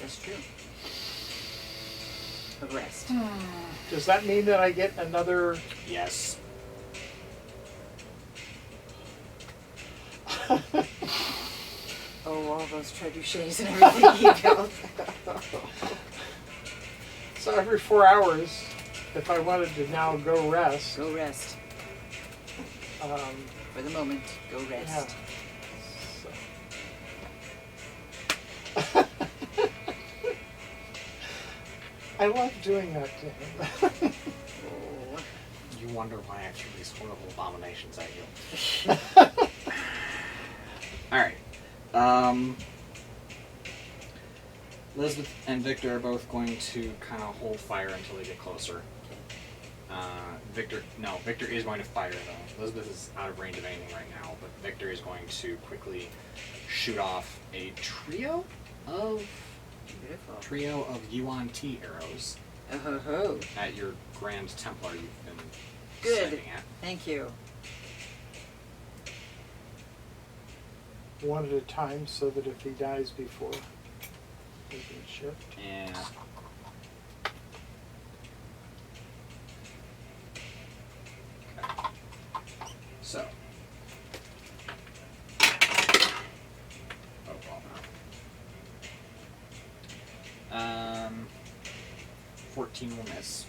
That's true. A rest. Does that mean that I get another? Yes. Oh, all those trebuchets and everything you built. So every 4 hours, if I wanted to now go rest. Go rest. For the moment, go rest. Yeah. So. I love doing that to him. Oh. You wonder why I threw these horrible abominations at you. Alright. Elizabeth and Victor are both going to kind of hold fire until they get closer. Victor is going to fire though. Elizabeth is out of range of anything right now, but Victor is going to quickly shoot off a trio of Yuan T arrows Oh. at your Grand Templar you've been Good. sighting at. Thank you. One at a time so that if he dies before he can shift. And okay. So. Oh, well, 14 will miss.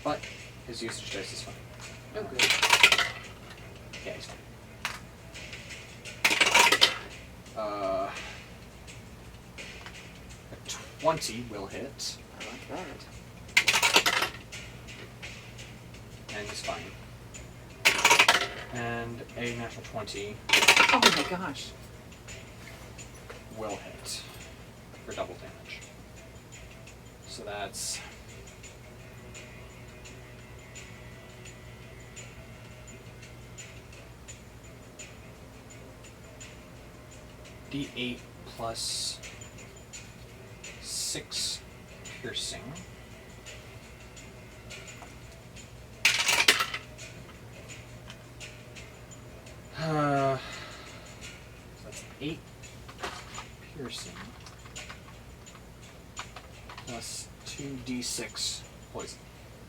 But his usage dice is fine. Oh, good. Yeah, he's fine. A 20 will hit, I like that. and he's fine. And a natural 20 Oh my gosh. will hit for double damage. So that's D8 plus 6 piercing. So that's 8 piercing plus 2d6 poison.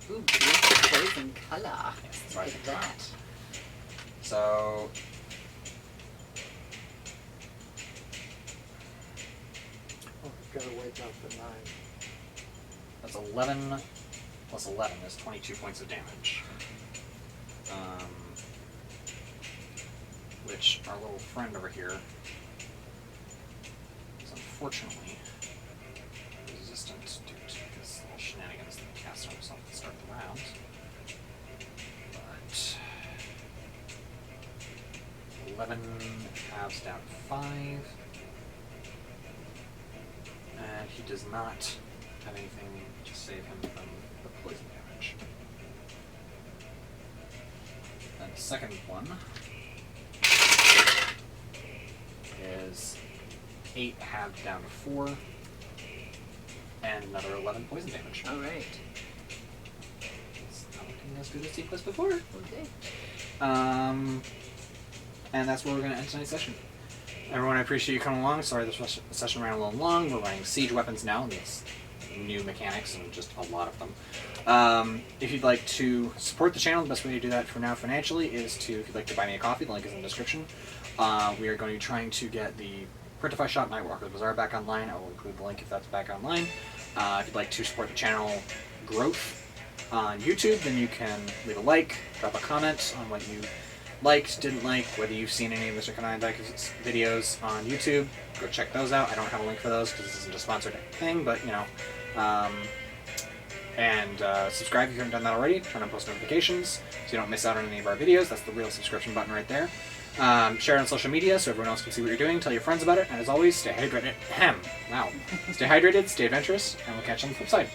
Ooh, beautiful poison color. Yes, that's what I Look think at about. that. So Oh, I've got to wipe out the 9. that's 11 plus 11 is 22 points of damage. Which our little friend over here is unfortunately resistant due to this little shenanigans that he cast on himself at the start of the round. But 11 halves down to 5. And he does not have anything to save him from the poison damage. And the second one is 8 halved down to 4, and another 11 poison damage. All right. It's not looking as good as it was before. Okay. And that's where we're going to end tonight's session. Everyone, I appreciate you coming along. Sorry this session ran a little long. We're running siege weapons now, and it's new mechanics and just a lot of them. If you'd like to support the channel, the best way to do that for now financially is to, if you'd like to buy me a coffee, the link is in the description. We are going to be trying to get the Printify Shop Nightwalker Bazaar back online. I will include the link if that's back online. If you'd like to support the channel growth on YouTube, then you can leave a like, drop a comment on what you liked, didn't like, whether you've seen any of Mr. Kanai's videos on YouTube. Go check those out. I don't have a link for those because this isn't a sponsored thing, but you know. And subscribe if you haven't done that already. Turn on post notifications so you don't miss out on any of our videos. That's the real subscription button right there. Share it on social media so everyone else can see what you're doing. Tell your friends about it. And as always, stay hydrated. Wow. Stay hydrated, stay adventurous, and we'll catch you on the flip side.